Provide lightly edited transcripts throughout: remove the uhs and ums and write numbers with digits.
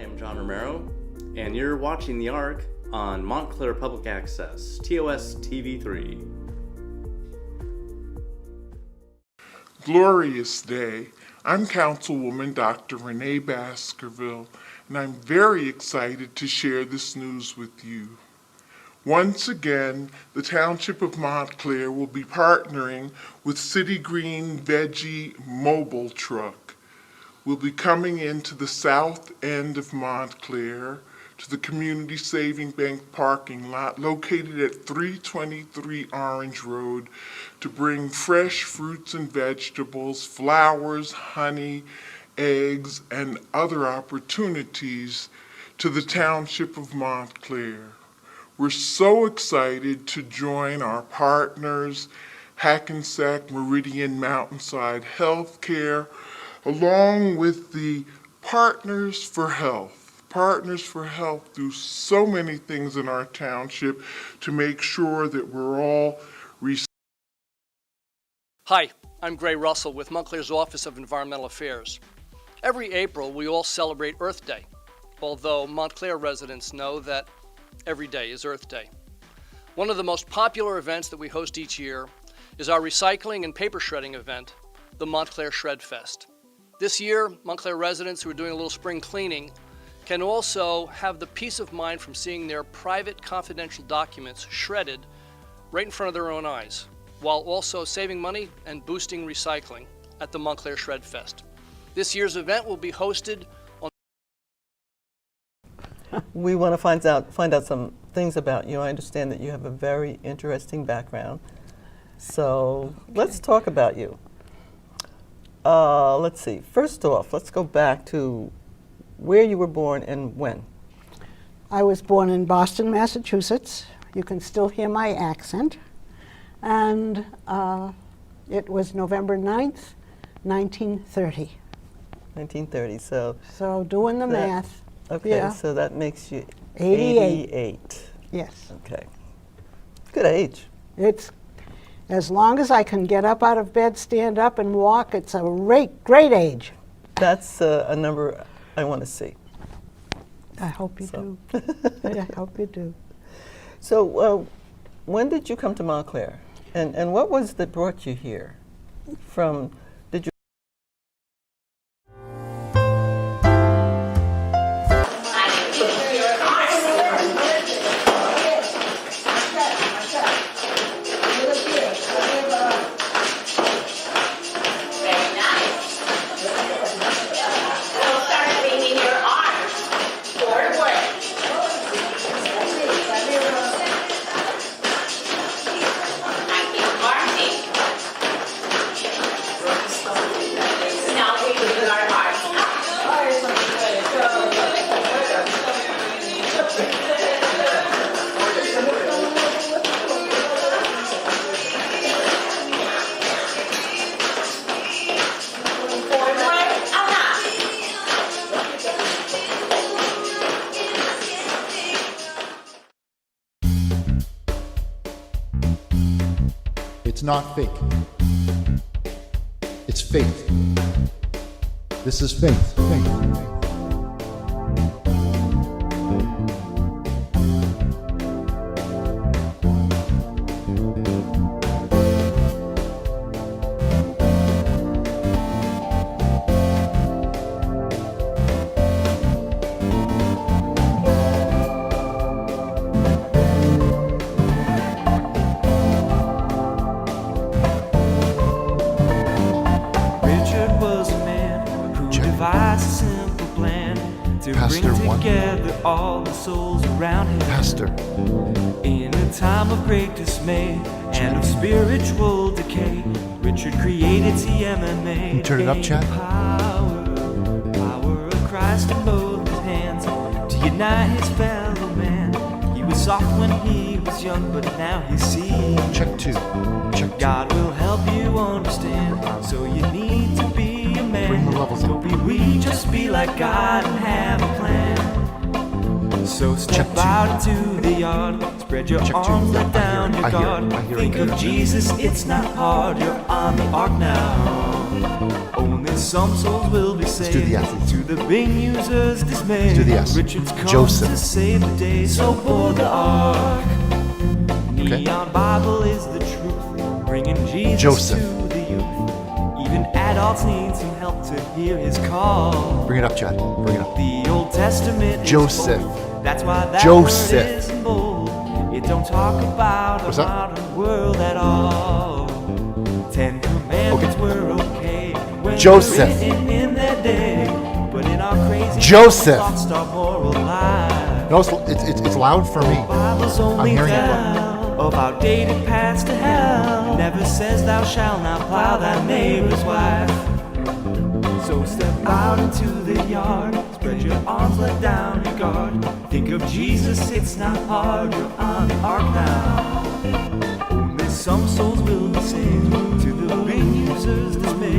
I'm John Romero, and you're watching The Arc on Montclair Public Access, TOS TV3. Glorious day. I'm Councilwoman Dr. Renee Baskerville, and I'm very excited to share this news with you. Once again, the Township of Montclair will be partnering with City Green Veggie Mobile Truck. We'll be coming into the south end of Montclair to the Community Saving Bank parking lot located at 323 Orange Road to bring fresh fruits and vegetables, flowers, honey, eggs, and other opportunities to the Township of Montclair. We're so excited to join our partners, Hackensack Meridian Mountainside Healthcare, along with the Partners for Health. Partners for Health do so many things in our township to make sure that we're all Hi, I'm Gray Russell with Montclair's Office of Environmental Affairs. Every April, we all celebrate Earth Day, although Montclair residents know that every day is Earth Day. One of the most popular events that we host each year is our recycling and paper shredding event, the Montclair Shred Fest. This year, Montclair residents who are doing a little spring cleaning can also have the peace of mind from seeing their private confidential documents shredded right in front of their own eyes, while also saving money and boosting recycling at the Montclair Shred Fest. This year's event will be hosted on... We want to find out some things about you. I understand that you have a very interesting background. So let's talk about you. Let's see. First off, let's go back to where you were born and when. I was born in Boston, Massachusetts. You can still hear my accent. And it was November 9th, 1930. 1930, so... So doing the math. Okay, yeah. So that makes you 88. Yes. Okay. Good age. It's, as long as I can get up out of bed, stand up, and walk, it's a great age. That's a number I want to see. I hope you do. I hope you do. So when did you come to Montclair? And what was that brought you here? Did you... It's not fake. It's faith. This is faith. Pastor bring together all the souls around him. Pastor. In a time of great dismay and of spiritual decay, Richard created TMMA. You turn it up, Chad. Power of Christ in both his hands to unite his fellow man. He was soft when he was young, but now he sees. Check two. God will help you understand. So you need to be a man. Bring the levels Don't be weak, just be like God and have a plan. So step out into the yard, spread your arms, let down your guard. Think of Jesus, it's not hard. You're on the ark now. Only some souls will be saved. do the athletes. To the Bing users' dismay. Let's do the S. Richard's come Joseph. to save the day, so board the ark. Okay. Neon Bible is the truth, bringing Jesus Joseph. to the youth. Even adults need some help to hear his call. Bring it up, Chad. Bring it up. The Old Testament Joseph. is bold. That's why that Joseph. word is bold. It don't talk about What's a that? modern world at all. 10 Commandments were okay when Joseph. written in their day, but in our crazy Joseph. thoughts start moral lies. No, it's loud for me. Bible's I'm only hearing it. tell of outdated paths to hell. Never says thou shalt not plow thy neighbor's wife. So step out into the yard, spread your arms, let down your guard. Think of Jesus, it's not hard, you're on the ark now. Only some souls will be saved, to the big users dismay.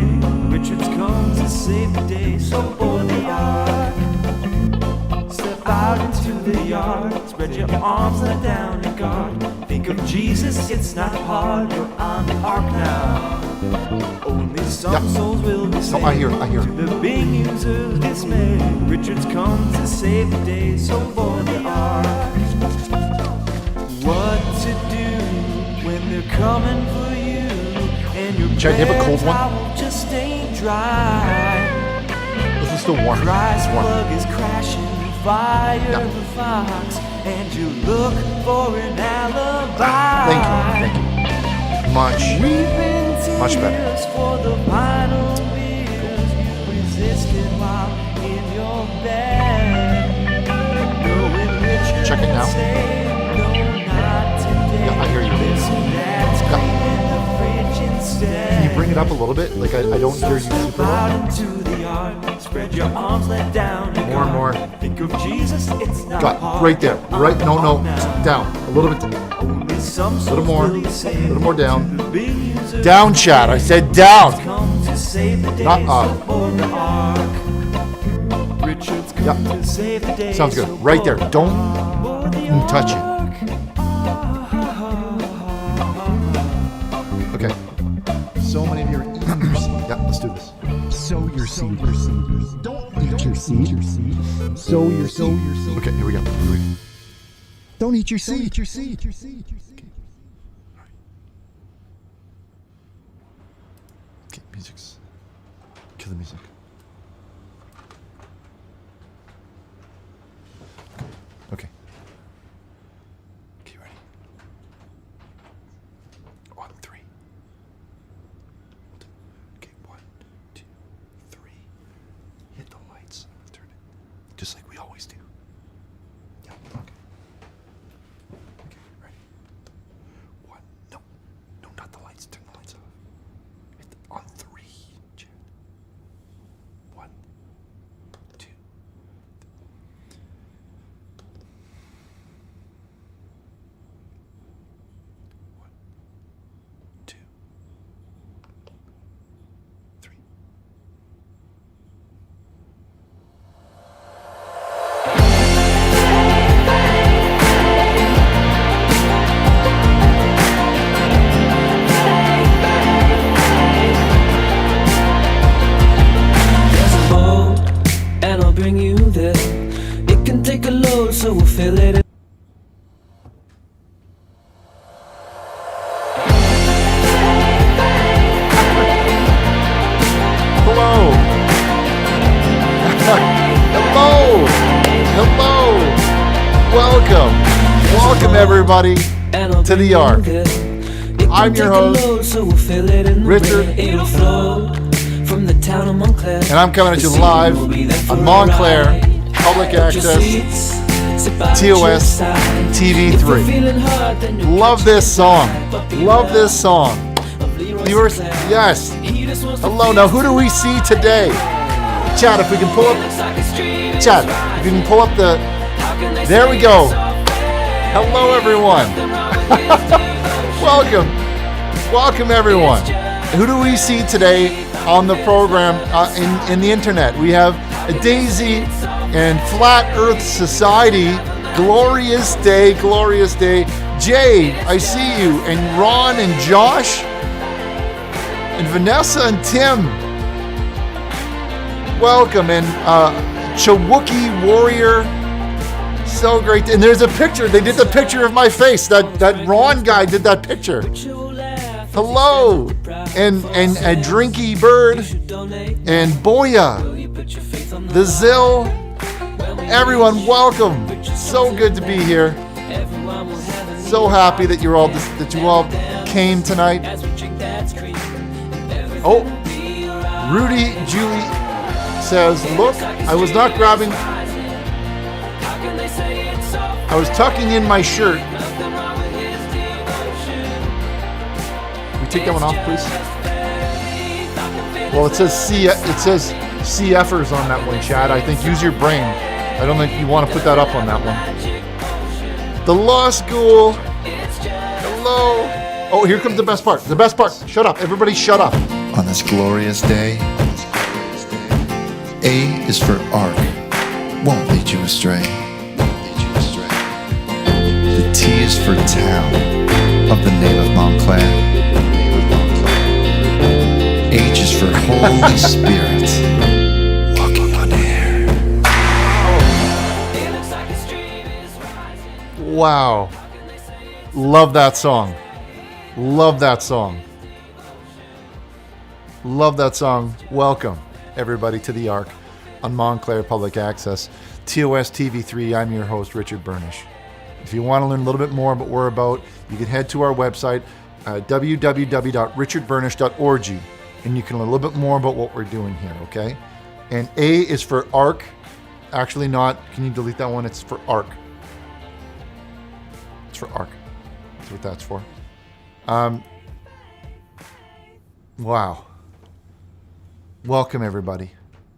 Richard's come to save the day, so board the ark. Step out into the yard, spread your arms, let down your guard. Think of Jesus, it's not hard, you're on the ark now. Only some souls will be saved. No, I hear it. To the big users dismay. Richard's come to save the day, so board the ark. What to do when they're coming for you and your Chad, do you have a cold one? towel just ain't dry. This is still warm. Christ's It's warm. plug is crashing, fire Yeah. the fox, and you look for an alibi. Thank you. Much better. Tears for the final beers you resisted while in your bed. Knowing Richard Check it now. say, no, not today. Yeah, I hear you. Listen, that's Yeah. clean in the fridge instead. Can you bring it up a little bit? Like I don't hear you super Step well. out into the yard, spread your arms, let down your More and guard. more. Think of Jesus, it's not Got hard. right there. Right. No. Down. A little bit. Only some A little more. souls will be saved. A little more down. The big users Down, Chad. I said down. come to save the day, Not up. so board the ark. Richard's come Yep. to save the day. Sounds good. so Right there. board Don't the touch it. ark. Okay. So many of your ears. Yeah, let's do this. Sow your seed. Don't eat your seed. Sow your seed. Okay, here we go. Don't eat your seed. Okay, music's. Kill the music. Okay. Okay, ready? 1, 3. Okay, 1, 2, 3. Hit the lights. Turn it. Just like we always do. Yeah, okay. Okay, ready? 1. No, not the lights. Turn the lights off. On 3, Chad. 1, 2. 1, 2, 3. There's a boat, and I'll bring you there. It can take a load, so we'll fill it in. Hello. Hello. Welcome everybody And I'll to bring the you Ark. there. It can I'm your take a host, load, so we'll fill it in the Richard. rain. It'll flow from the town of Montclair. And I'm coming at you live on Montclair Public Access TOS TV3. Love this song. Love this song. Viewers, yes. Hello. Now, who do we see today? Chad, if we can pull up. Chad, if you can pull up the. There we go. Hello, everyone. Welcome, everyone. Who do we see today on the program in the internet? We have Daisy and Flat Earth Society. Glorious day. Jay, I see you. And Ron and Josh. And Vanessa and Tim. welcome. And Chewookie Warrior, so great. And there's a picture. They did the picture of my face. That Ron guy did that picture. Hello. And a Drinky Bird and Boya, the Zill. Everyone, welcome. So good to be here. So happy that you all came tonight. Oh, Rudy Julie says, look, I was not grabbing. I was tucking in my shirt. Can we take that one off, please? Well, it says CFers on that one, Chad. I think use your brain. I don't think you want to put that up on that one. The Law School. Hello. Oh, here comes the best part. The best part. Shut up. Everybody shut up. On this glorious day, A is for Ark, won't lead you astray. The T is for Town, of the name of Montclair. H is for Holy Spirit, walking on air. Wow. Love that song. Love that song. Love that song. Welcome, everybody, to the Ark on Montclair Public Access. TOS TV3, I'm your host, Richard Burnish. If you want to learn a little bit more about what we're about, you can head to our website, www.richardburnish.org, and you can learn a little bit more about what we're doing here, okay? And A is for Ark. Actually not. Can you delete that one? It's for Ark. It's for Ark. That's what that's for. Wow. Welcome, everybody.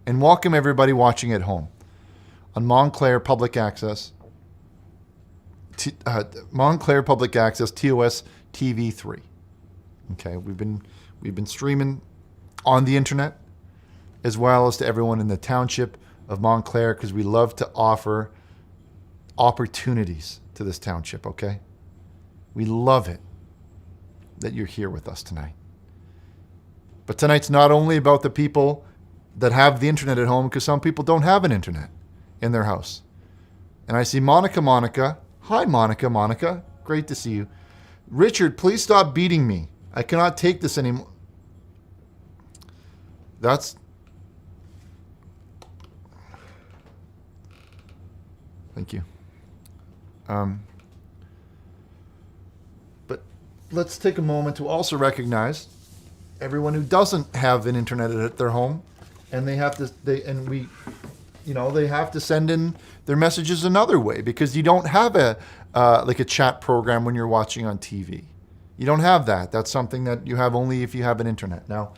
And welcome, everybody watching at home on Montclair Public Access. Montclair Public Access, TOS TV3. Okay, we've been streaming on the internet as well as to everyone in the township of Montclair because we love to offer opportunities to this township, okay? We love it that you're here with us tonight. But tonight's not only about the people that have the internet at home, because some people don't have an internet in their house. And I see Monica. Hi, Monica. Great to see you. Richard, please stop beating me. I cannot take this anymore. Thank you. But let's take a moment to also recognize everyone who doesn't have an internet at their home, and they have to send in their messages another way because you don't have a chat program when you're watching on TV. You don't have that. That's something that you have only if you have an internet. Now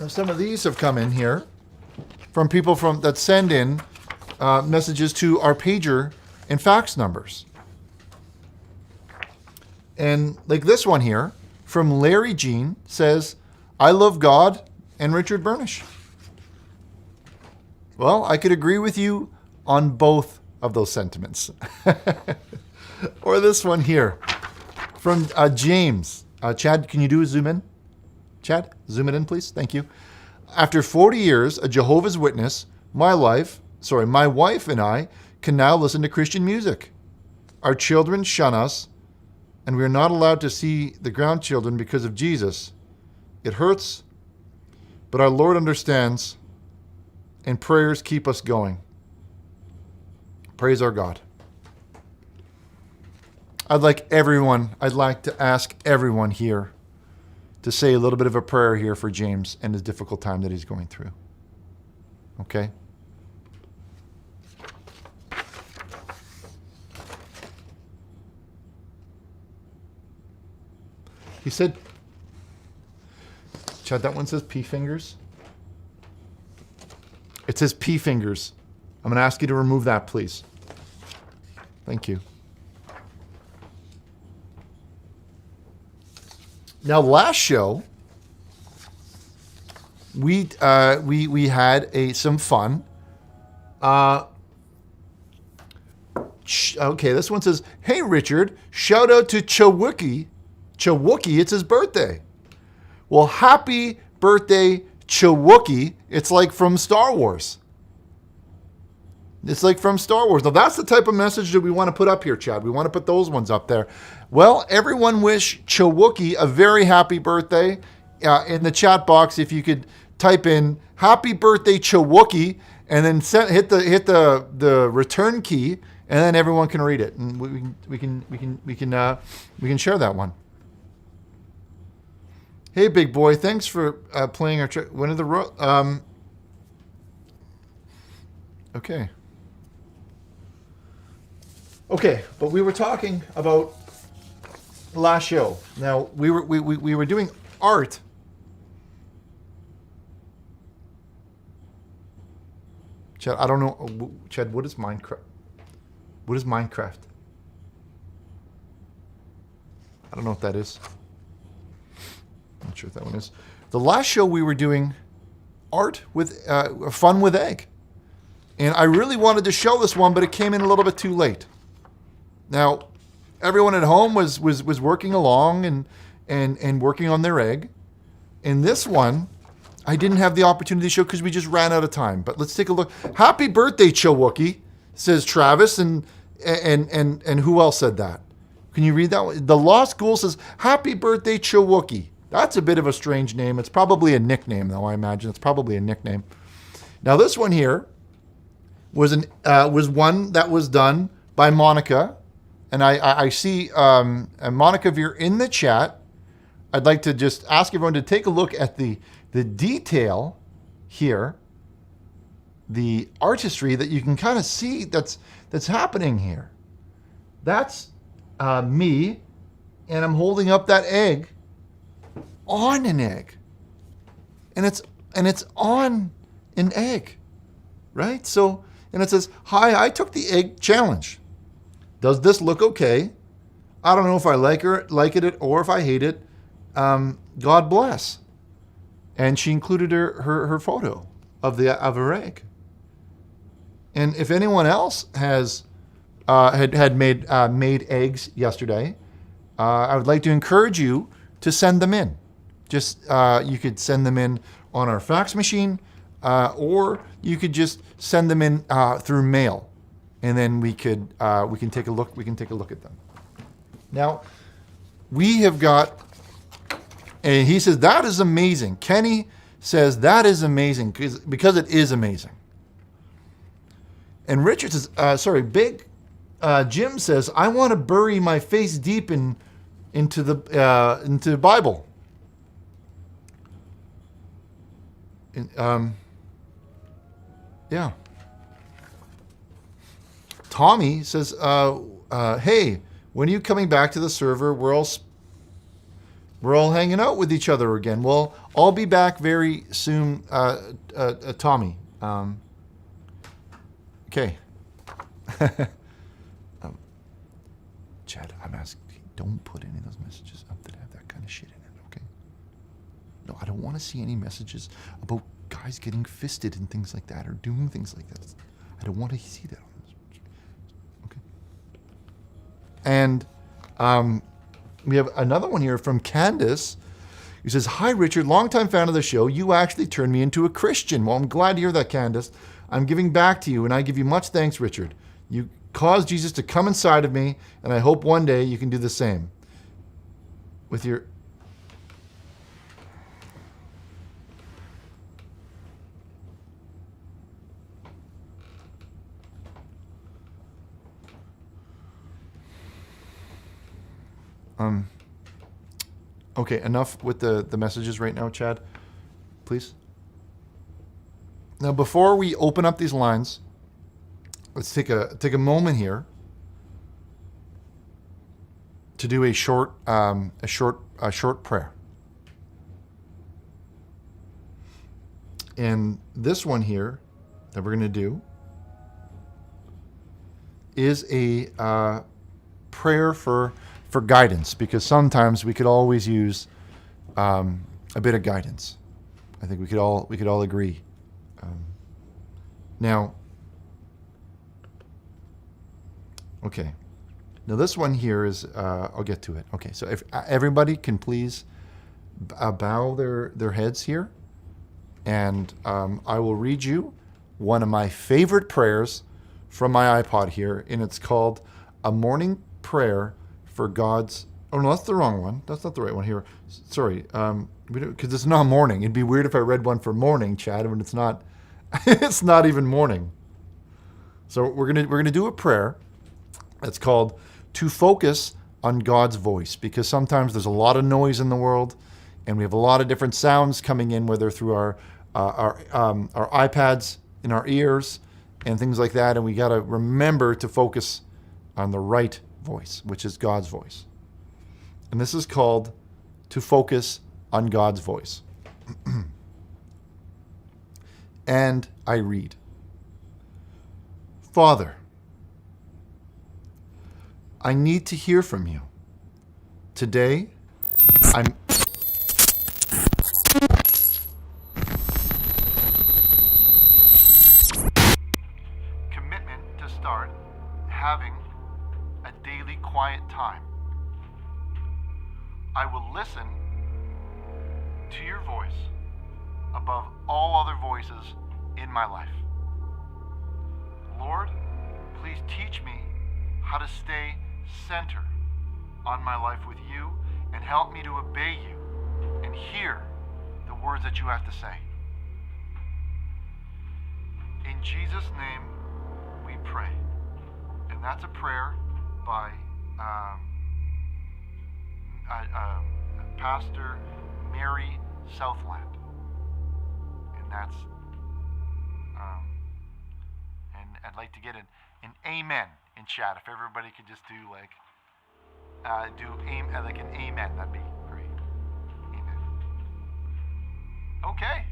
some of these have come in here from people that send in messages to our pager and fax numbers. And like this one here from Larry Jean says, I love God and Richard Burnish. Well, I could agree with you on both of those sentiments. Or this one here from James. Chad, can you do a zoom in? Chad, zoom it in, please. Thank you. After 40 years, a Jehovah's Witness, my wife and I can now listen to Christian music. Our children shun us, and we are not allowed to see the grandchildren because of Jesus. It hurts, but our Lord understands, and prayers keep us going. Praise our God. I'd like to ask everyone here to say a little bit of a prayer here for James and his difficult time that he's going through. Okay? He said, Chad, that one says P fingers. It says P fingers. I'm going to ask you to remove that, please. Thank you. Now, last show, we had some fun. Okay, this one says, hey, Richard, shout out to Chewookie, it's his birthday. Well, happy birthday, Chewookie. It's like from Star Wars. It's like from Star Wars. Now, that's the type of message that we want to put up here, Chad. We want to put those ones up there. Well, everyone wish Chewookie a very happy birthday. In the chat box, if you could type in "Happy Birthday, Chewookie," and then hit the return key, and then everyone can read it, and we can share that one. Hey, big boy, thanks for playing our When of the okay. Okay, but we were talking about the last show. Now we were doing art. Chad, I don't know. Chad, what is Minecraft? What is Minecraft? I don't know what that is. I'm not sure what that one is. The last show we were doing art with fun with egg, and I really wanted to show this one, but it came in a little bit too late. Now, everyone at home was working along and working on their egg. In this one, I didn't have the opportunity to show because we just ran out of time. But let's take a look. Happy birthday, Chewookie, says Travis, and who else said that? Can you read that one? The Law School says, happy birthday, Chewookie. That's a bit of a strange name. It's probably a nickname, though, I imagine. It's probably a nickname. Now, this one here was one that was done by Monica. And I see, Monica, if you're in the chat, I'd like to just ask everyone to take a look at the detail here, the artistry that you can kind of see that's happening here. That's me, and I'm holding up that egg on an egg, and it's on an egg, right? So, and it says, "Hi, I took the egg challenge. Does this look okay? I don't know if I like it or if I hate it. God bless." And she included her photo of her egg. And if anyone else has had made eggs yesterday, I would like to encourage you to send them in. Just you could send them in on our fax machine, or you could just send them in through mail, and then we can take a look. We can take a look at them. Now, we have got. And he says, that is amazing. Kenny says, that is amazing because it is amazing. And Richard says, Big Jim says, I want to bury my face deep into the Bible. Yeah. Tommy says, hey, when are you coming back to the server? We're all hanging out with each other again. Well, I'll be back very soon, Tommy. Okay. Chad, I'm asking, don't put any of those messages up that have that kind of shit in it, okay? No, I don't want to see any messages about guys getting fisted and things like that or doing things like that. I don't want to see that on this. Okay. And, we have another one here from Candace. He says, hi, Richard, longtime fan of the show. You actually turned me into a Christian. Well, I'm glad to hear that, Candace. I'm giving back to you, and I give you much thanks, Richard. You caused Jesus to come inside of me, and I hope one day you can do the same. With your... Okay, enough with the messages right now, Chad, please. Now, before we open up these lines, let's take a moment here to do a short prayer. And this one here that we're going to do is a prayer for guidance, because sometimes we could always use a bit of guidance. I think we could all agree. Now, okay. Now this one here is I'll get to it. Okay, so if everybody can please bow their heads here. And I will read you one of my favorite prayers from my iPod here, and it's called A Morning Prayer for God's... Oh, no, that's the wrong one. That's not the right one here. Sorry, because it's not morning. It'd be weird if I read one for morning, Chad, when it's not. It's not even morning. So we're gonna do a prayer. It's called To Focus on God's Voice, because sometimes there's a lot of noise in the world, and we have a lot of different sounds coming in, whether through our iPads in our ears and things like that, and we got to remember to focus on the right voice, which is God's voice. And this is called To Focus on God's Voice. And I read, Father, I need to hear from you. Today, I'm... Commitment to start having a daily quiet time. I will listen to your voice above all other voices in my life. Lord, please teach me how to stay centered on my life with you and help me to obey you and hear the words that you have to say. In Jesus' name we pray. And that's a prayer by Pastor Mary Southland. And that's, and I'd like to get an amen in chat. If everybody could just do like, like an amen, that'd be great. Amen. Okay.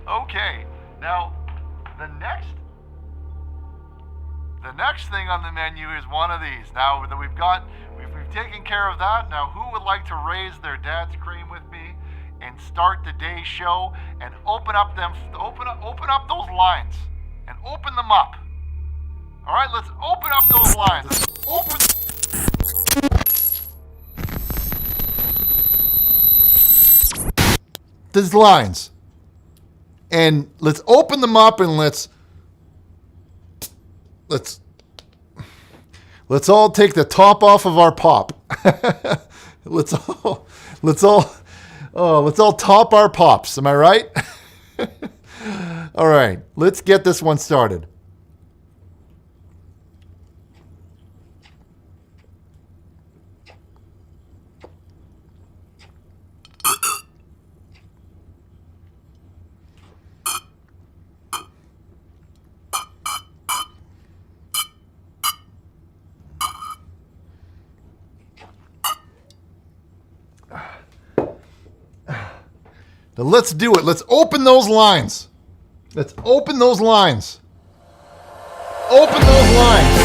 Okay. Now, the next thing on the menu is one of these. Now that we've taken care of that, now who would like to raise their dad's cream with me and start today's show and open up those lines and open them up. All right, let's open up those lines. Let's open these lines. And let's open them up and let's all take the top off of our pop. Let's all top our pops. Am I right? All right, let's get this one started. Now let's do it. Let's open those lines. Let's open those lines. Open those lines.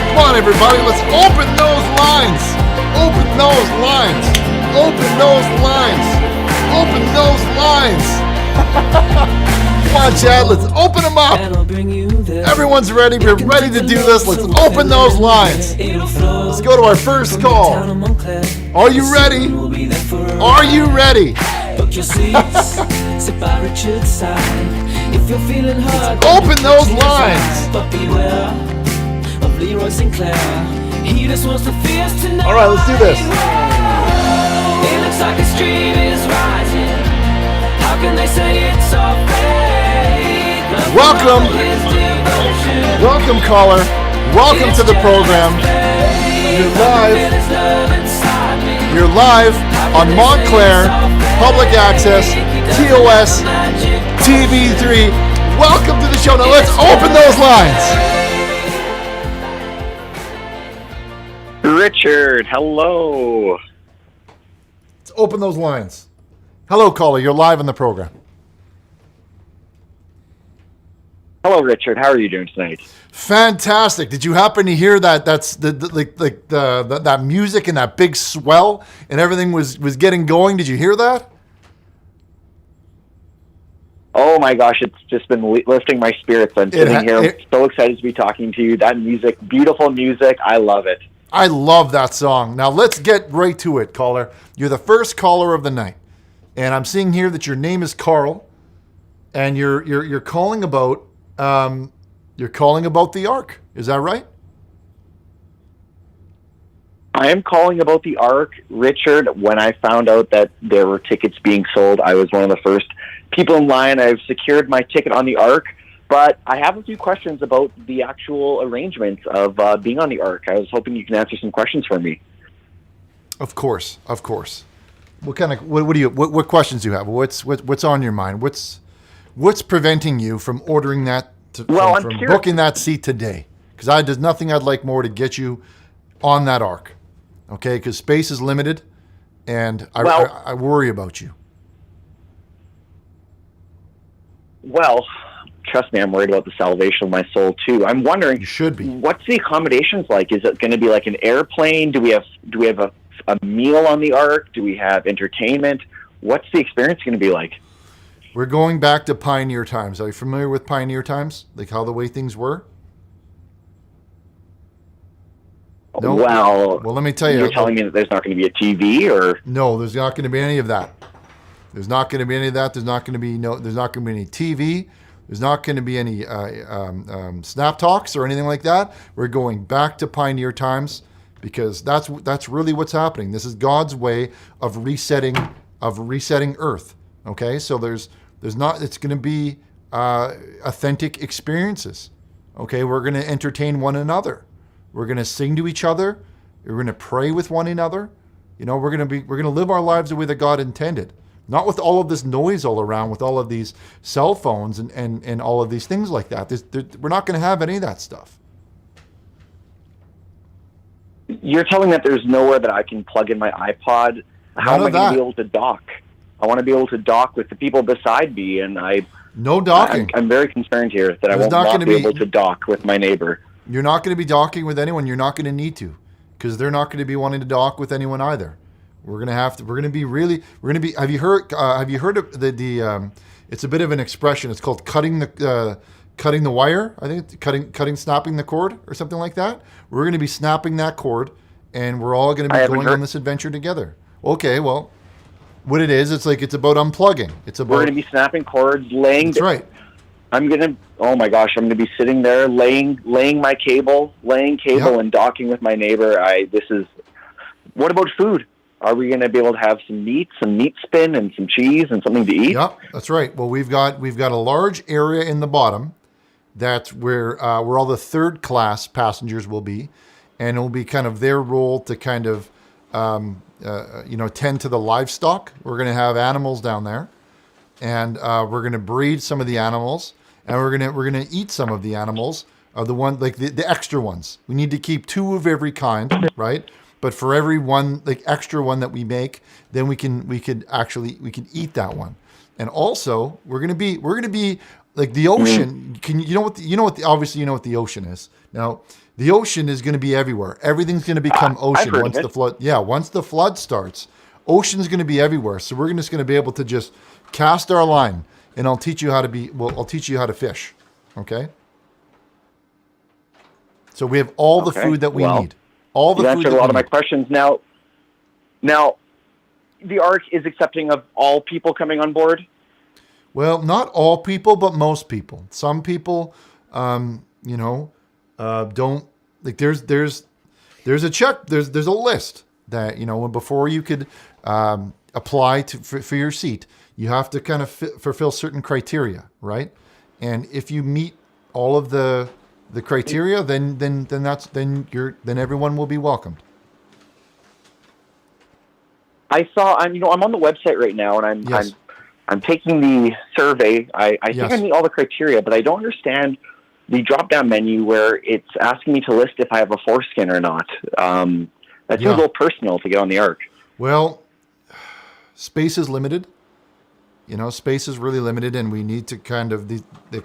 Come on, everybody. Let's open those lines. Open those lines. Open those lines. Open those lines. Come on, Chad. Let's open them up. Everyone's ready. We're ready to do this. Let's open those lines. Let's go to our first call. Are you ready? Are you ready? Book your seats, sit by Richard's side. If you're feeling hard, open those lines. But beware of Leroy Sinclair. He just wants the fears to know. All right, let's do this. It looks like a stream is rising. How can they say it's all fake? Welcome. Welcome, caller. Welcome to the program. You're live. You're live on Montclair Public Access, TOS, TV3. Welcome to the show. Now let's open those lines. Richard, hello. Let's open those lines. Hello, caller. You're live on the program. Hello, Richard. How are you doing tonight? Fantastic. Did you happen to hear that? That's that music and that big swell and everything was getting going. Did you hear that? Oh my gosh, it's just been lifting my spirits. I'm sitting here so excited to be talking to you. That music, beautiful music. I love it. I love that song. Now let's get right to it, caller. You're the first caller of the night. And I'm seeing here that your name is Carl, and you're calling about the Ark. Is that right? I am calling about the Ark, Richard. When I found out that there were tickets being sold, I was one of the first people in line. I've secured my ticket on the Ark, but I have a few questions about the actual arrangements of being on the Ark. I was hoping you can answer some questions for me. Of course. What questions do you have? What's on your mind? What's preventing you from ordering that? From booking that seat today? Because there's nothing I'd like more to get you on that Ark. Okay, because space is limited, and I worry about you. Well, trust me, I'm worried about the salvation of my soul too. I'm wondering, you should be. What's the accommodations like? Is it going to be like an airplane? Do we have a meal on the Ark? Do we have entertainment? What's the experience going to be like? We're going back to pioneer times. Are you familiar with pioneer times? Like how the way things were? No? Well, let me tell you. You're telling me that there's not going to be a TV, or no? There's not going to be any of that. There's not going to be any of that. There's not going to be any TV. There's not going to be any snap talks or anything like that. We're going back to pioneer times because that's really what's happening. This is God's way of resetting Earth. Okay, so it's going to be authentic experiences. Okay, we're going to entertain one another. We're going to sing to each other. We're going to pray with one another. We're going to live our lives the way that God intended. Not with all of this noise all around, with all of these cell phones and all of these things like that. We're not going to have any of that stuff. You're telling me that there's nowhere that I can plug in my iPod? How am I going to be able to dock? I want to be able to dock with the people beside me, and no docking. I'm very concerned here that I won't not be able to dock with my neighbor. You're not going to be docking with anyone. You're not going to need to, because they're not going to be wanting to dock with anyone either. We're going to be. Have you heard of the? It's a bit of an expression. It's called cutting the wire. I think snapping the cord or something like that. We're going to be snapping that cord, and we're all going to be going on this adventure together. Okay, well, what it is, it's about unplugging. We're going to be snapping cords, laying. That's right. Oh my gosh, I'm going to be sitting there laying cable and docking with my neighbor. What about food? Are we going to be able to have some meat spin and some cheese and something to eat? Yeah, that's right. Well, we've got a large area in the bottom. That's where all the third class passengers will be, and it will be kind of their role to kind of tend to the livestock. We're going to have animals down there, and we're going to breed some of the animals, and we're going to eat some of the animals, the one like the extra ones. We need to keep 2 of every kind, right? But for every one, like extra one that we make, then we can eat that one. And also, we're gonna be like the ocean. Obviously you know what the ocean is. Now, the ocean is going to be everywhere. Everything's going to become ocean once the flood. Yeah, once the flood starts, ocean's going to be everywhere. So we're just going to be able to just cast our line, and I'll teach you how to fish. Okay. So we have all the food that we need. You answered a lot of my questions. Now, the Ark is accepting of all people coming on board? Well, not all people, but most people. Some people, don't like. There's a check. There's a list that before you could apply for your seat, you have to kind of fulfill certain criteria, right? And if you meet all of the criteria, then everyone will be welcomed. I saw. I'm on the website right now, and I'm taking the survey. I think I meet all the criteria, but I don't understand the drop-down menu where it's asking me to list if I have a foreskin or not. That seems a little personal to get on the Ark. Well, space is limited. Space is really limited, and we need to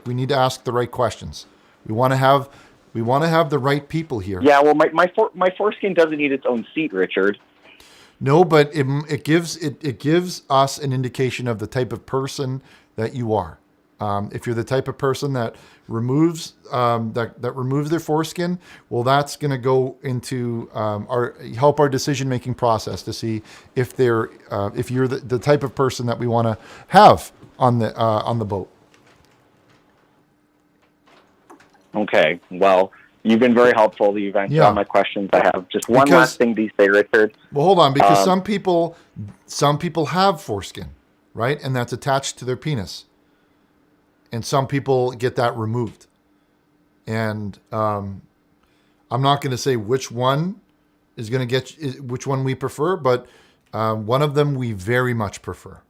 we need to ask the right questions. We want to have the right people here. Yeah, well, my foreskin doesn't need its own seat, Richard. No, but it gives us an indication of the type of person that you are. If you're the type of person that removes that removes their foreskin, well, that's going to go into help our decision making process to see if if you're the type of person that we want to have on the boat. Okay. Well, you've been very helpful. You've answered all my questions. I have just one last thing to say, Richard. Well, hold on, because some people have foreskin, right? And that's attached to their penis. And some people get that removed. And I'm not going to say which one is going to which one we prefer, but one of them we very much prefer.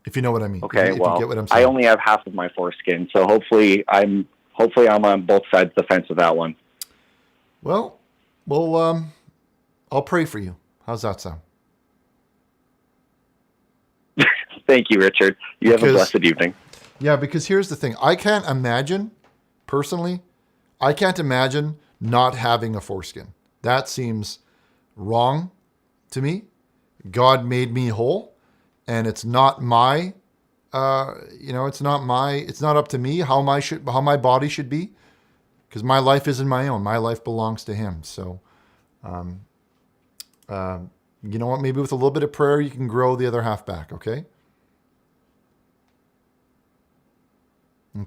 If you know what I mean. Okay, if well, you get what I'm saying. I only have half of my foreskin, so hopefully I'm on both sides of the fence with that one. Well, I'll pray for you. How's that sound? Thank you, Richard. You have a blessed evening. Yeah, because here's the thing. I can't imagine not having a foreskin. That seems wrong to me. God made me whole, and it's not my, it's not up to me how my body should be, because my life isn't my own. My life belongs to Him. So, you know what? Maybe with a little bit of prayer, you can grow the other half back. Okay.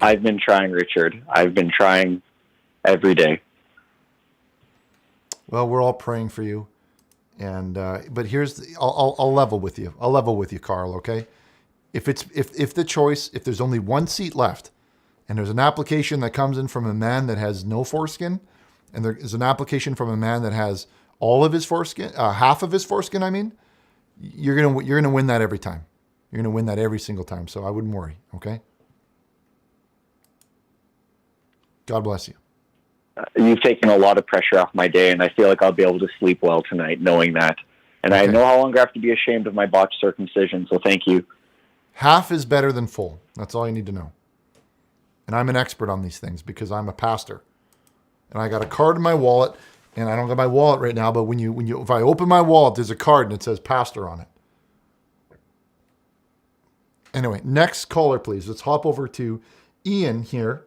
I've been trying, Richard. I've been trying every day. Well, we're all praying for you, and but I'll level with you. I'll level with you, Carl. Okay, if there's only one seat left, and there's an application that comes in from a man that has no foreskin, and there is an application from a man that has all of his foreskin, half of his foreskin. I mean, you're gonna win that every time. You're gonna win that every single time. So I wouldn't worry. Okay. God bless you. You've taken a lot of pressure off my day, and I feel like I'll be able to sleep well tonight knowing that. And I no longer have to be ashamed of my botched circumcision, so thank you. Half is better than full. That's all you need to know. And I'm an expert on these things because I'm a pastor. And I got a card in my wallet, and I don't got my wallet right now, but if I open my wallet, there's a card and it says pastor on it. Anyway, next caller, please. Let's hop over to Ian here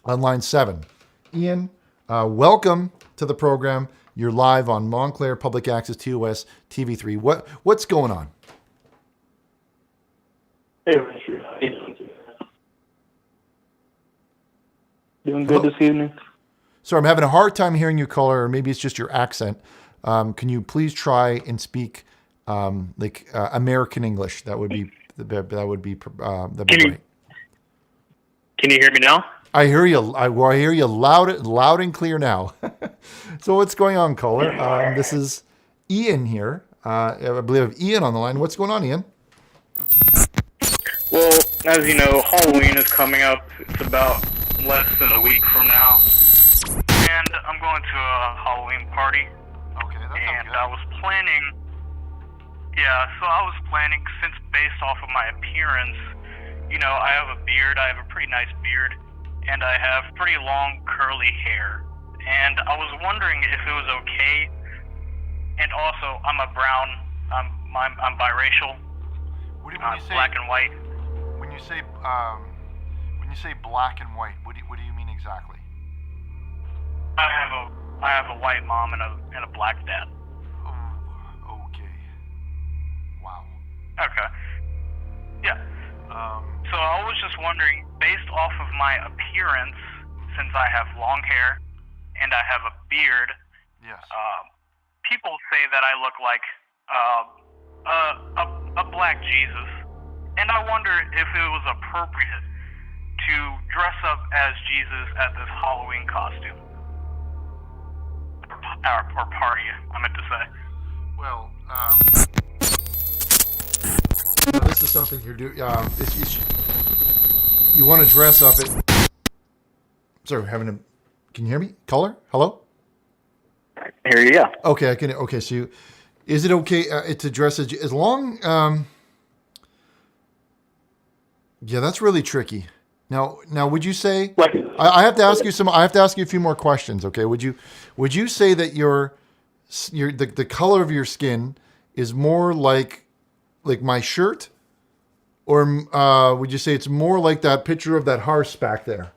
on line 7. Ian, welcome to the program. You're live on Montclair Public Access TOS TV3. What's going on? Hey, Richard. How you doing good this evening? Sorry, I'm having a hard time hearing you, caller, or maybe it's just your accent. Can you please try and speak American English? That would be great. Can you hear me now? I hear you. I hear you loud and clear now. So what's going on, caller? This is Ian here. I believe I have Ian on the line. What's going on, Ian? Well, as you know, Halloween is coming up. It's about less than a week from now. And I'm going to a Halloween party. Okay, that sounds and good. I was planning, since based off of my appearance, I have a beard. I have a pretty nice beard. And I have pretty long curly hair. And I was wondering if it was okay. And also, I'm a brown. I'm biracial. When you say black and white. When you say black and white, what do you mean exactly? I have a white mom and a black dad. Oh, okay. Wow. Okay. Yeah. So I was just wondering, based off of my appearance, since I have long hair and I have a beard, yes. People say that I look like a black Jesus, and I wonder if it was appropriate to dress up as Jesus at this Halloween costume or party. I meant to say. Well, this is something you're doing. You want to dress up it. Sorry, can you hear me? Caller? Hello? I hear you, yeah. Okay, I can. Okay, so is it okay to dress as long? Yeah, that's really tricky. Now, would you say? I have to ask you some. I have to ask you a few more questions. Okay, would you say that the color of your skin is more like my shirt, Or would you say it's more like that picture of that horse back there?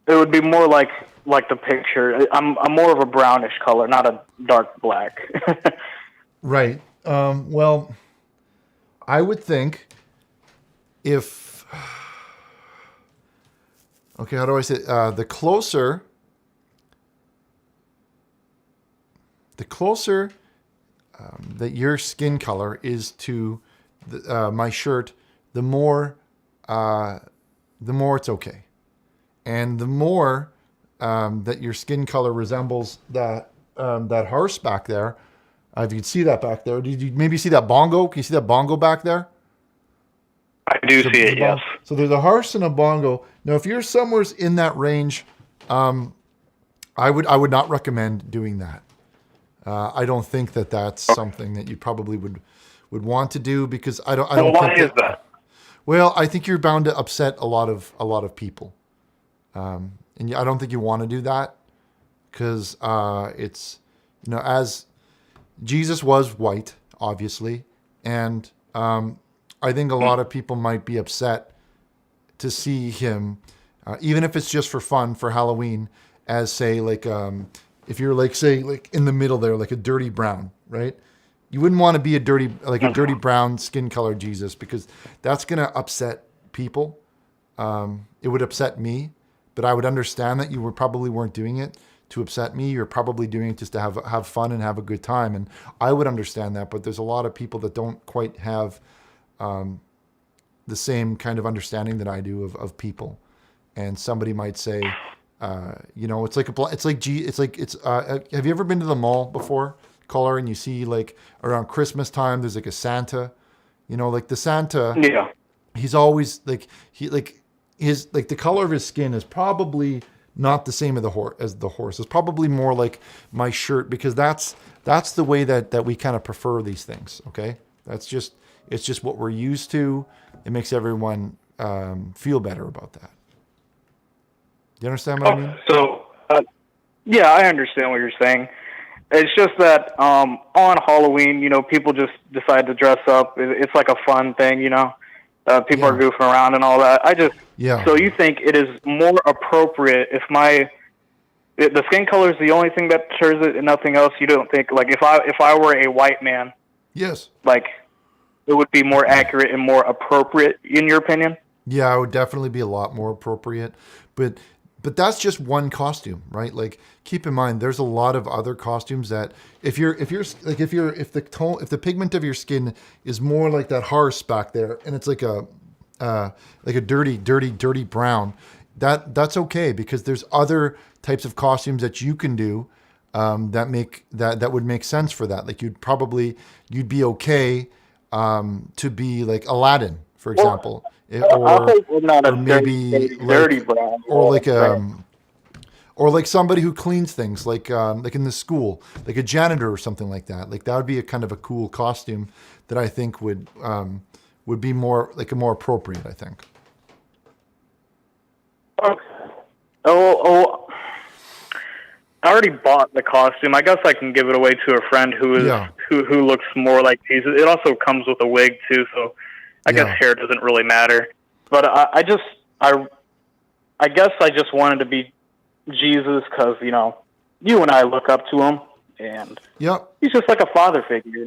It would be more like the picture. I'm more of a brownish color, not a dark black. Right. Well, I would think if... Okay, how do I say it? The closer that your skin color is to my shirt, the more it's okay, and the more that your skin color resembles that horse back there. If you can see that back there, did you maybe see that bongo? Can you see that bongo back there? I do see it, yes. So there's a horse and a bongo. Now, if you're somewhere in that range, I would not recommend doing that. I don't think that that's something that you probably would want to do, because I don't. Why is that? Well, I think you're bound to upset a lot of people, and I don't think you want to do that, because it's, as Jesus was white, obviously, and I think a lot of people might be upset to see him, even if it's just for fun, for Halloween, as say like if you're like say like in the middle there, like a dirty brown, right? You wouldn't want to be a dirty brown skin color Jesus, because that's gonna upset people. It would upset me, but I would understand that you probably weren't doing it to upset me. You're probably doing it just to have fun and have a good time, and I would understand that. But there's a lot of people that don't quite have the same kind of understanding that I do of people, and somebody might say, have you ever been to the mall before, Caller, and you see like around Christmas time there's like a Santa, like the Santa, yeah, he's always like the color of his skin is probably not the same as the horse. It's probably more like my shirt, because that's the way that we kind of prefer these things. Okay, it's just what we're used to. It makes everyone feel better about that. Do you understand what I mean? So, yeah, I understand what you're saying. It's just that on Halloween, people just decide to dress up. It's like a fun thing, people are goofing around and all that. So you think it is more appropriate if the skin color is the only thing that deters it and nothing else? You don't think, like, if I were a white man, yes, like, it would be more accurate and more appropriate, in your opinion? Yeah, it would definitely be a lot more appropriate, but that's just one costume, right? Like, keep in mind, there's a lot of other costumes that if the pigment of your skin is more like that horse back there, and it's like a dirty brown, that's okay, because there's other types of costumes that you can do that would make sense for that. Like you'd be okay to be like Aladdin, for example. Or maybe dirty brown, or like somebody who cleans things, like in the school, like a janitor or something like that. Like that would be a kind of a cool costume that I think would be more appropriate, I think. Okay. Oh, I already bought the costume. I guess I can give it away to a friend who looks more like Jesus. It also comes with a wig too, so I guess hair doesn't really matter. But I guess I just wanted to be Jesus because, you and I look up to him, and he's just like a father figure,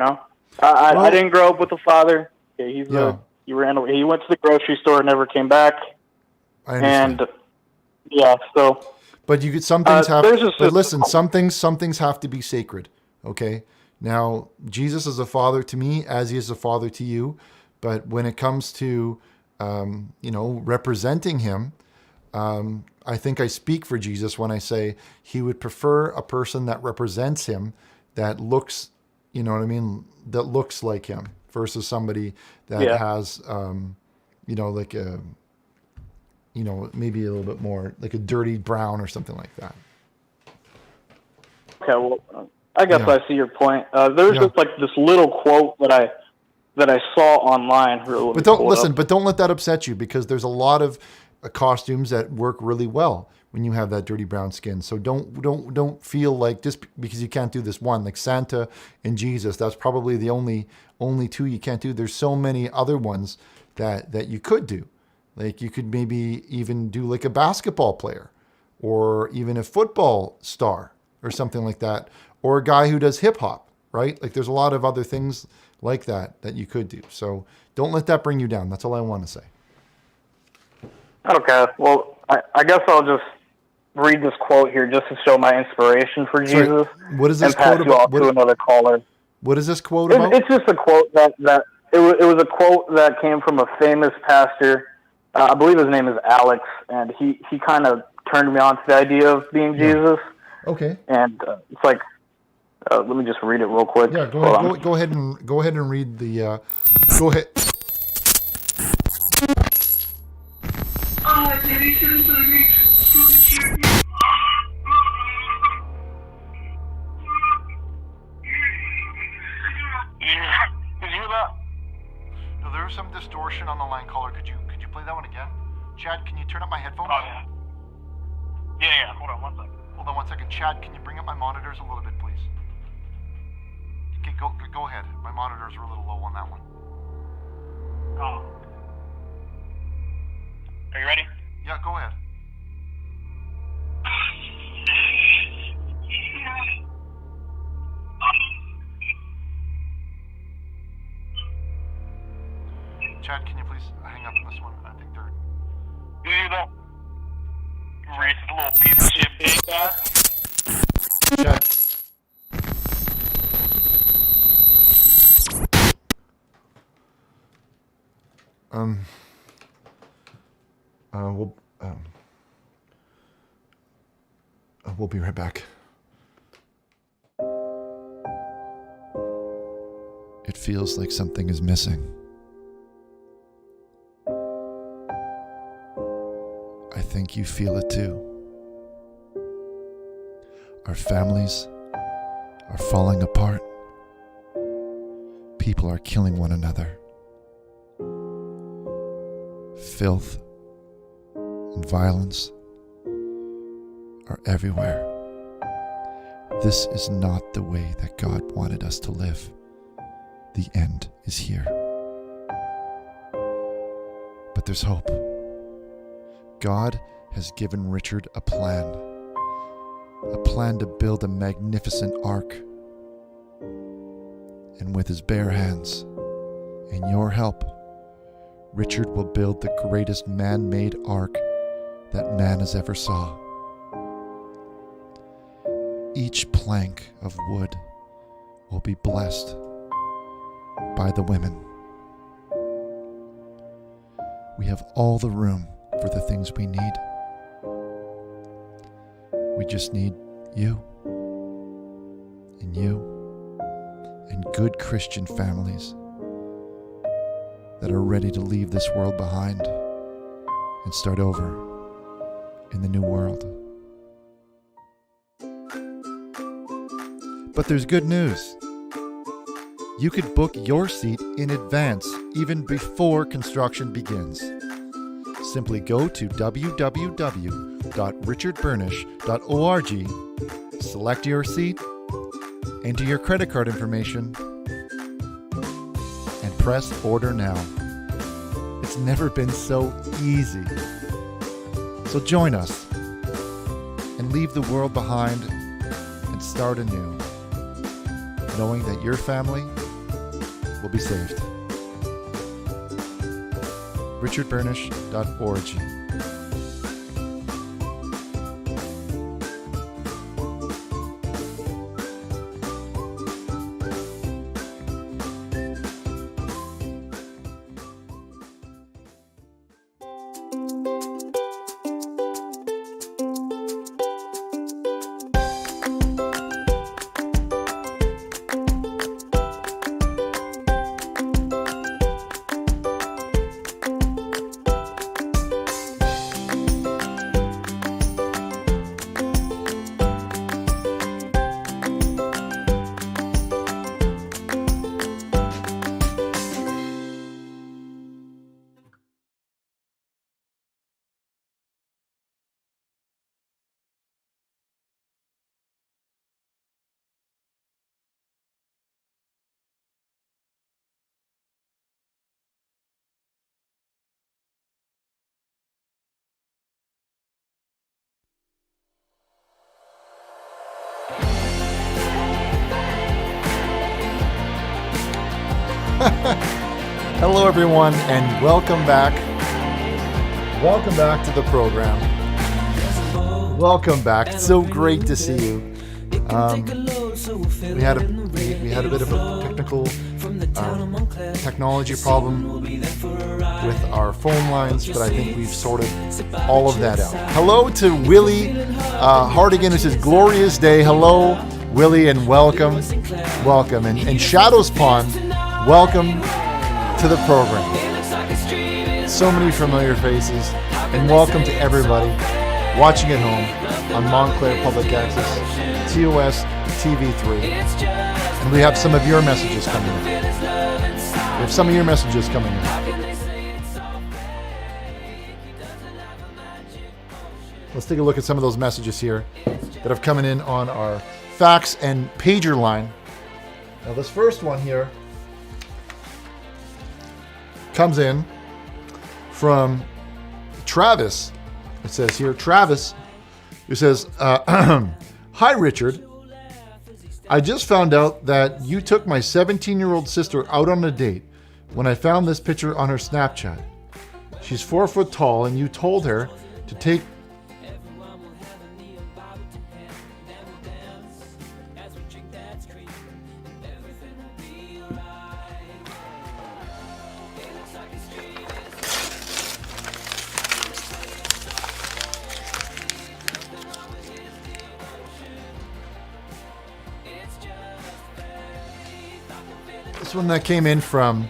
I didn't grow up with a father. He went to the grocery store and never came back. I understand. And so. But you could some things have. But listen, some things have to be sacred. Okay. Now Jesus is a father to me, as he is a father to you. But when it comes to representing him, I think I speak for Jesus when I say he would prefer a person that represents him, that looks, that looks like him, versus somebody that has, like a, maybe a little bit more like a dirty brown or something like that. Okay, well, I guess I see your point. There's just like this little quote that I saw online. But don't let that upset you, because there's a lot of costumes that work really well. when you have that dirty brown skin. So don't feel like just because you can't do this one, like Santa and Jesus, that's probably the only two you can't do. There's so many other ones that you could do. Like you could maybe even do like a basketball player or even a football star or something like that, or a guy who does hip hop, right? Like there's a lot of other things like that you could do. So don't let that bring you down. That's all I want to say. Okay. Well, I guess I'll just read this quote here just to show my inspiration for Jesus. Sorry, what is this and pass quote you about? off to another caller. What is this quote about? It's just a quote that it was a quote that came from a famous pastor. I believe his name is Alex, and he kind of turned me on to the idea of being Jesus. Okay. And it's like, let me just read it real quick. Yeah, go ahead and read the. Go ahead. No, there was some distortion on the line, caller. Could you play that one again? Chad, can you turn up my headphones? Oh, yeah. Yeah. Hold on 1 second. Hold on 1 second. Chad, can you bring up my monitors a little bit, please? Okay, go ahead. My monitors are a little low on that one. Oh. Are you ready? Yeah, go ahead. Chad, can you please hang up on this one? I think they're... You hear that? Racist little piece of shit pig guy. Chad. We'll be right back. It feels like something is missing. I think you feel it too. Our families are falling apart. People are killing one another. Filth and violence are everywhere. This is not the way that God wanted us to live. The end is here. But there's hope. God has given Richard a plan to build a magnificent ark. And with his bare hands and your help, Richard will build the greatest man-made ark that man has ever saw. Each plank of wood will be blessed by the women. We have all the room for the things we need. We just need you and good Christian families that are ready to leave this world behind and start over in the new world. But there's good news. You could book your seat in advance, even before construction begins. Simply go to www.richardburnish.org, select your seat, enter your credit card information, and press order now. It's never been so easy. So join us and leave the world behind and start anew, knowing that your family will be saved. richardburnish.org. Hello, everyone, and welcome back. Welcome back to the program. Welcome back. It's so great to see you. We had a bit of a technical technology problem with our phone lines, but I think we've sorted all of that out. Hello to Willie Hardigan. This is Glorious Day. Hello, Willie, and welcome. And Shadows Pond, welcome to the program. So many familiar faces, and welcome to everybody watching at home on Montclair Public Access, TOS TV3. And we have some of your messages coming in. Let's take a look at some of those messages here that have come in on our fax and pager line. Now, this first one here comes in from Travis. It says here, Travis, who says, Hi, Richard. I just found out that you took my 17-year-old sister out on a date when I found this picture on her Snapchat. She's 4 foot tall, and you told her to take... This one that came in from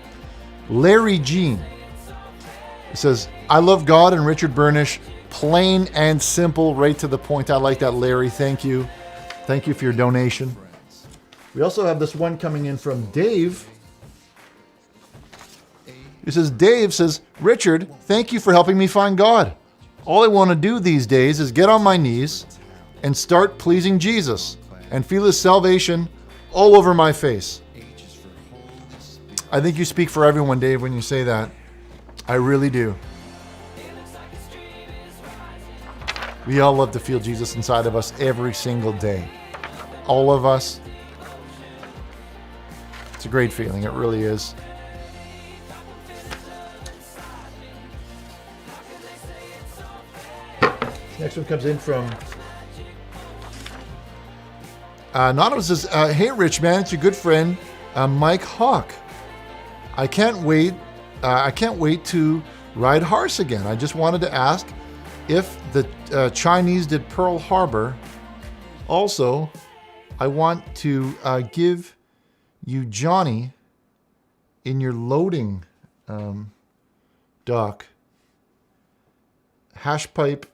Larry Jean. It says, I love God and Richard Burnish. Plain and simple, right to the point. I like that, Larry. Thank you. Thank you for your donation. We also have this one coming in from Dave. It says, Dave says, Richard, thank you for helping me find God. All I want to do these days is get on my knees and start pleasing Jesus and feel his salvation all over my face. I think you speak for everyone, Dave, when you say that. I really do. We all love to feel Jesus inside of us every single day. All of us. It's a great feeling. It really is. Next one comes in from Anonymous says, hey, Rich, man, it's your good friend, Mike Hawk. I can't wait to ride horse again. I just wanted to ask if the Chinese did Pearl Harbor. Also, I want to give you Johnny in your loading dock. Hash pipe.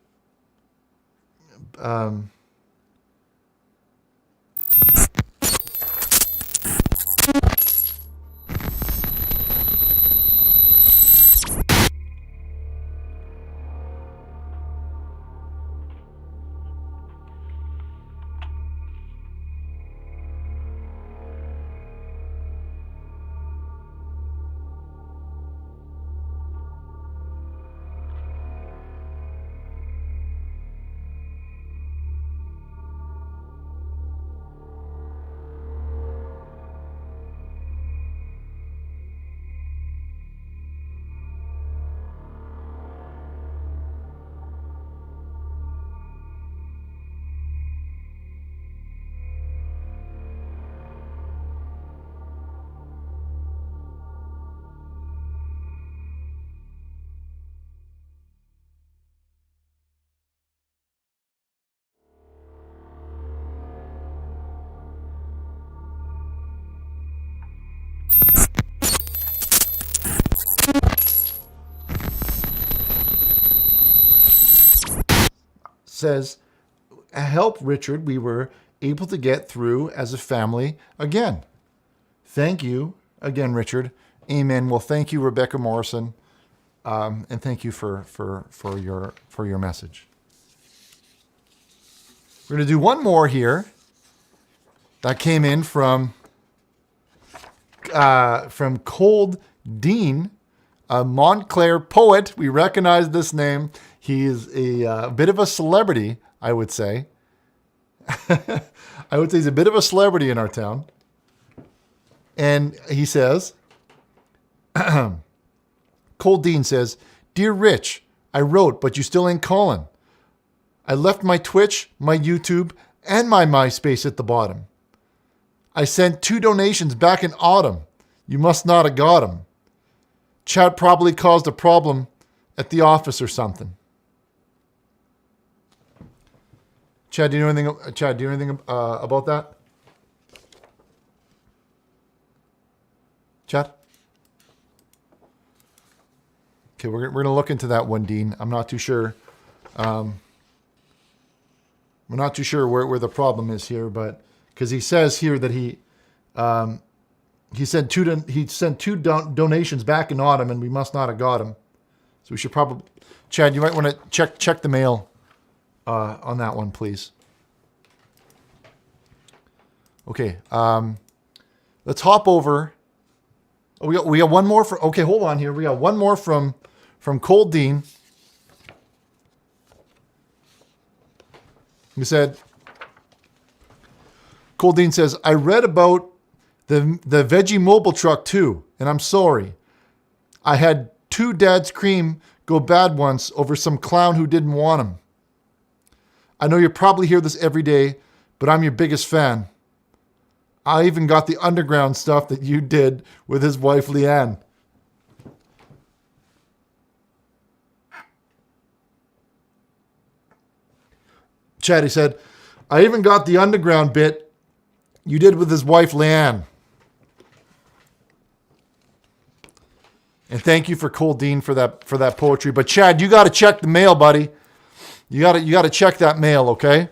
Says, help, Richard. We were able to get through as a family again. Thank you again, Richard. Amen. Well, thank you, Rebecca Morrison, and thank you for your message. We're going to do one more here. That came in from Cold Dean, a Montclair poet. We recognize this name. He is a bit of a celebrity, I would say. I would say he's a bit of a celebrity in our town. And he says, Cole Dean says, Dear Rich, I wrote, but you still ain't calling. I left my Twitch, my YouTube, and my MySpace at the bottom. I sent 2 donations back in autumn. You must not have got them. Chat probably caused a problem at the office or something. Chad, do you know anything about that? Chad? Okay, we're going to look into that one, Dean. I'm not too sure. We're not too sure where the problem is here, but because he says here that he sent two donations back in autumn, and we must not have got them. So we should probably, Chad, you might want to check the mail on that one, please. Okay, let's hop over. Oh, we got one more for. Okay, hold on here. We got one more from Cole Dean. He said, Cole Dean says, I read about the veggie mobile truck too, and I'm sorry. I had 2 Dad's Cream go bad once over some clown who didn't want them. I know you probably hear this every day, but I'm your biggest fan. I even got the underground stuff that you did with his wife, Leanne. Chad, he said, I even got the underground bit you did with his wife, Leanne. And thank you for Cole Dean for that poetry. But Chad, you got to check the mail, buddy. You got to check that mail, okay?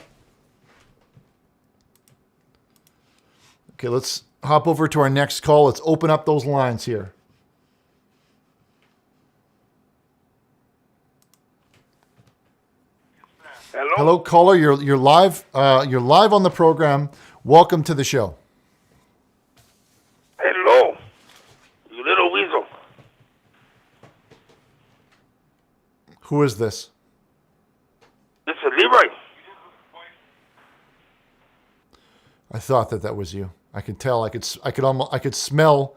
Okay, let's hop over to our next call. Let's open up those lines here. Hello, caller. You're live. You're live on the program. Welcome to the show. Hello, you little weasel. Who is this? This is Leroy. I thought that was you. I could tell. I could smell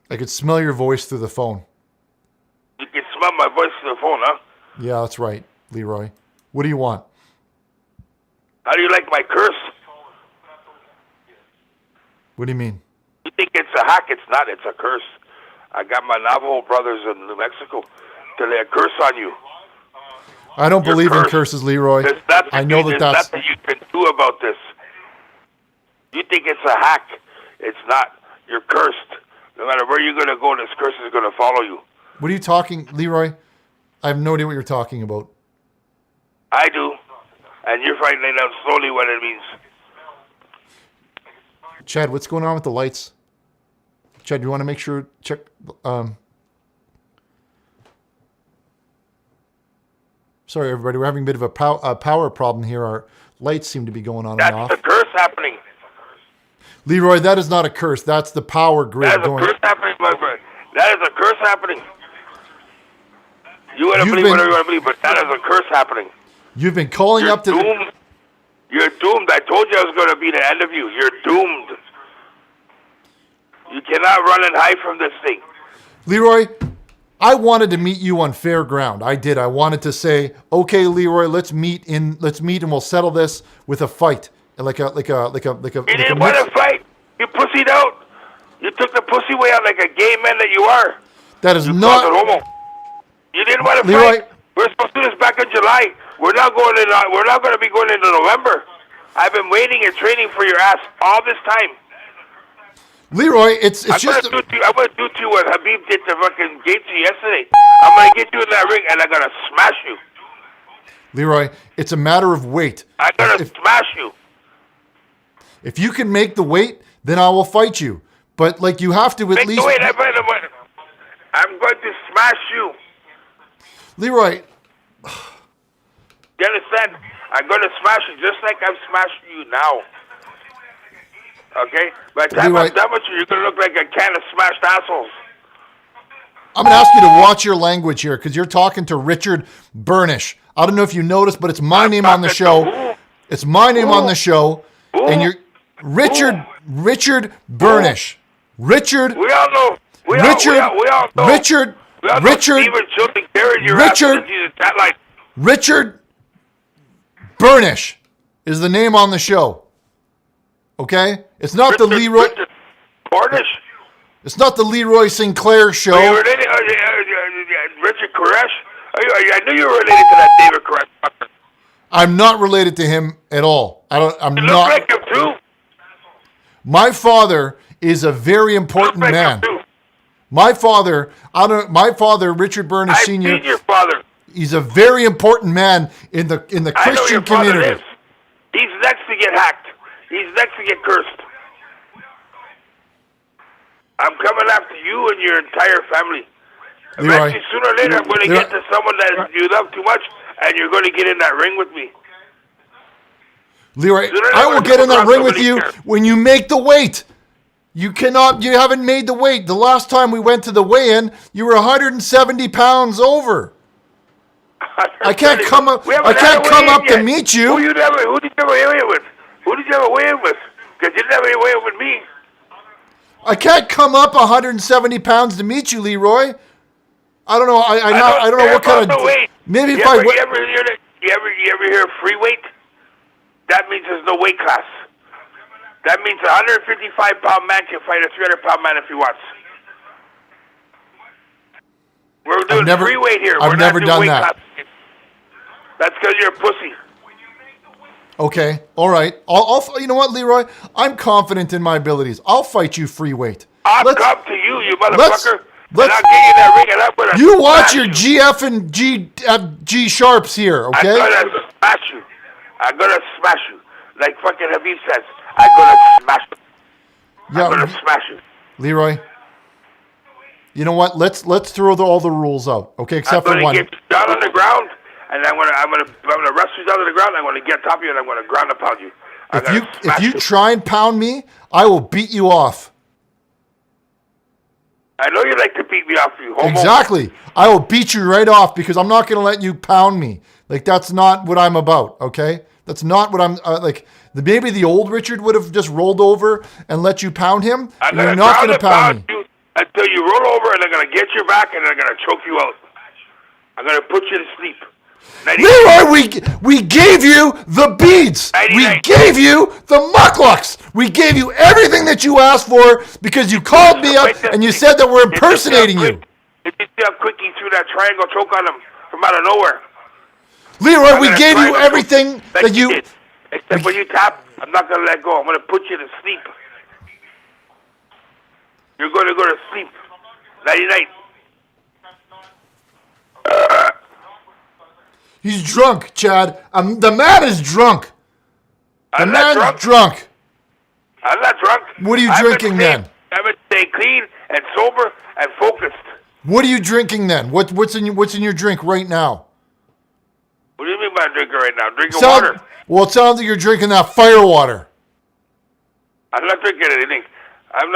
your voice through the phone. You can smell my voice through the phone, huh? Yeah, that's right, Leroy. What do you want? How do you like my curse? What do you mean? You think it's a hack? It's not. It's a curse. I got my Navajo brothers in New Mexico to lay a curse on you. I don't believe in curses, Leroy. I know there's that's... nothing you can do about this. You think it's a hack. It's not. You're cursed. No matter where you're going to go, this curse is going to follow you. What are you talking, Leroy? I have no idea what you're talking about. I do. And you're finding out slowly what it means. Chad, what's going on with the lights? Chad, you want to make sure, check... Sorry, everybody. We're having a bit of a power problem here. Our lights seem to be going on and off. That's the curse happening. Leroy, that is not a curse. That's the power grid going. That is a curse happening, my friend. That is a curse happening. You want to believe whatever you want to believe, but that is a curse happening. You've been calling up to... Doomed. You're doomed. I told you I was going to be the end of you. You're doomed. You cannot run and hide from this thing. Leroy, I wanted to meet you on fair ground. I did. I wanted to say, okay, Leroy, let's meet and we'll settle this with a fight, like a. You didn't want to fight. You pussied out. You took the pussy way out like a gay man that you are. That is you not. Homo. You didn't want to Leroy, fight. We're supposed to do this back in July. We're not going in. We're not going to be going into November. I've been waiting and training for your ass all this time. Leroy, it's just... I'm going to do to you what Habib did to fucking Gaethje yesterday. I'm going to get you in that ring, and I'm going to smash you. Leroy, it's a matter of weight. I'm going to smash you. If you can make the weight, then I will fight you. But, like, you have to at least... Make the weight. I'm going to smash you. Leroy... You understand? I'm going to smash you just like I'm smashing you now. Okay? By the time I'm done with you, you're going to look like a can of smashed assholes. I'm going to ask you to watch your language here because you're talking to Richard Burnish. I don't know if you noticed, but it's my name on the show. It's my name on the show. And you're Richard Burnish. Richard. We all know Richard, Richard Burnish is the name on the show. Okay? It's not the Leroy. Burnish? It's not the Leroy Sinclair show. Are you related, Richard Koresh? I knew you were related to that David Koresh. I'm not related to him at all. I'm You not. look like him too. My father is a very important Like man. him too. My father, Richard Burnish I've Sr. seen your father. He's a very important man in the I know Christian your father community. is. He's next to get hacked. He's next to get cursed. I'm coming after you and your entire family. Leroy. Eventually, sooner or later, I'm going to get to someone that you love too much, and you're going to get in that ring with me. Leroy, Sooner or I later, will get in that I'm ring with somebody you here. when you make the weight. You haven't made the weight. The last time we went to the weigh-in, you were 170 pounds over. I can't come up to meet you. Who did you ever weigh in with? Who did you ever weigh in with? Because you never weigh in with me. I can't come up 170 pounds to meet you, Leroy. I don't know. I don't know what kind of weight. Maybe if you ever hear of free weight? That means there's no weight class. That means a 155-pound man can fight a 300-pound man if he wants. We're doing free weight here. I've never done that. That's because you're a pussy. Okay, all right. You know what, Leroy? I'm confident in my abilities. I'll fight you free weight. I'll come to you, you motherfucker. And I'll get you in that ring and I'm going to You watch your GF and G sharps here, okay? I'm going to smash you. I'm going to smash you. Like fucking Habib says. I'm going to smash you. I'm going to smash you. Leroy, you know what? Let's throw all the rules out, okay? Except for one. I'm going to get you down on the ground, and I'm going to wrestle you down on the ground. I'm going to get on top of you, and I'm going to ground and pound you. If you try and pound me, I will beat you off. I know you like to beat me off, you homo. Exactly. I will beat you right off because I'm not going to let you pound me. Like, that's not what I'm about, okay? That's not what I'm, like, maybe the old Richard would have just rolled over and let you pound him. You're not going to pound me. You until you roll over, and I'm going to get your back, and I'm going to choke you out. I'm going to put you to sleep. Leroy, we gave you the beads. We gave you the mucklucks. We gave you everything that you asked for because you called me up and you said that we're impersonating you. Did you see how quick he threw that triangle choke on him from out of nowhere? Leroy, we gave you everything that you... Did. Except when you tap, I'm not going to let go. I'm going to put you to sleep. You're going to go to sleep. Nighty-night. He's drunk, Chad. The man is drunk. The man's drunk. I'm not drunk. What are you drinking then? I've been staying clean and sober and focused. What are you drinking then? What's in your drink right now? What do you mean by drinking right now? Drinking water. Well, it sounds like you're drinking that fire water. I'm not drinking anything. I'm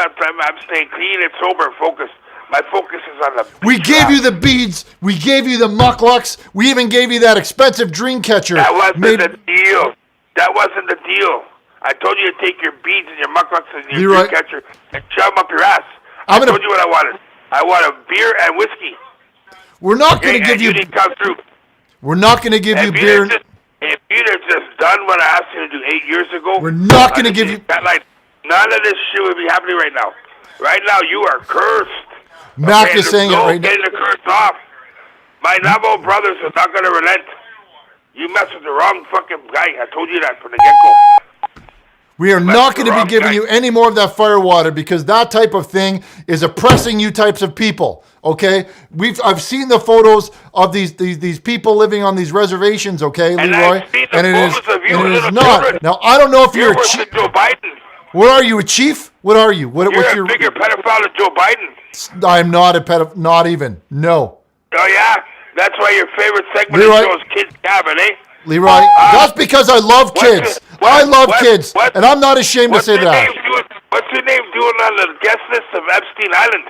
staying clean and sober and focused. My focus is on the... We gave you the beads. We gave you the mucklucks. We even gave you that expensive dream catcher. That wasn't the deal. That wasn't the deal. I told you to take your beads and your mucklucks and your dream catcher and shove them up your ass. I told you what I wanted. I wanted beer and whiskey. We're not going to give you... You didn't come through. We're not going to give you beer... If you'd have just done what I asked you to do 8 years ago... We're not going to give you... None of this shit would be happening right now. Right now, you are cursed. Mac is saying it right now. Getting the curse off. My Navajo brothers are not going to relent. You messed with the wrong fucking guy. I told you that from the get-go. We are not going to be giving you any more of that fire water because that type of thing is oppressing you types of people. Okay, I've seen the photos of these people living on these reservations. Okay, Leroy, and it is not. Now I don't know if you're a chief. Joe Biden. What are you, a chief? What are you? What's you're a bigger pedophile than Joe Biden. I'm not a pedophile. Not even. No. Oh yeah, that's why your favorite segment of the show is Kids Cabin, eh? Leroy, that's because I love kids. I love kids, and I'm not ashamed to say that. What's your name doing on the guest list of Epstein Island?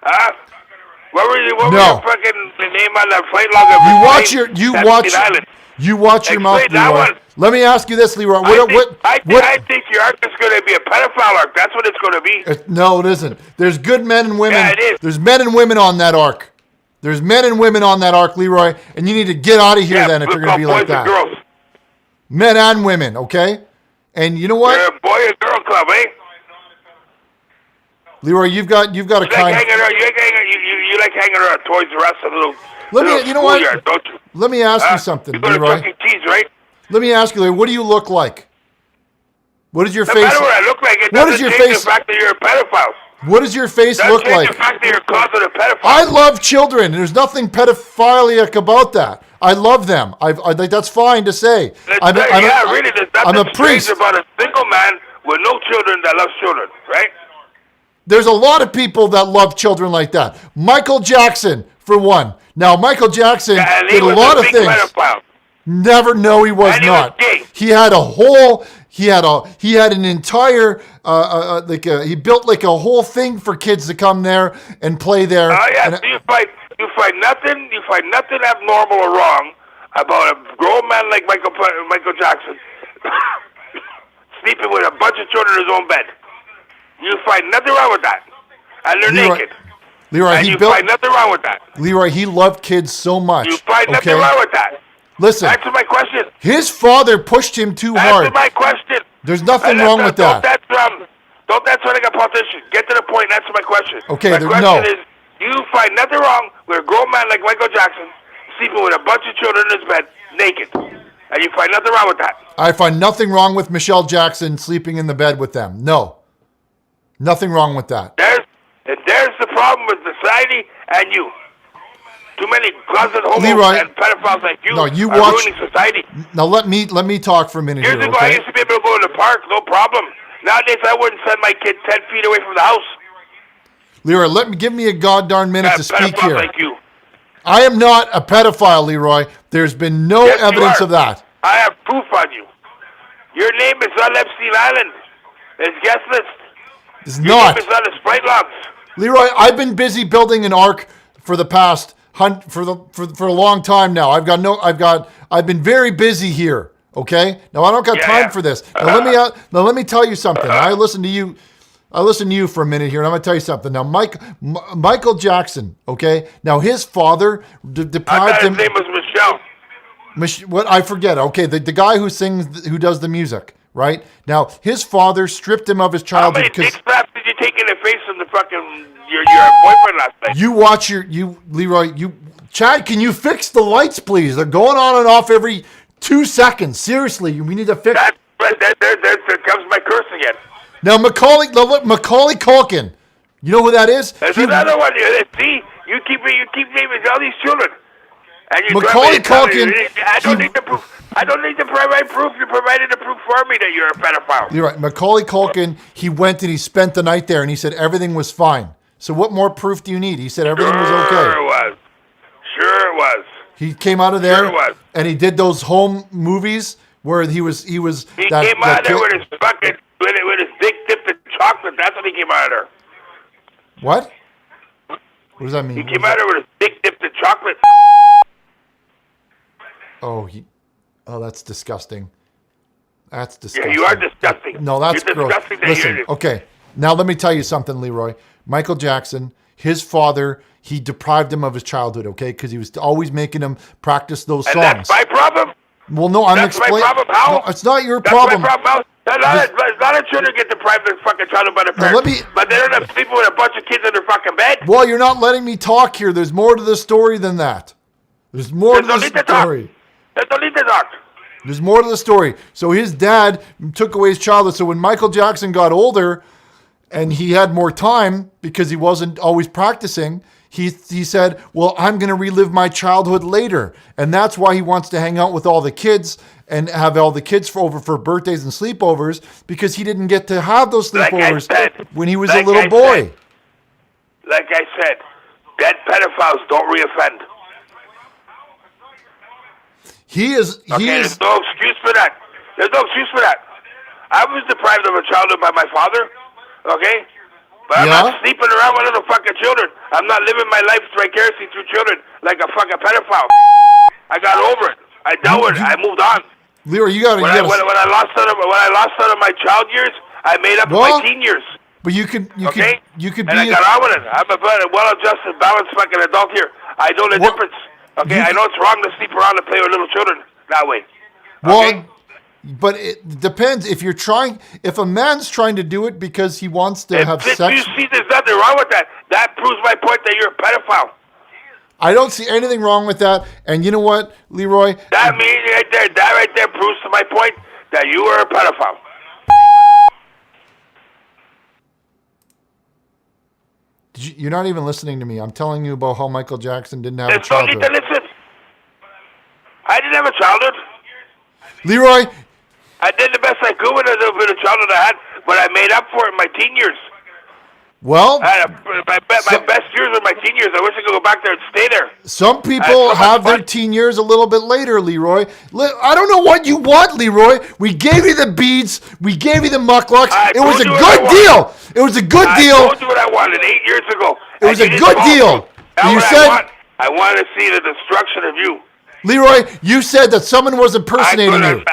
Huh? What was your fucking name on that flight log? You watch your mouth, Leroy. Let me ask you this, Leroy. I think your arc is going to be a pedophile arc. That's what it's going to be. No, it isn't. There's good men and women. Yeah, it is. There's men and women on that arc. There's men and women on that arc, Leroy, and you need to get out of here then if you're going to be like that. Girls. Men and women, okay? And you know what? You're a boy and girl club, eh? Leroy, you've got a kind. You like hanging around Toys R Us, a little. You know what? Yard, don't you? Let me ask you something, you go to Leroy. Chuck E. Cheese, right? Let me ask you, Leroy. What do you look like? What does your face? No matter what I look like, it doesn't change the fact that you're a pedophile. What does your face look like? The fact that you're a closeted pedophile. I love children. There's nothing pedophiliac about that. I love them. I think that's fine to say. Really, there's nothing strange about a single man with no children that loves children, right? There's a lot of people that love children like that. Michael Jackson, for one. Now, Michael Jackson did a lot of things. Pedophile. Never, no, he was not. He had an entire, he built like a whole thing for kids to come there and play there. Oh yeah, so you find nothing abnormal or wrong about a grown man like Michael Jackson sleeping with a bunch of children in his own bed. You find nothing wrong with that, and they're naked. Leroy, and you find nothing wrong with that. Leroy, he loved kids so much. You find nothing wrong with that. Listen. Answer my question. His father pushed him too hard. Answer my question. There's nothing wrong with that. Don't answer like a politician. Get to the point and answer my question. Okay, my question is, you find nothing wrong with a grown man like Michael Jackson sleeping with a bunch of children in his bed naked. And you find nothing wrong with that. I find nothing wrong with Michelle Jackson sleeping in the bed with them. No. Nothing wrong with that. There's the problem with society and you. Too many closet homos and pedophiles like you are ruining society. Now let me talk for a minute Years ago, I used to be able to go to the park, no problem. Nowadays, I wouldn't send my kid 10 feet away from the house. Leroy, give me a goddamn minute to speak here. Like you. I am not a pedophile, Leroy. There's been no evidence of that. I have proof on you. Your name is on Epstein Island. It's guest list. It's not. Your name is on the Sprite logs. Leroy, I've been busy building an ark for the past for a long time now. I've been very busy here. Okay. Now I don't got time for this. Now let me tell you something. I listened to you for a minute here, and I'm gonna tell you something. Now, Michael Jackson. Okay. Now his father deprived him. His name was Michelle. What I forget. Okay, the guy who who does the music. Right now, his father stripped him of his childhood. How many dick slaps did you take in the face from the fucking your boyfriend last night? You watch Leroy. Chad, can you fix the lights, please? They're going on and off every 2 seconds. Seriously, we need to fix. There comes my curse again. Now, Macaulay Culkin. You know who that is? There's another one. See, you keep naming all these children. And you Macaulay Culkin. I don't need the proof. I don't need to provide proof. You provided the proof for me that you're a pedophile. You're right. Macaulay Culkin, he went and he spent the night there and he said everything was fine. So what more proof do you need? He said everything was okay. Sure it was. He came out of there and he did those home movies where he came out of there with his fucking with his dick dipped in chocolate. That's when he came out of there. What? What does that mean? He came out of there with his dick dipped in chocolate. Oh, that's disgusting. That's disgusting. Yeah, you are disgusting. No, that's You're gross. disgusting. Listen, okay. Now let me tell you something, Leroy. Michael Jackson, his father, he deprived him of his childhood, okay? Because he was always making him practice those songs. And that's my problem? Well, no, I'm explaining. That's my problem, Hal? No, it's not your problem. That's my problem, Hal. A lot of children get deprived of fucking childhood by their parents. But they don't have people with a bunch of kids in their fucking bed. Well, you're not letting me talk here. There's more to the story than that. There's more to the story. There's more to the story. So his dad took away his childhood. So when Michael Jackson got older and he had more time because he wasn't always practicing, he said, well, I'm going to relive my childhood later. And that's why he wants to hang out with all the kids and have all the kids over for birthdays and sleepovers, because he didn't get to have those sleepovers when he was a little boy. Like I said, dead pedophiles don't reoffend. There's no excuse for that. There's no excuse for that. I was deprived of a childhood by my father, okay? But I'm not sleeping around with little fucking children. I'm not living my life vicariously through children like a fucking pedophile. I got over it. I dealt with it. I moved on. Leroy, you got to. When I lost out of my child years, I made up for my teen years. But you could be. And I got on with it. I'm a well-adjusted, balanced fucking adult here. I know the difference. Okay, I know it's wrong to sleep around and play with little children that way. Well, but it depends. If a man's trying to do it because he wants to have sex. You see, there's nothing wrong with that. That proves my point that you're a pedophile. I don't see anything wrong with that. And you know what, Leroy? That right there proves to my point that you are a pedophile. You're not even listening to me. I'm telling you about how Michael Jackson didn't have a There's no need childhood. to listen. I didn't have a childhood. Leroy? I did the best I could with the little bit of childhood I had, but I made up for it in my teen years. Well, my best years were my teen years. I wish I could go back there and stay there. Some people have their teen years a little bit later, Leroy. I don't know what you want, Leroy. We gave you the beads. We gave you the mucklucks. It was a good deal. It was a good deal. I told you what I wanted 8 years ago. It was a good deal. You said I want to see the destruction of you. Leroy, you said that someone was impersonating you.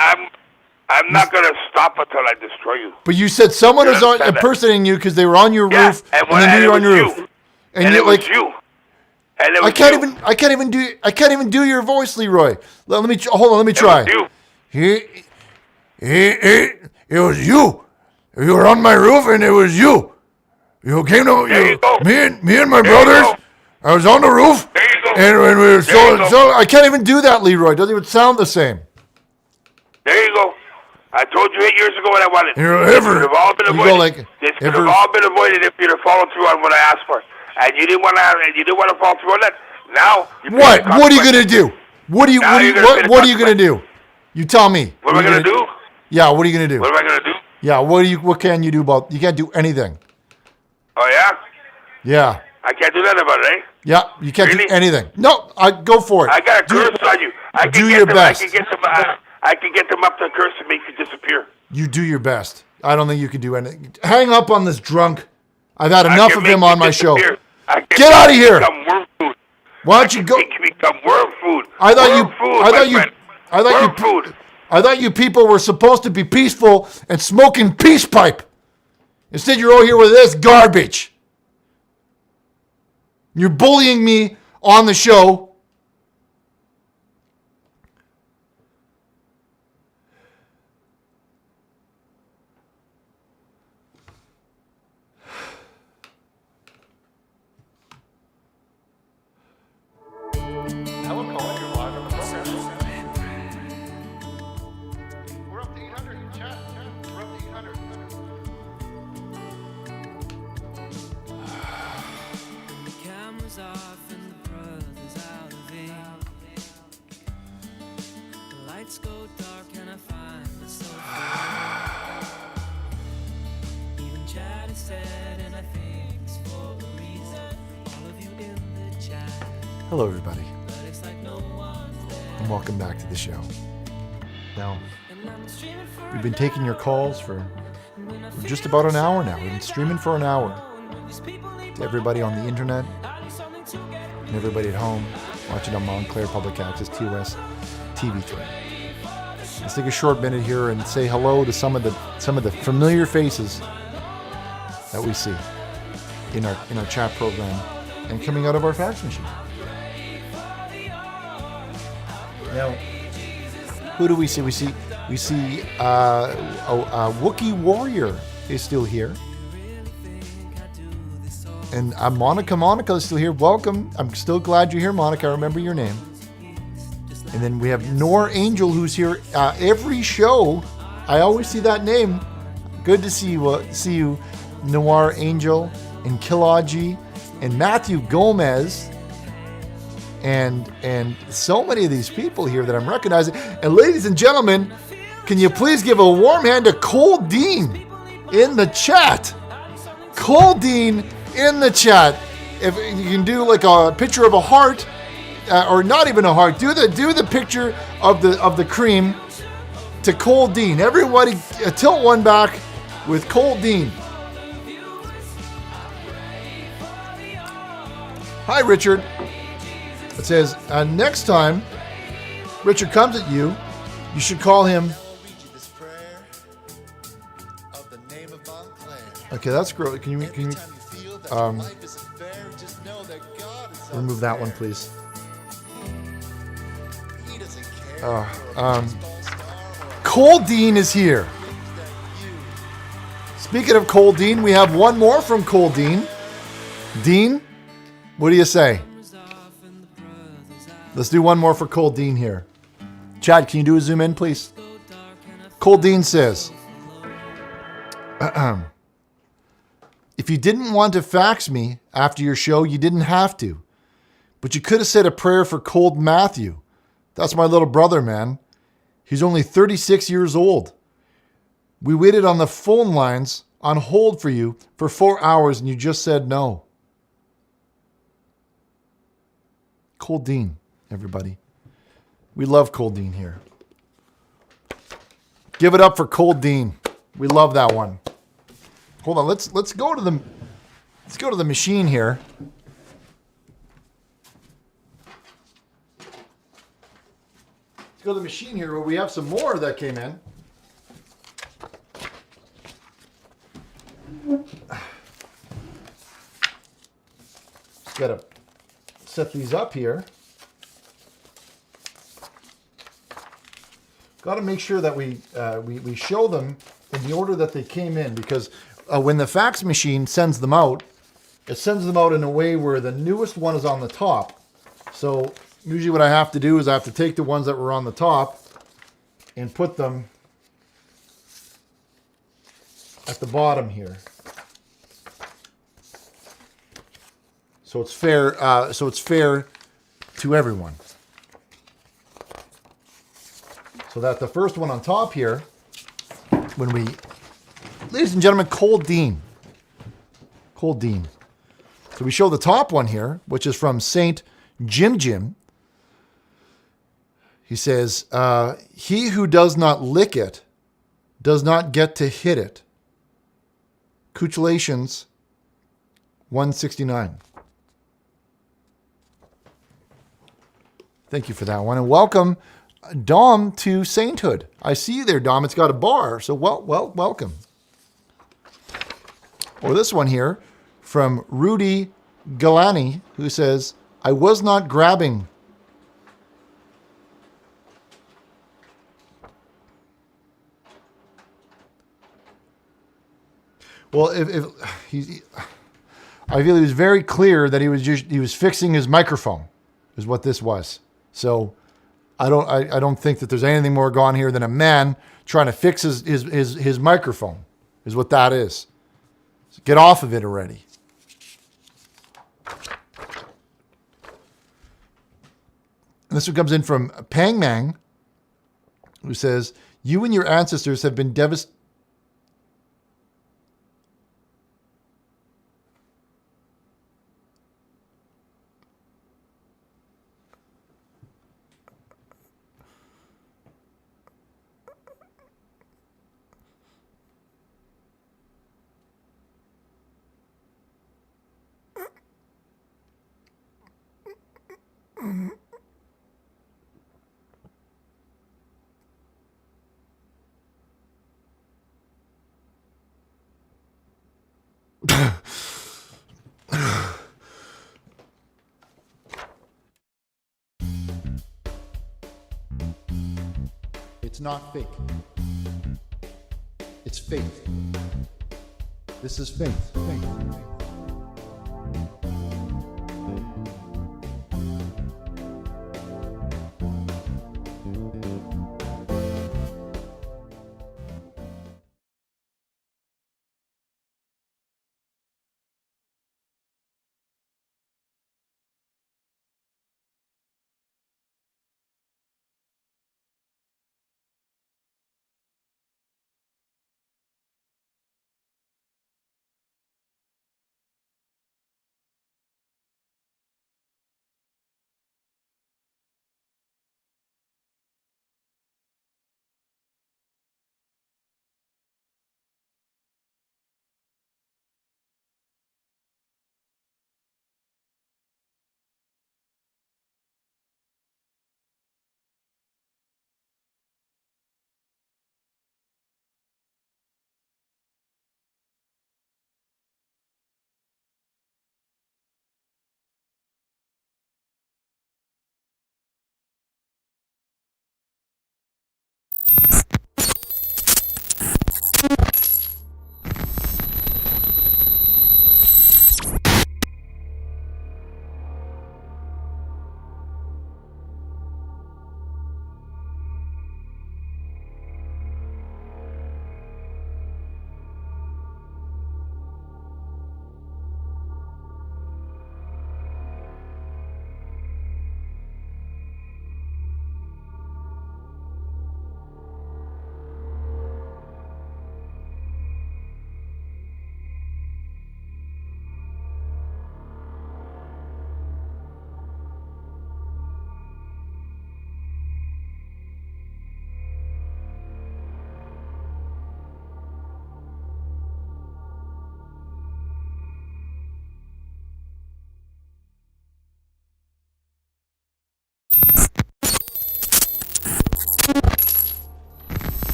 I'm not going to stop until I destroy you. But you said someone was impersonating you because they were on your roof and they knew you were on your roof. And it was you. And it was I can't even do your voice, Leroy. Let me try. It was you. You were on my roof and it was you. You came to me and my brothers. I was on the roof. And we were so I can't even do that, Leroy. It doesn't even sound the same. There you go. I told you 8 years ago what I wanted. This could have all been avoided. This could have all been avoided if you'd have followed through on what I asked for. And you didn't want to follow through on that. Now what are you gonna do? What are you gonna do? You tell me. What am I gonna do? Yeah, what are you gonna do? What am I gonna do? Yeah, what can you do about? You can't do anything. Oh yeah? Yeah. I can't do nothing about it, eh? Yeah, you can't do anything. No, go for it. I got a curse on you. Do your best. I can get them up to curse and make you disappear. You do your best. I don't think you can do anything. Hang up on this drunk. I've had enough of him on my show. Get out of here. Worm food. Why don't you go? It can become worm food. I thought you people were supposed to be peaceful and smoking peace pipe. Instead, you're over here with this garbage. You're bullying me on the show. Hello, everybody, and welcome back to the show. Now, we've been taking your calls for just about an hour now. We've been streaming for an hour to everybody on the internet and everybody at home watching on Montclair Public Access TOS TV3. Let's take a short minute here and say hello to some of the familiar faces that we see in our chat program and coming out of our fax machine. Now, who do we see? We see Wookiee Warrior is still here. And Monica is still here. Welcome. I'm still glad you're here, Monica. I remember your name. And then we have Noir Angel, who's here every show. I always see that name. Good to see you, Noir Angel, and Killaji, and Matthew Gomez. And so many of these people here that I'm recognizing. And ladies and gentlemen, can you please give a warm hand to Cole Dean in the chat? Cole Dean in the chat. If you can do like a picture of a heart, or not even a heart, do the picture of the cream to Cole Dean. Everybody tilt one back with Cole Dean. Hi, Richard. It says, next time Richard comes at you, you should call him. Okay, that's gross. Can you remove that one, please? Cole Dean is here. Speaking of Cole Dean, we have one more from Cole Dean. Dean, what do you say? Let's do one more for Cole Dean here. Chad, can you do a zoom in, please? Cole Dean says, if you didn't want to fax me after your show, you didn't have to. But you could have said a prayer for Cold Matthew. That's my little brother, man. He's only 36 years old. We waited on the phone lines on hold for you for 4 hours and you just said no. Cole Dean, everybody. We love Cole Dean here. Give it up for Cole Dean. We love that one. Hold on, let's go to the machine here. Let's go to the machine here where we have some more that came in. Just gotta set these up here. Got to make sure that we show them in the order that they came in, because when the fax machine sends them out, it sends them out in a way where the newest one is on the top. So usually what I have to do is I have to take the ones that were on the top and put them at the bottom here. So it's fair. So it's fair to everyone. So that the first one on top here, ladies and gentlemen, Cole Dean. Cole Dean. So we show the top one here, which is from Saint Jim. He says, he who does not lick it does not get to hit it. Cutulations 169. Thank you for that one. And welcome, Dom, to Sainthood. I see you there, Dom. It's got a bar, so welcome. Or this one here from Rudy Galani, who says, I was not grabbing. Well, I feel he was very clear that he was fixing his microphone, is what this was. So I don't think that there's anything more gone here than a man trying to fix his microphone, is what that is. So get off of it already. And this one comes in from Pang Mang, who says, you and your ancestors have been devastated. It's not fake. It's faith. This is faith. Faith.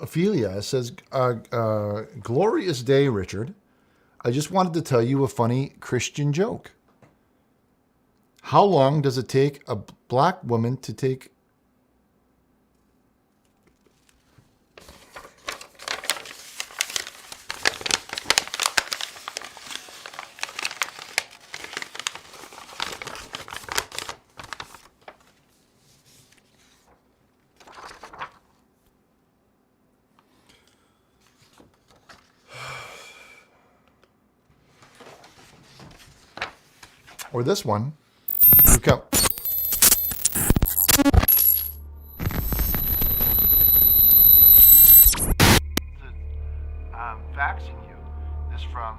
Ophelia. It says, glorious day, Richard. I just wanted to tell you a funny Christian joke. How long does it take a black woman to take... Or this one. You come. Vaxing you. This from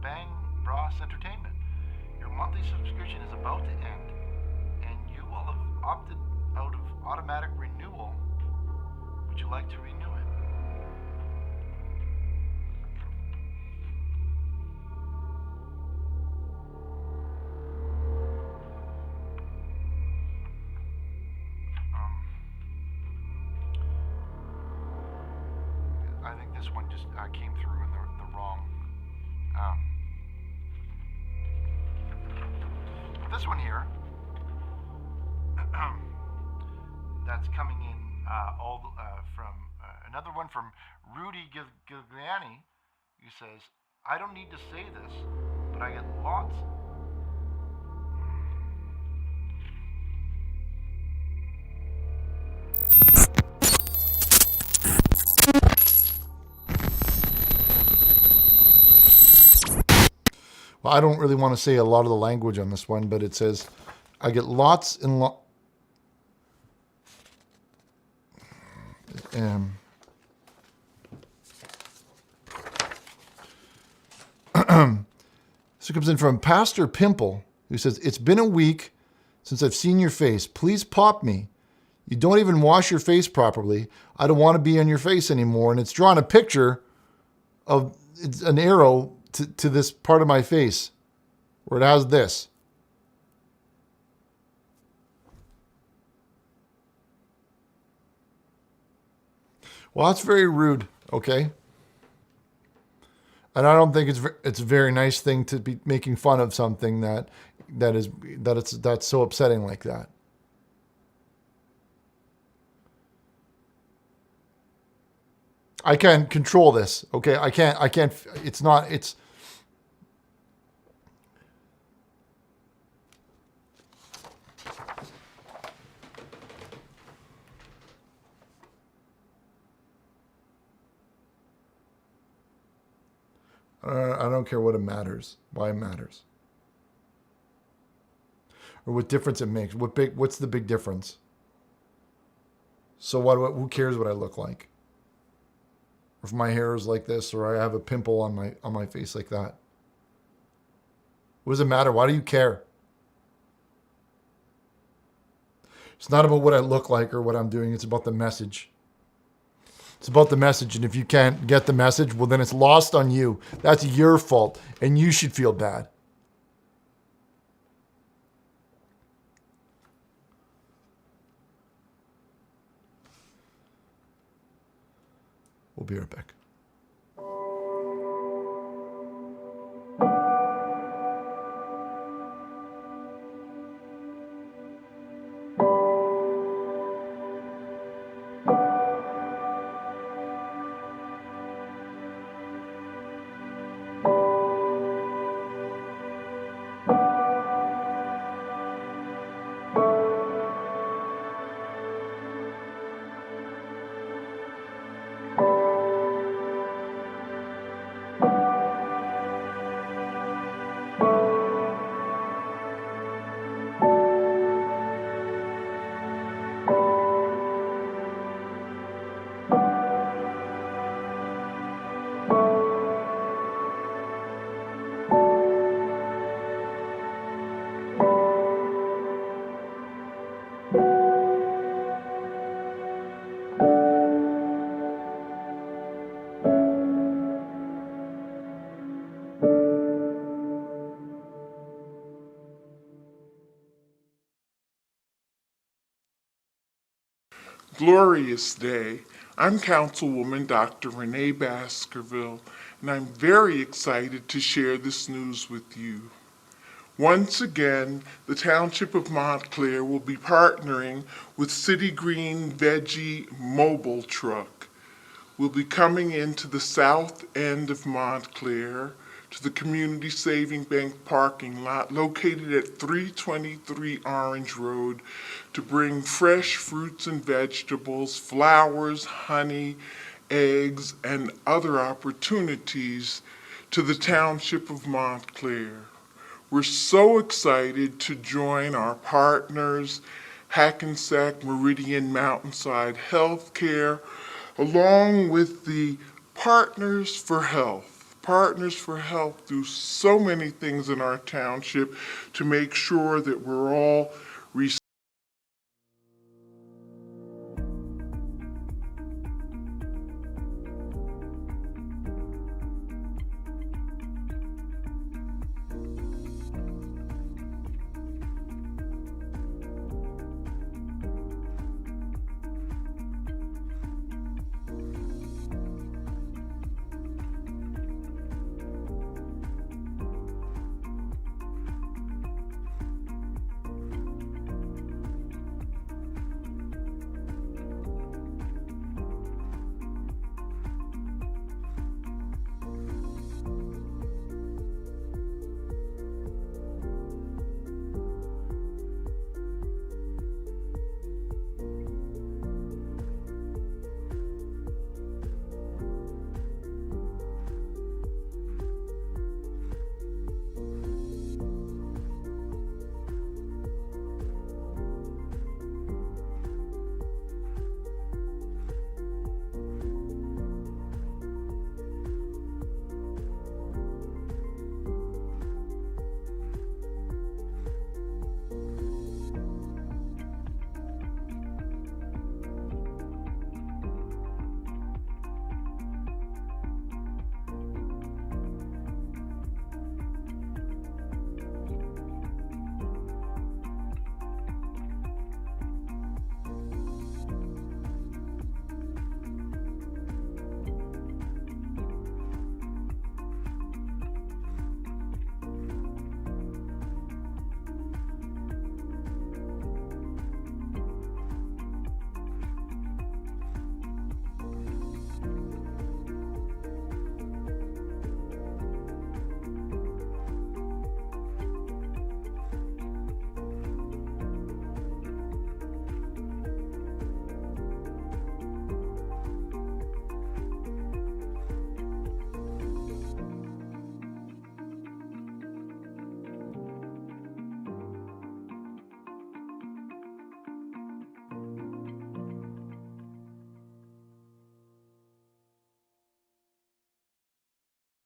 Bang Bros Entertainment. Your monthly subscription is about to end, and you will have opted out of automatic renewal. Would you like to renew it? I think this one just came through in the wrong. This one here, that's coming in from another one from Rudy Gigliani, who says, I don't need to say this, but I get lots. Well, I don't really want to say a lot of the language on this one, but it says, I get lots and lots. So it comes in from Pastor Pimple, who says, it's been a week since I've seen your face. Please pop me. You don't even wash your face properly. I don't want to be on your face anymore. And it's drawn a picture of an arrow to this part of my face where it has this. Well, that's very rude, okay? And I don't think it's a very nice thing to be making fun of something that's so upsetting like that. I can't control this, okay? I can't, it's not, it's... I don't care what it matters, why it matters. Or what difference it makes. What's the big difference? So who cares what I look like? Or if my hair is like this, or I have a pimple on my face like that. What does it matter? Why do you care? It's not about what I look like or what I'm doing. It's about the message. It's about the message. And if you can't get the message, well, then it's lost on you. That's your fault. And you should feel bad. We'll be right back. glorious day. I'm Councilwoman Dr. Renee Baskerville, and I'm very excited to share this news with you. Once again, the Township of Montclair will be partnering with City Green Veggie Mobile Truck. We'll be coming into the south end of Montclair to the Community Saving Bank parking lot located at 323 Orange Road to bring fresh fruits and vegetables, flowers, honey, eggs, and other opportunities to the Township of Montclair. We're so excited to join our partners, Hackensack Meridian Mountainside Healthcare, along with the Partners for Health. Partners for Health do so many things in our township to make sure that we're all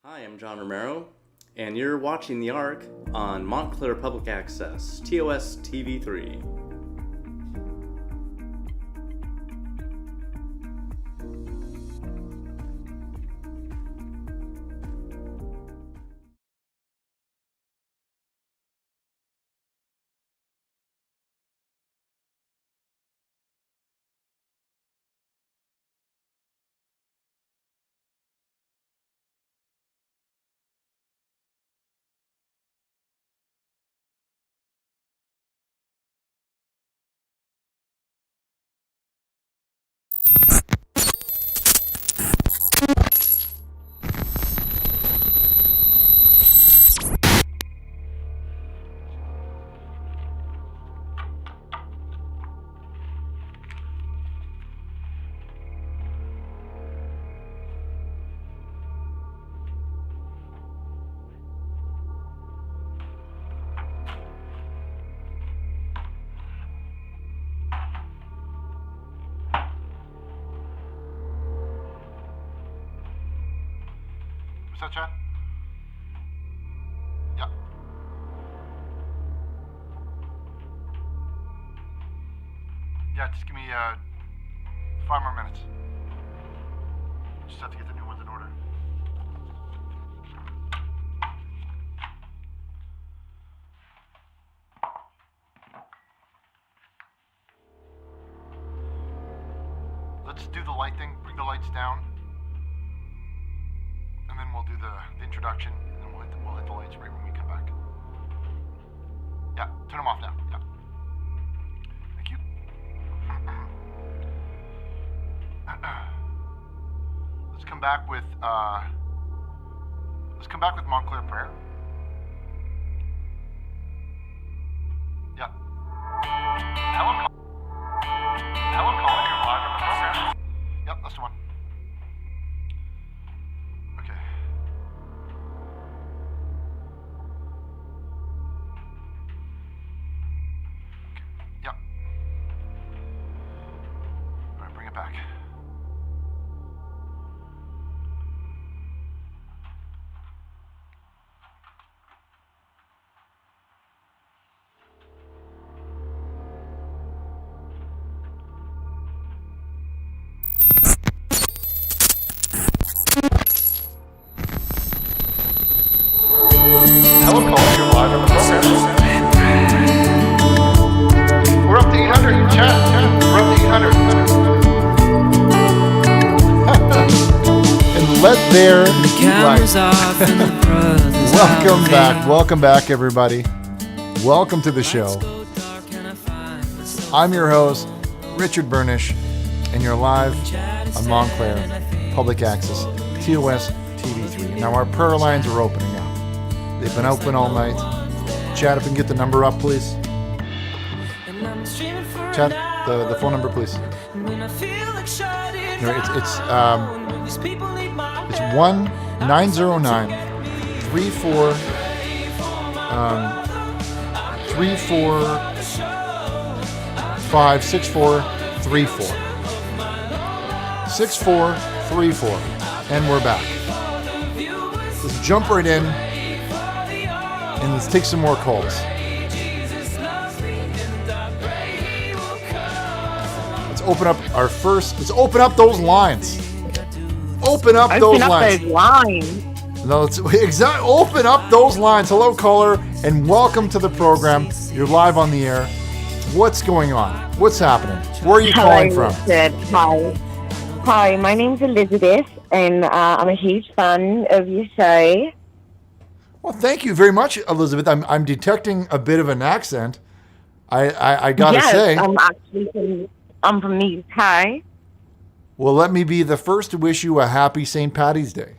Hi, I'm John Romero, and you're watching The Arc on Montclair Public Access, TOS TV3. What's that, Chad? Yeah. Yeah, just give me 5 more minutes. Just have to get the new ones in order. do the light thing, bring the lights down, and then we'll do the introduction, and then we'll hit the lights right when we come back. Yeah, turn them off now. Yeah. Thank you. Let's come back with Montclair prayer. Yeah. Hello, caller. You're live on the program. Yep, that's the one. Okay. Yep. All right, bring it back. Hello, caller. You're live on the program. We're up to 800. Chat. We're up to 800. And let there be light. Welcome back, everybody. Welcome to the show. I'm your host, Richard Burnish, and you're live on Montclair Public Access, TOS TV3. Now our prayer lines are opening up. They've been open all night. Chad, if we can get the number up, please. Chad, the phone number, please. It's 1-909-345-6434. 6434. And we're back. Let's jump right in. And let's take some more calls. Let's open up let's open up those lines. Open up those lines. No, let's open up those lines. Hello, caller, and welcome to the program. You're live on the air. What's going on? What's happening? Where are you calling from? Hi, my name's Elizabeth, and I'm a huge fan of your show. Well, thank you very much, Elizabeth. I'm detecting a bit of an accent. I gotta say. I'm from the UK. Well, let me be the first to wish you a happy St. Paddy's Day.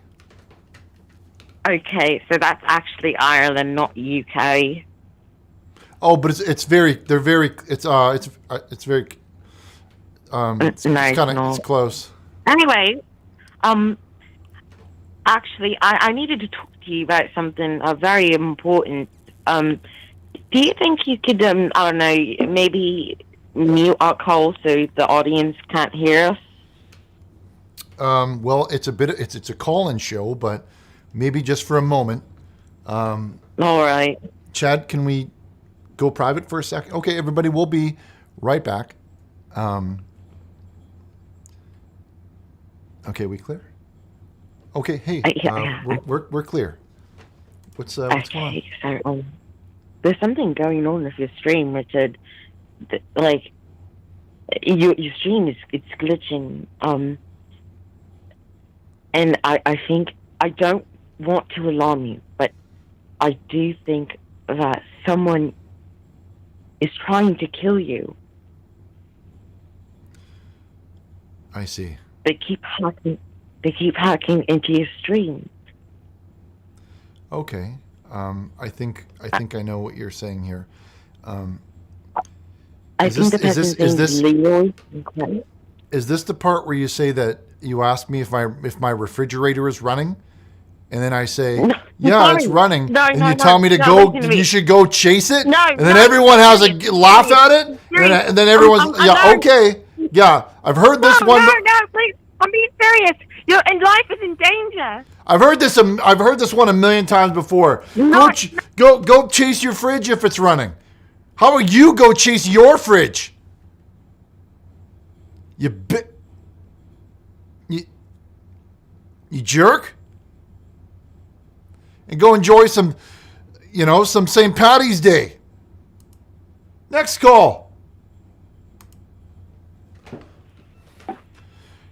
Okay, so that's actually Ireland, not UK. Oh, but it's very close. Anyway, actually, I needed to talk to you about something very important. Do you think you could, I don't know, maybe mute our call so the audience can't hear us? Well, it's a call-in show, but maybe just for a moment. All right. Chad, can we go private for a second? Okay, everybody, we'll be right back. Okay, we clear? Okay, hey, we're clear. What's going on? So, there's something going on with your stream, Richard. Like, your stream it's glitching. And I think, I don't want to alarm you, but I do think that someone is trying to kill you. I see. They keep hacking into your stream. Okay. I think I know what you're saying here. I think the person's name is Leroy. Okay. Is this the part where you say that you ask me if my refrigerator is running, and then I say, yeah, it's running, and you tell me to go, you should go chase it, and then everyone has a laugh at it, and then everyone's okay, yeah, I've heard this one. No, please, I'm being serious. And life is in danger. I've heard this one 1,000,000 times before. Go chase your fridge if it's running. How about you go chase your fridge? You jerk. And go enjoy some St. Paddy's Day. Next call.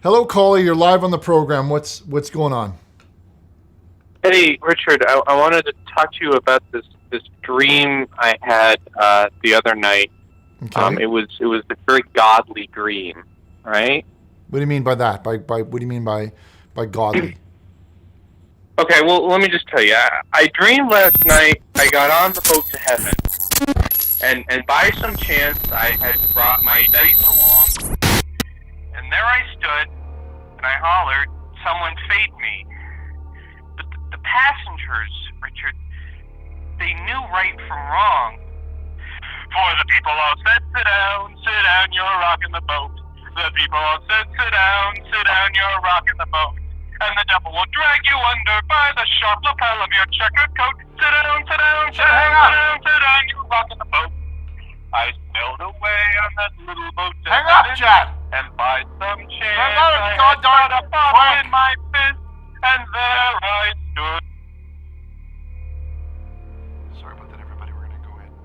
Hello, caller. You're live on the program. What's going on? Hey, Richard. I wanted to talk to you about this dream I had the other night. Okay. It was a very godly dream, right? What do you mean by that? By what do you mean by godly? Okay, well, let me just tell you. I dreamed last night I got on the boat to heaven, and by some chance I had brought my dice along, and there I stood, and I hollered, "Someone fade me!" But the passengers, Richard, they knew right from wrong. For the people all said, sit down, you're rocking the boat. The people all said, sit down, you're rocking the boat. And the devil will drag you under by the sharp lapel of your checkered coat. Sit down, you're rocking the boat. I sailed away on that little boat. Hang up, Chad! And by some chance, I had got a bottle in my fist, and there I stood. Sorry about that, everybody. We're gonna go ahead and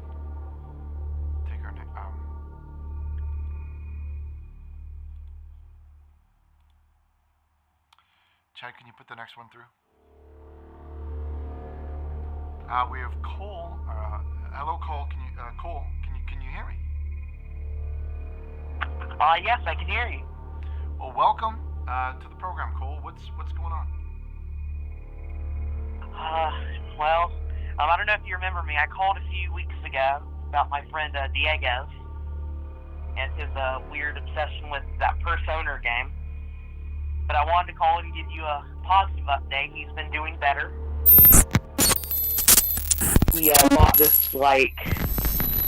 take our next. Chad, can you put the next one through? We have Cole. Hello, Cole. Cole, can you hear me? Yes, I can hear you. Well, welcome to the program, Cole. What's going on? Well, I don't know if you remember me. I called a few weeks ago about my friend Diego and his weird obsession with that Persona game. But I wanted to call and give you a positive update. He's been doing better. He bought this,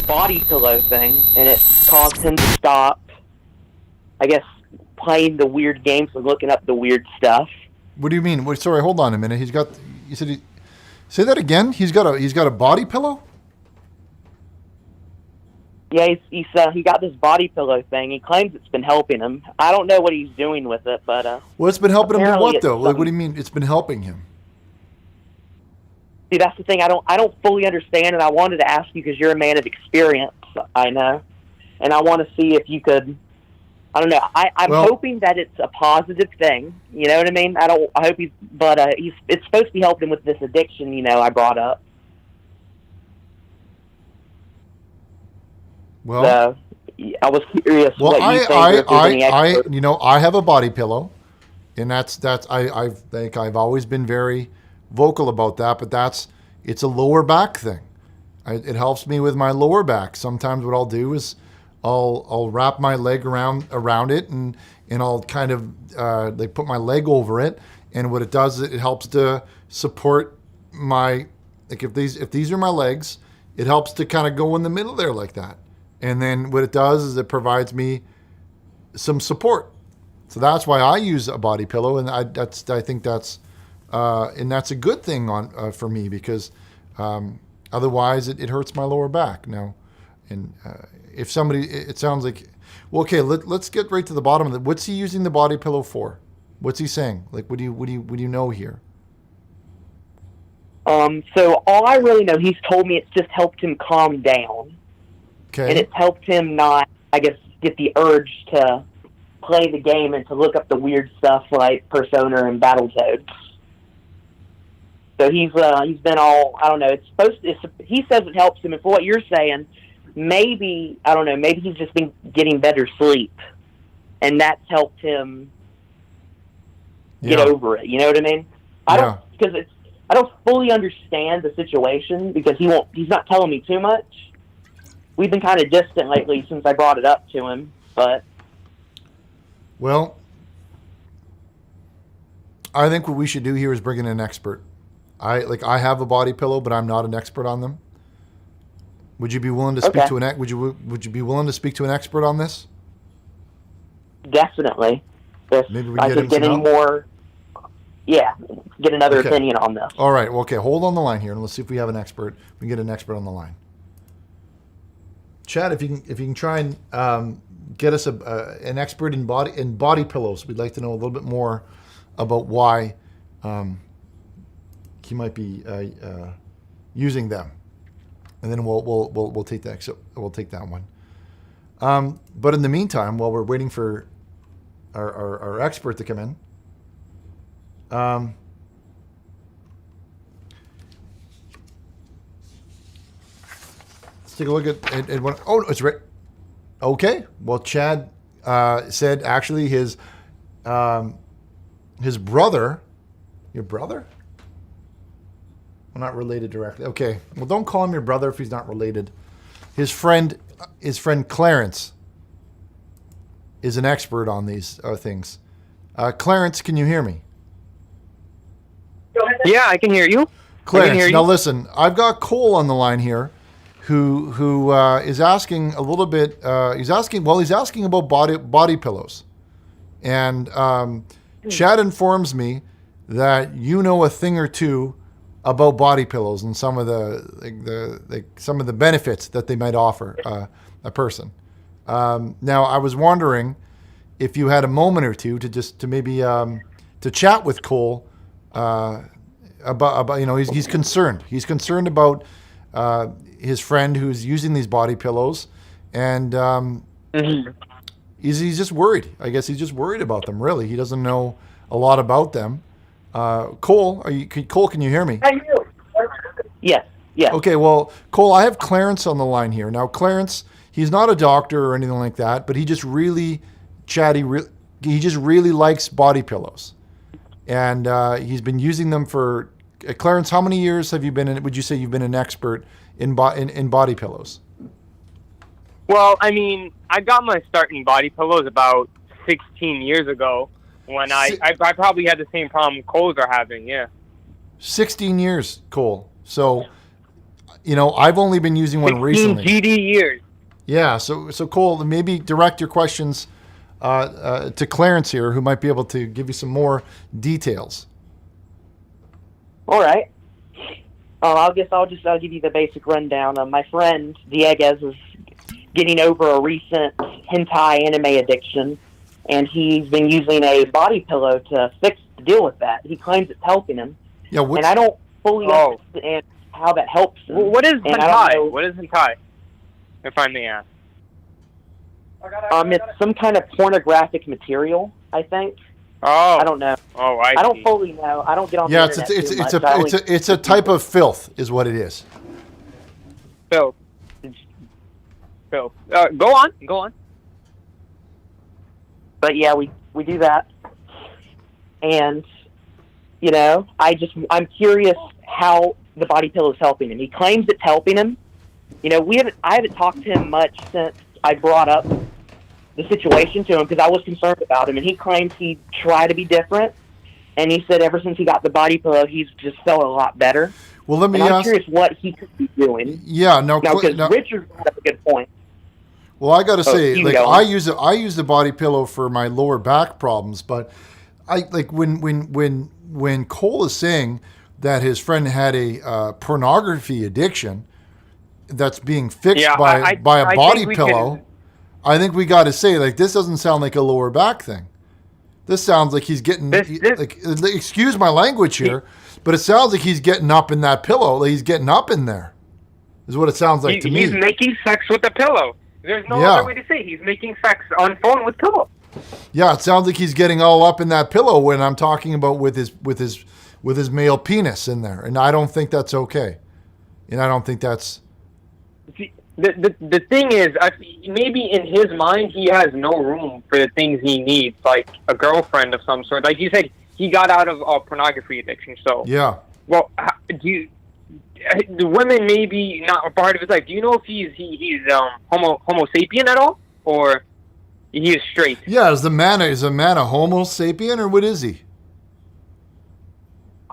body pillow thing, and it caused him to stop, I guess, playing the weird games and looking up the weird stuff. What do you mean? Wait, sorry, hold on a minute. You said say that again? He's got a body pillow? Yeah, he got this body pillow thing. He claims it's been helping him. I don't know what he's doing with it, but well, it's been helping him do what though? What do you mean it's been helping him? See, that's the thing. I don't fully understand, and I wanted to ask you because you're a man of experience. I know, and I want to see if you could. I don't know. I'm hoping that it's a positive thing. You know what I mean? I hope he's. But it's supposed to be helping him with this addiction. I brought up. Well, so, I was curious. Well, what you think. I have a body pillow, and I think I've always been very vocal about that. But it's a lower back thing. It helps me with my lower back. Sometimes what I'll do is I'll wrap my leg around it, and I'll kind of put my leg over it. And what it does is it helps to support my if these are my legs, it helps to kind of go in the middle there like that. And then what it does is it provides me some support. So that's why I use a body pillow, and I think that's a good thing for me because otherwise it hurts my lower back. Now, and if somebody, it sounds like, well, okay, let's get right to the bottom of it. What's he using the body pillow for? What's he saying? What do you know here? So all I really know, he's told me it's just helped him calm down. Okay. And it's helped him not, I guess, get the urge to play the game and to look up the weird stuff like Persona and Battletoads. So he's been all, I don't know, he says it helps him, and for what you're saying, maybe, I don't know, maybe he's just been getting better sleep, and that's helped him get over it, you know what I mean? I don't fully understand the situation because he's not telling me too much. We've been kind of distant lately since I brought it up to him, but... Well, I think what we should do here is bring in an expert. I have a body pillow, but I'm not an expert on them. Would you be willing to speak to would you be willing to speak to an expert on this? Definitely. Maybe we I get could him get some any help? more... Yeah, get another opinion on this. All right. Well, okay, hold on the line here, and let's see if we have an expert. We can get an expert on the line. Chad, if you can try and get us an expert in body pillows. We'd like to know a little bit more about why he might be using them, and then we'll take that. So we'll take that one. But in the meantime, while we're waiting for our expert to come in. Let's take a look at one. Oh, it's right. Okay. Well, Chad said actually his brother. Your brother? Well, not related directly. Okay. Well, don't call him your brother if he's not related. His friend Clarence is an expert on these things. Clarence, can you hear me? Yeah, I can hear you. Clarence, now listen, I've got Cole on the line here, who is asking a little bit. He's asking about body pillows, and Chad informs me that you know a thing or two about body pillows and some of the benefits that they might offer a person. Now, I was wondering if you had a moment or two to maybe to chat with Cole about he's concerned. He's concerned about his friend who's using these body pillows, and he's just worried. I guess he's just worried about them. Really, he doesn't know a lot about them. Cole, Cole? Can you hear me? Yes. Yeah. Okay. Well, Cole, I have Clarence on the line here. Now, Clarence, he's not a doctor or anything like that, but he just really, he just really likes body pillows, and he's been using them for. Clarence, how many years have you been? Would you say you've been an expert in body pillows? Well, I mean, I got my start in body pillows about 16 years ago when I probably had the same problem Cole's are having, yeah. 16 years, Cole. So, I've only been using one recently. 16 GD years. Yeah, so Cole, maybe direct your questions to Clarence here, who might be able to give you some more details. All right. I'll give you the basic rundown. My friend Dieguez is getting over a recent hentai anime addiction, and he's been using a body pillow to deal with that. He claims it's helping him. Yeah, and I don't fully understand how that helps him. Well, what is hentai? What is hentai, if I may ask? It's some kind of pornographic material, I think. Oh, I don't know. Oh, I don't fully know. I don't get on the internet too much. It's a type of filth, is what it is. Filth. Go on. But yeah, we do that, and I'm curious how the body pillow is helping him. He claims it's helping him. I haven't talked to him much since I brought up the situation to him because I was concerned about him, and he claims he tried to be different, and he said ever since he got the body pillow, he's just felt a lot better. Well, let me and I'm ask. curious what he could be doing. Yeah, because Richard brought up a good point. Well, I got to say, you like go. I use the body pillow for my lower back problems, but I like when Cole is saying that his friend had a pornography addiction that's being fixed by a body pillow. I think we got to say, like, this doesn't sound like a lower back thing. This sounds like he's getting, excuse my language here, but it sounds like he's getting up in that pillow. Like he's getting up in there, is what it sounds like to me. He's making sex with the pillow. There's no other way to say it. He's making sex on phone with pillow. Yeah, it sounds like he's getting all up in that pillow when I'm talking about with his male penis in there, and I don't think that's okay. And I don't think that's. The thing is, maybe in his mind, he has no room for the things he needs, like a girlfriend of some sort. Like you said, he got out of pornography addiction. So yeah. Well, the women maybe not a part of his life. Do you know if he's homo sapien at all, or he is straight? Yeah, is a man a homo sapien, or what is he?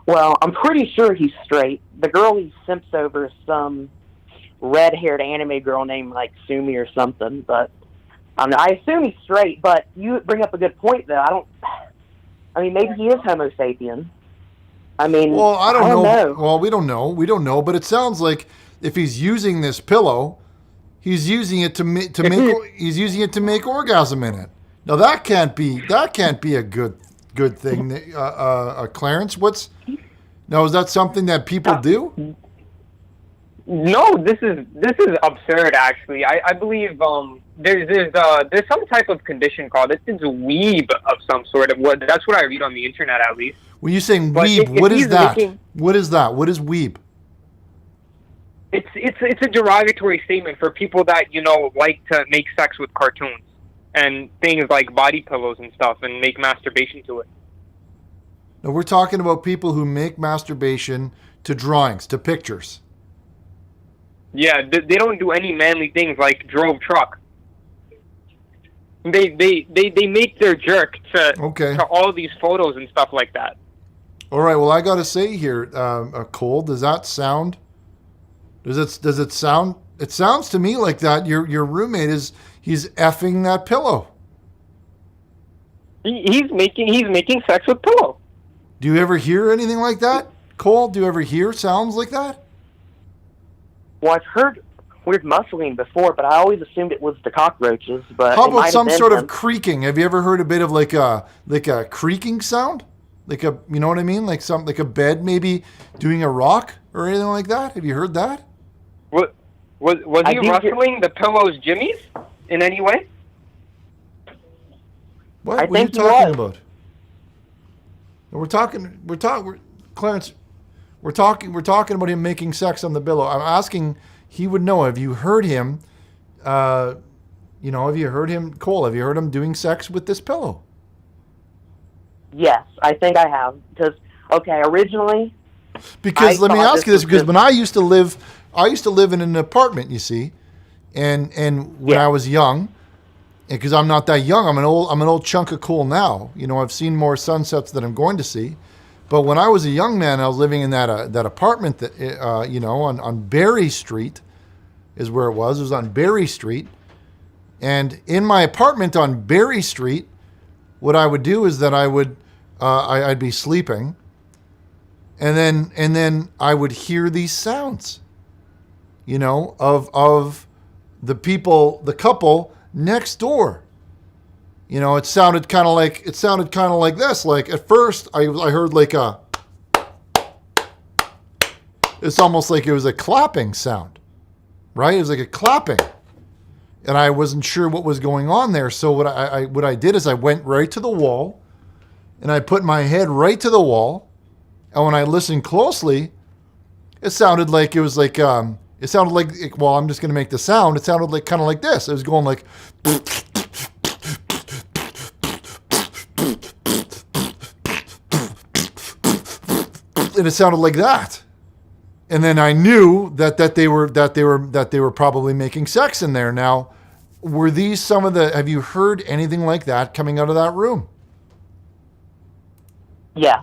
Well, I'm pretty sure he's straight. The girl he simps over is some red-haired anime girl named like Sumi or something, but I assume he's straight. But you bring up a good point, though. Maybe he is Homo sapien. Well, I don't know. Well, we don't know. But it sounds like if he's using this pillow, he's using it to make orgasm in it. Now that can't be a good thing. Clarence, is that something that people do? No, this is absurd. Actually, I believe there's some type of condition called it's weeb of some sort of that's what I read on the internet at least. When you're saying But weeb, what is he's that? making- What is that? What is weeb? It's a derogatory statement for people that like to make sex with cartoons and things like body pillows and stuff and make masturbation to it. No, we're talking about people who make masturbation to drawings, to pictures. Yeah, they don't do any manly things like drove truck. They make their jerk to all these photos and stuff like that. All right. Well, I got to say here, Cole, does that sound? Does it sound? It sounds to me like that your roommate he's effing that pillow. He's making sex with pillow. Do you ever hear anything like that, Cole? Do you ever hear sounds like that? Well, I've heard weird muscling before, but I always assumed it was the cockroaches. But How it might about have some been sort them. of creaking? Have you ever heard a bit of like a creaking sound? Like a, you know what I mean? Like a bed maybe doing a rock or anything like that? Have you heard that? Was he rustling the pillow's jimmies in any way? What? I What are you think he talking was. about? Clarence, we're talking about him making sex on the pillow. I'm asking, he would know. Have you heard him? Have you heard him, Cole? Have you heard him doing sex with this pillow? Yes, I think I have. Because originally. Because let me ask you this, because was when I used to live in an apartment, you see, and when I was young, because I'm not that young, I'm an old chunk of cool now. I've seen more sunsets than I'm going to see. But when I was a young man, I was living in that apartment that on Berry Street is where it was. It was on Berry Street, and in my apartment on Berry Street, what I would do is that I'd be sleeping, and then I would hear these sounds, of the couple next door. It sounded kind of like this. Like at first, I heard like it's almost like it was a clapping sound, right? It was like a clapping, and I wasn't sure what was going on there. So what I did is I went right to the wall, and I put my head right to the wall, and when I listened closely, it sounded like it was like well, I'm just going to make the sound. It sounded like kind of like this. It was going like. And it sounded like that, and then I knew that they were probably making sex in there. Now, were these some of the? Have you heard anything like that coming out of that room? Yeah.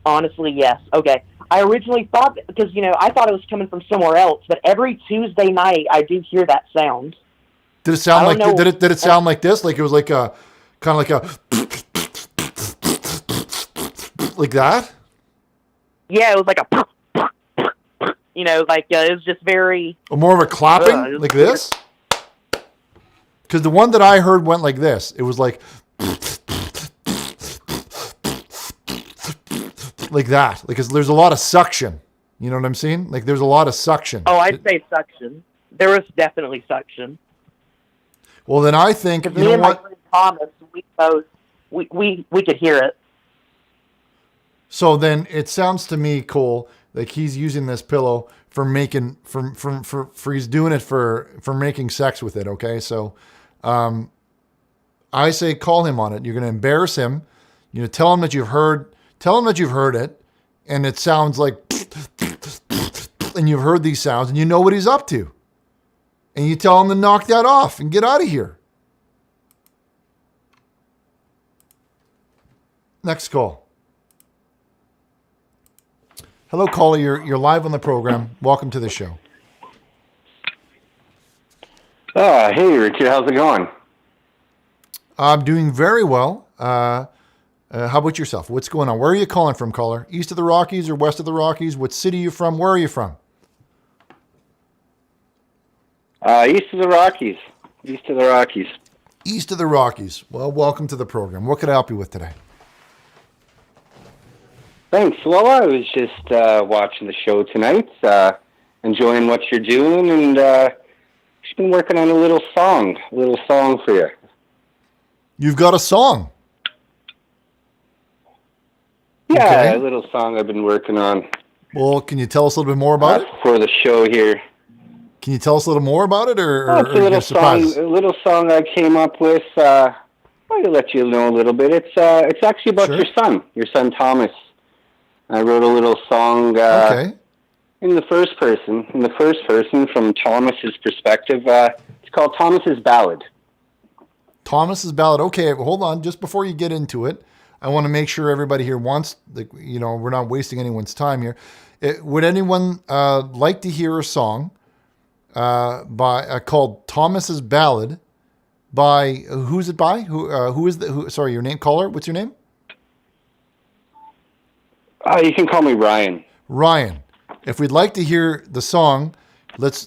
Honestly, yes. Okay. I originally thought, because, I thought it was coming from somewhere else, but every Tuesday night I do hear that sound. Did it sound like? Did it sound like this? Like it was like a kind of like a like that? Yeah, it was like a, it was just very. Or more of a clapping, like this? Because the one that I heard went like this. It was like that. Because there's a lot of suction. You know what I'm saying? Like there's a lot of suction. Oh, I'd say suction. There was definitely suction. Well, then I think, you me know and what? my friend Thomas, we both, we could hear it. So then it sounds to me, Cole, like he's using this pillow for making, for he's doing it for making sex with it. Okay. So, I say, call him on it. You're going to embarrass him. Tell him that you've heard it, and it sounds like, and you've heard these sounds and you know what he's up to, and you tell him to knock that off and get out of here. Next call. Hello, caller. You're live on the program. Welcome to the show. Hey, Richard. How's it going? I'm doing very well. How about yourself? What's going on? Where are you calling from, caller? East of the Rockies or west of the Rockies? What city are you from? Where are you from? East of the Rockies. East of the Rockies. East of the Rockies. Well, welcome to the program. What could I help you with today? Thanks. Well, I was just watching the show tonight, enjoying what you're doing, and just been working on a little song for you. You've got a song? Yeah, Okay. a little song I've been working on. Well, can you tell us a little bit more about it? For the show here. Can you tell us a little more about it, or, Well, it's or you're surprised? a little song I came up with. I'll let you know a little bit. It's actually about your son Thomas. I wrote a little song in the first person from Thomas's perspective. It's called Thomas's Ballad. Thomas's Ballad. Okay, well, hold on. Just before you get into it, I want to make sure everybody here wants, we're not wasting anyone's time here. Would anyone like to hear a song called Thomas's Ballad by, who's it by? Sorry, your name, caller? What's your name? You can call me Ryan. Ryan. If we'd like to hear the song, let's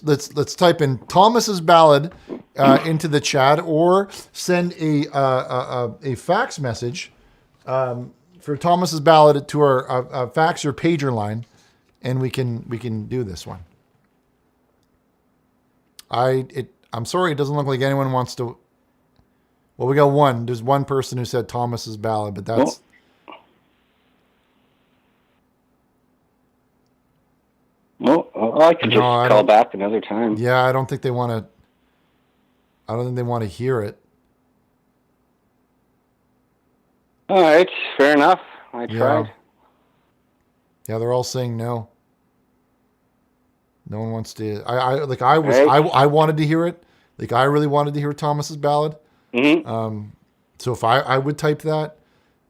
type in Thomas's Ballad into the chat, or send a fax message for Thomas's Ballad to our fax or pager line, and we can do this one. I'm sorry, it doesn't look like anyone wants to. Well, we got one. There's one person who said Thomas's Ballad, but that's. Well, I could just call back another time. Yeah, I don't think they want to. I don't think they want to hear it. All right, fair enough. I tried. Yeah, they're all saying no. No one wants to. I wanted to hear it. Like, I really wanted to hear Thomas's Ballad. Mm-hmm. So if I would type that,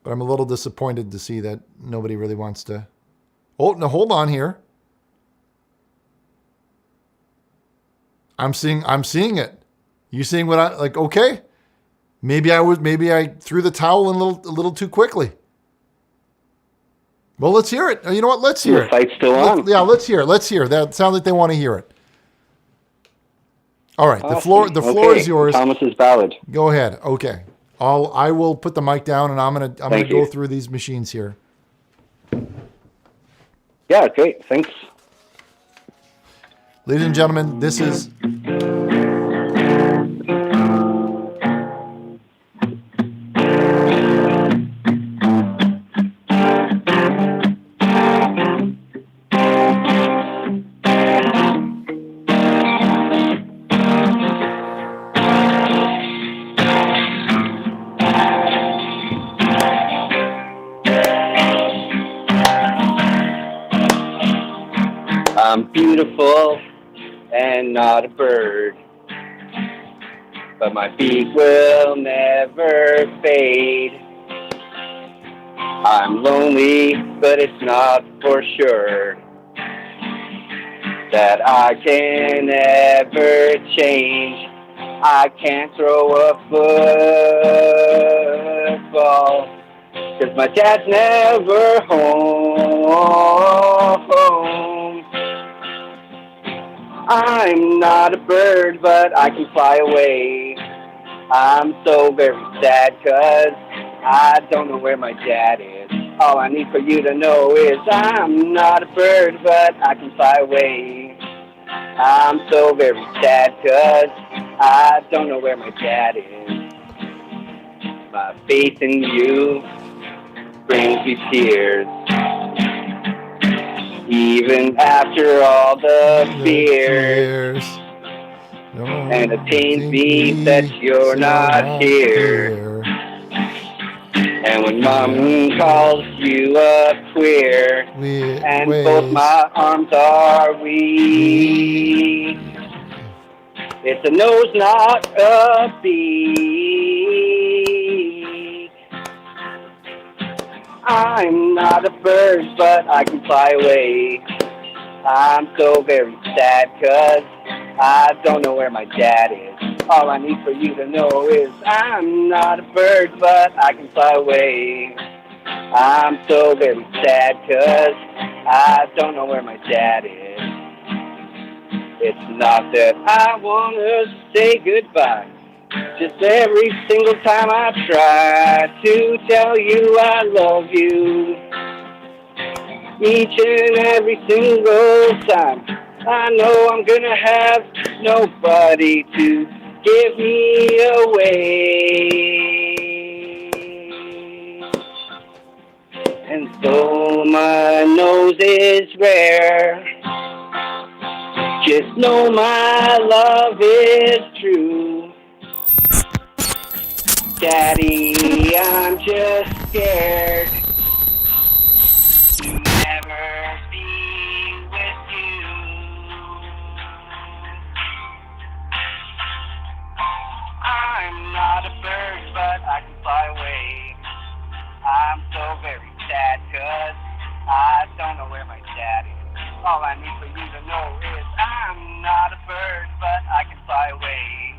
but I'm a little disappointed to see that nobody really wants to. Oh no, hold on here. I'm seeing it. You seeing what I like? Okay, maybe I threw the towel in a little too quickly. Well, let's hear it. You know what? Let's hear it. The fight's still on. Let's hear it. Let's hear it. That sounds like they want to hear it. All right, Awesome. the floor is yours. Thomas's Ballad. Go ahead. Okay, I will put the mic down, and I'm gonna go through these machines here. Yeah, great. Thanks. Ladies and gentlemen, this is. I'm beautiful and not a bird, but my beak will never fade. I'm lonely, but it's not for sure that I can ever change. I can't throw a football, 'cause my dad's never home. I'm not a bird, but I can fly away. I'm so very sad, 'cause I don't know where my dad is. All I need for you to know is I'm not a bird, but I can fly away. I'm so very sad, 'cause I don't know where my dad is. My faith in you brings me tears, even after all the fears. And it pains me that you're not here. And when Mom calls you a queer, and both my arms are weak, it's a nose, not a beak. I'm not a bird, but I can fly away. I'm so very sad, 'cause I don't know where my dad is. All I need for you to know is I'm not a bird, but I can fly away. I'm so very sad, 'cause I don't know where my dad is. It's not that I want to say goodbye, just every single time I try to tell you I love you. Each and every single time I know I'm gonna have nobody to give me away. And though my nose is rare, just know my love is true. Daddy, I'm just scared to never be with you. I'm not a bird, but I can fly away. I'm so very sad, 'cause I don't know where my dad is. All I need for you to know is I'm not a bird, but I can fly away.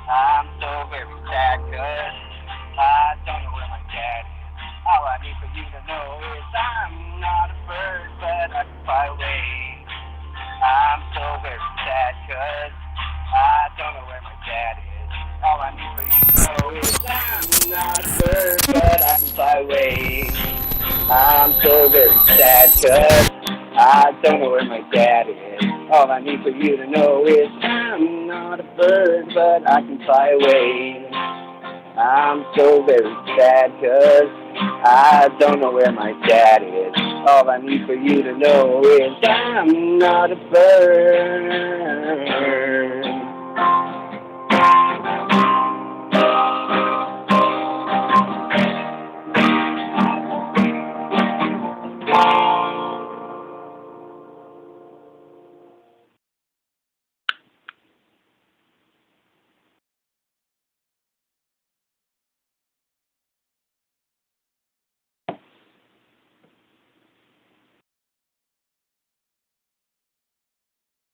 I'm so very sad, 'cause I don't know where my dad is. All I need for you to know is I'm not a bird, but I can fly away. I'm so very sad, 'cause I don't know where my dad is. All I need for you to know is I'm not a bird, but I can fly away. I'm so very sad, 'cause I don't know where my dad is. All I need for you to know is I'm not a bird, but I can fly away. I'm so very sad, 'cause I don't know where my dad is. All I need for you to know is I'm not a bird.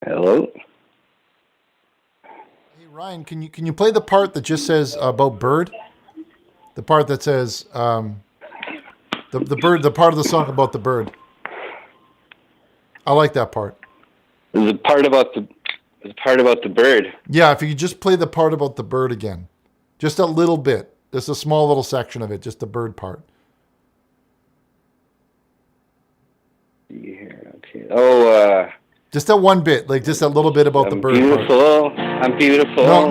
Hello? Hey Ryan, can you play the part that just says about bird? The part that says the bird, the part of the song about the bird. I like that part. The part about the bird. Yeah, if you could just play the part about the bird again. Just a little bit. Just a small little section of it, just the bird part. Yeah, okay. Oh, just that one bit, like just a little bit about the bird beautiful. part. I'm beautiful. No. I'm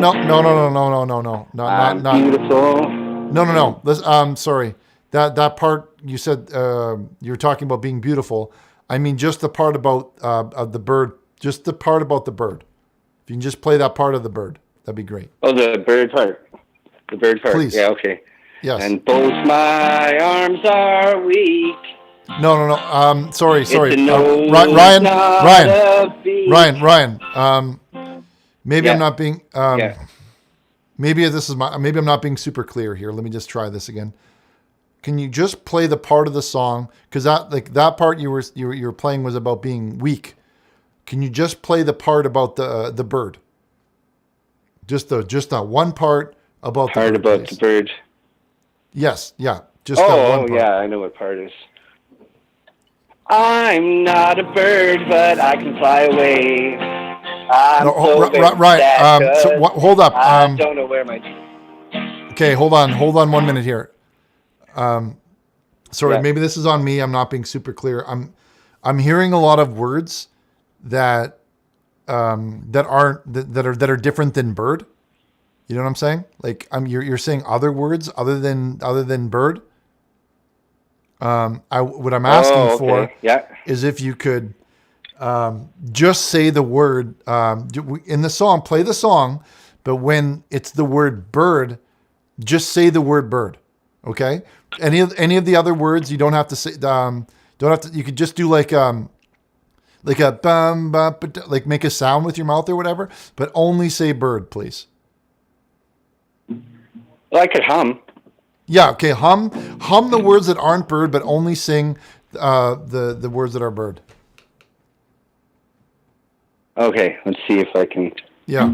Not beautiful. No. Listen, sorry. That part you said you were talking about being beautiful. I mean, just the part about of the bird. Just the part about the bird. If you can just play that part of the bird, that'd be great. Oh, the bird part. The bird part. Please. Yeah, okay. Yes. And both my arms are weak. No. Sorry. It's a nose, Ryan. not a beak. Ryan. Maybe Yeah. I'm not being. Yeah. Maybe I'm not being super clear here. Let me just try this again. Can you just play the part of the song? Because that part you were playing was about being weak. Can you just play the part about the bird? Just that one part about the bird. The bird. Yes. Yeah. Just that one part. Yeah, I know what part is. I'm not a bird, but I can fly away. I'm right. Hold up. I don't know where my. Okay, hold on 1 minute here. Sorry, maybe this is on me. I'm not being super clear. I'm hearing a lot of words that are different than bird. You know what I'm saying? Like you're saying other words other than bird. What I'm asking for is if you could just say the word in the song, play the song, but when it's the word bird, just say the word bird. Okay? Any of the other words you don't have to say. You could just do like a bum, like make a sound with your mouth or whatever, but only say bird, please. Well, I could hum. Yeah, okay. Hum the words that aren't bird, but only sing the words that are bird. Okay, let's see if I can. Yeah.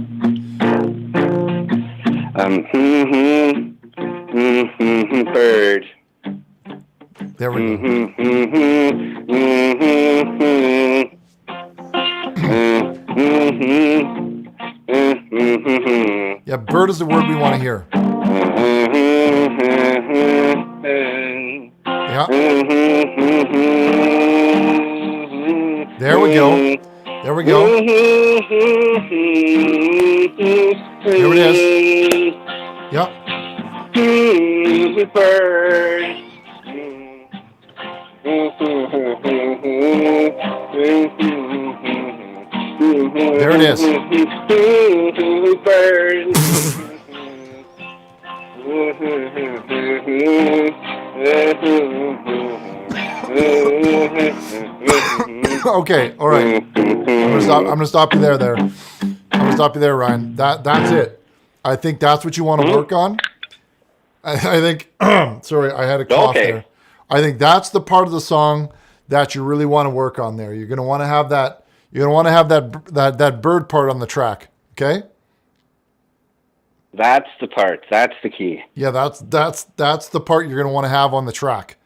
Bird. There we go. Yeah, bird is the word we want to hear. Yeah. There we we go. Here it is. Yep. Bird. There it is. Okay, all right. I'm gonna stop you there. I'm gonna stop you there, Ryan. That's it. I think that's what you want to work on. I think. Sorry, I had a cough there. I think that's the part of the song that you really want to work on there. You're gonna want to have that. You're gonna want to have that bird part on the track. Okay. That's the part. That's the key. Yeah, that's the part you're gonna want to have on the track.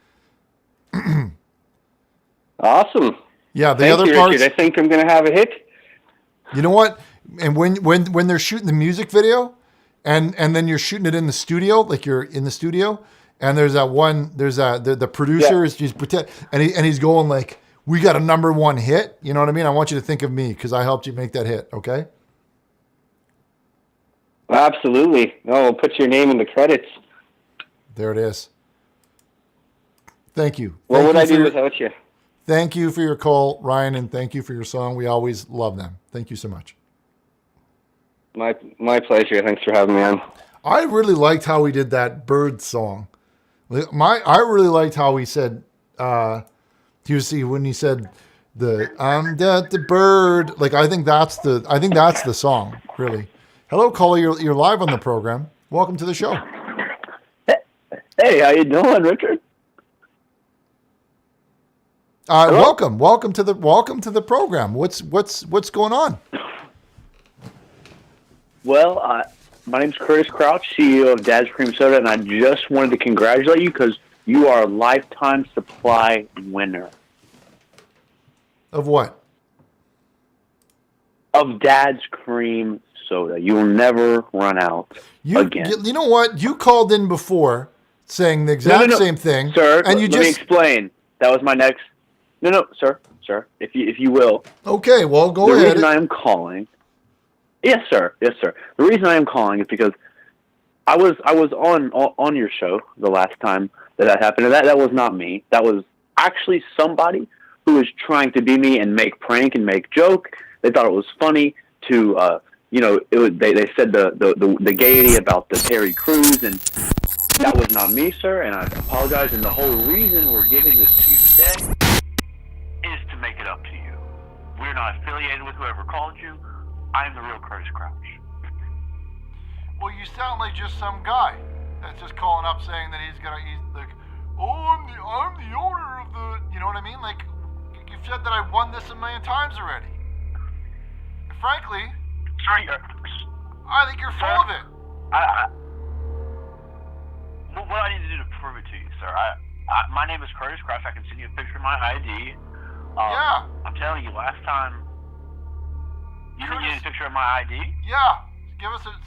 Awesome. Yeah, the Thank other you, parts. Richard. I think I'm gonna have a hit. You know what? And when they're shooting the music video, and then you're shooting it in the studio, like you're in the studio, and there's the producer is just pretend, and he's going like, we got a #1 hit. You know what I mean? I want you to think of me because I helped you make that hit. Okay. Absolutely. No, we'll put your name in the credits. There it is. Thank you. What would I do without you? Thank you for your call, Ryan, and thank you for your song. We always love them. Thank you so much. My pleasure. Thanks for having me on. I really liked how he did that bird song. I really liked how he said, when he said I'm the bird. Like I think that's the song, really. Hello, caller. You're live on the program. Welcome to the show. Hey, how you doing, Richard? Welcome to the program. What's going on? Well, my name's Curtis Crouch, CEO of Dad's Cream Soda, and I just wanted to congratulate you because you are a lifetime supply winner. Of what? Of Dad's Cream Soda. You will never run out again. You know what? You called in before saying the exact same thing, sir. And let me explain. That was my next. No, sir, if you will. Okay, well, go ahead. The reason I am calling. Yes, sir. The reason I am calling is because I was on your show the last time that happened, and that was not me. That was actually somebody who was trying to be me and make prank and make joke. They thought it was funny to, they said the gaiety about the Terry Crews, and that was not me, sir. And I apologize. And the whole reason we're giving this to you today is to make it up to you. We're not affiliated with whoever called you. I'm the real Curtis Crouch. Well, you sound like just some guy that's just calling up saying that he's like, I'm the owner of the, you know what I mean? Like, you've said that I won this 1 million times already. Frankly, I think you're full of it. What I need to do to prove it to you, sir? My name is Curtis Crouch. I can send you a picture of my ID. Yeah. I'm telling you, last time. You think you need a picture of my ID? Yeah.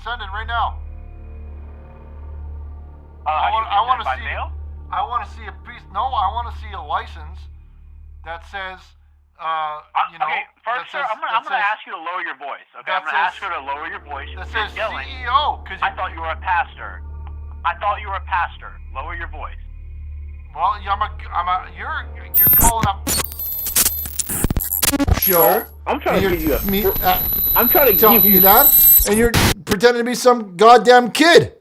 Send it right now. I want to see. Mail? I want to see a piece. No, I want to see a license that says. Okay, first, sir, I'm gonna ask you to lower your voice. Okay, I'm gonna ask you to lower your voice. That You're says yelling. CEO. I thought you were a pastor. Lower your voice. Well, you're calling up. Show. I'm trying to give you I'm trying to give you that, and you're pretending to be some goddamn kid.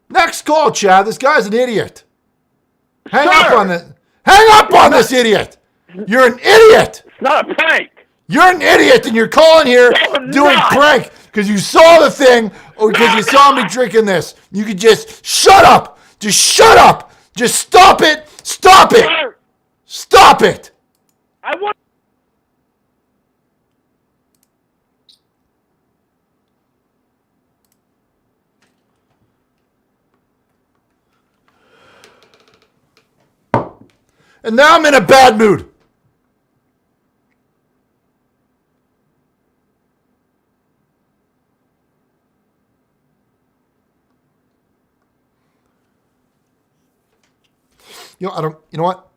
Next call, Chad. This guy's an idiot. Hang up on this idiot. You're an idiot. It's not a prank. You're an idiot, and you're calling here doing prank because you saw the thing or because you saw me drinking this. You could just shut up. Just shut up. Just stop it. Stop it. Stop it. I want. And now I'm in a bad mood. You know what?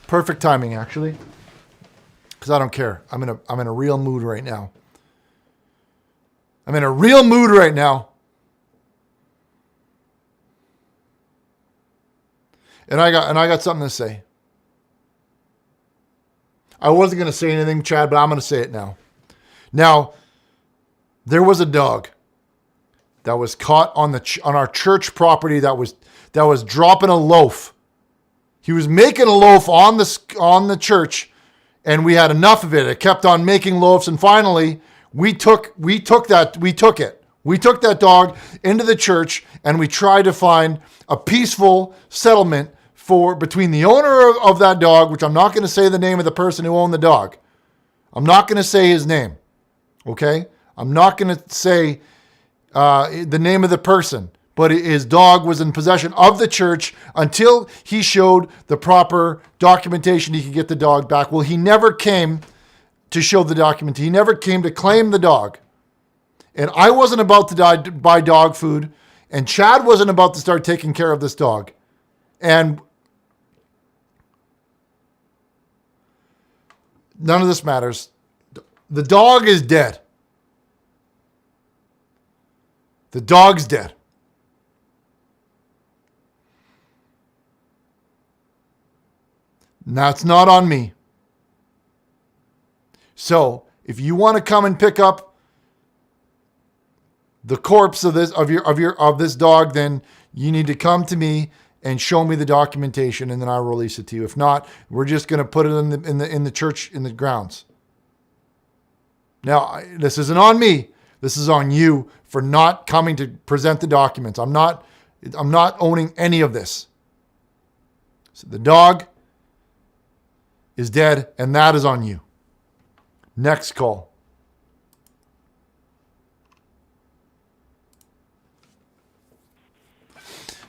Perfect timing, actually. because I don't care. I'm in a real mood right now. I'm in a real mood right now. And I got something to say. I wasn't going to say anything, Chad, but I'm going to say it now. Now, there was a dog that was caught on our church property that was dropping a loaf. He was making a loaf on the church, and we had enough of it. It kept on making loaves, and finally we took it. We took that dog into the church, and we tried to find a peaceful settlement between the owner of that dog, which I'm not going to say the name of the person who owned the dog. I'm not going to say his name. Okay? I'm not going to say the name of the person, but his dog was in possession of the church until he showed the proper documentation he could get the dog back. Well, he never came to show the document. He never came to claim the dog. And I wasn't about to buy dog food, and Chad wasn't about to start taking care of this dog. And none of this matters. The dog is dead. The dog's dead. Now, it's not on me. So, if you want to come and pick up the corpse of this dog, then you need to come to me and show me the documentation, and then I'll release it to you. If not, we're just going to put it in the church, in the grounds. Now, this isn't on me. This is on you for not coming to present the documents. I'm not owning any of this. So the dog is dead, and that is on you. Next call.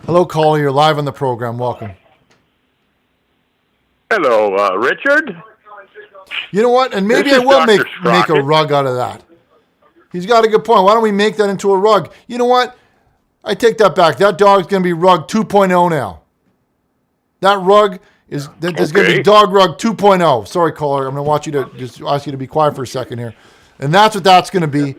Hello, caller. You're live on the program. Welcome. Hello, Richard. You know what? And maybe I will make a rug out of that. He's got a good point. Why don't we make that into a rug? You know what? I take that back. That dog's going to be rug 2.0 now. That rug is going to be dog rug 2.0. Sorry, caller. I'm going to want you to just ask you to be quiet for a second here. And that's what that's going to be.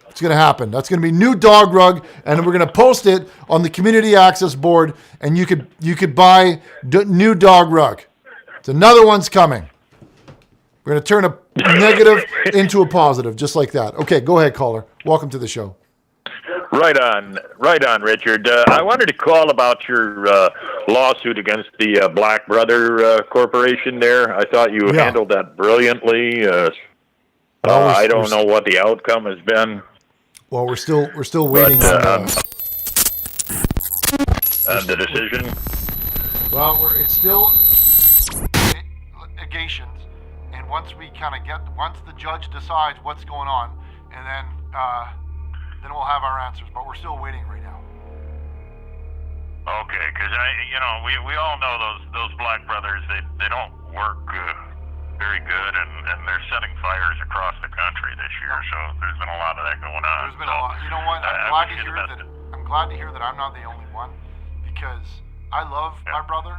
It's going to happen. That's going to be new dog rug, and we're going to post it on the community access board, and you could buy new dog rug. So another one's coming. We're going to turn a negative into a positive, just like that. Okay, go ahead, caller. Welcome to the show. Right on, Richard. I wanted to call about your lawsuit against the Black Brother Corporation there. I thought you handled that brilliantly. I don't know what the outcome has been. Well, we're still waiting on the decision. Well, it's still litigations, and once the judge decides what's going on, and then we'll have our answers. But we're still waiting right now. Okay, because we all know those Black Brothers. They don't work very good, and they're setting fires across the country this year. So there's been a lot of that going on. There's been a lot. You know what? I'm glad to hear that I'm not the only one, because I love my brother.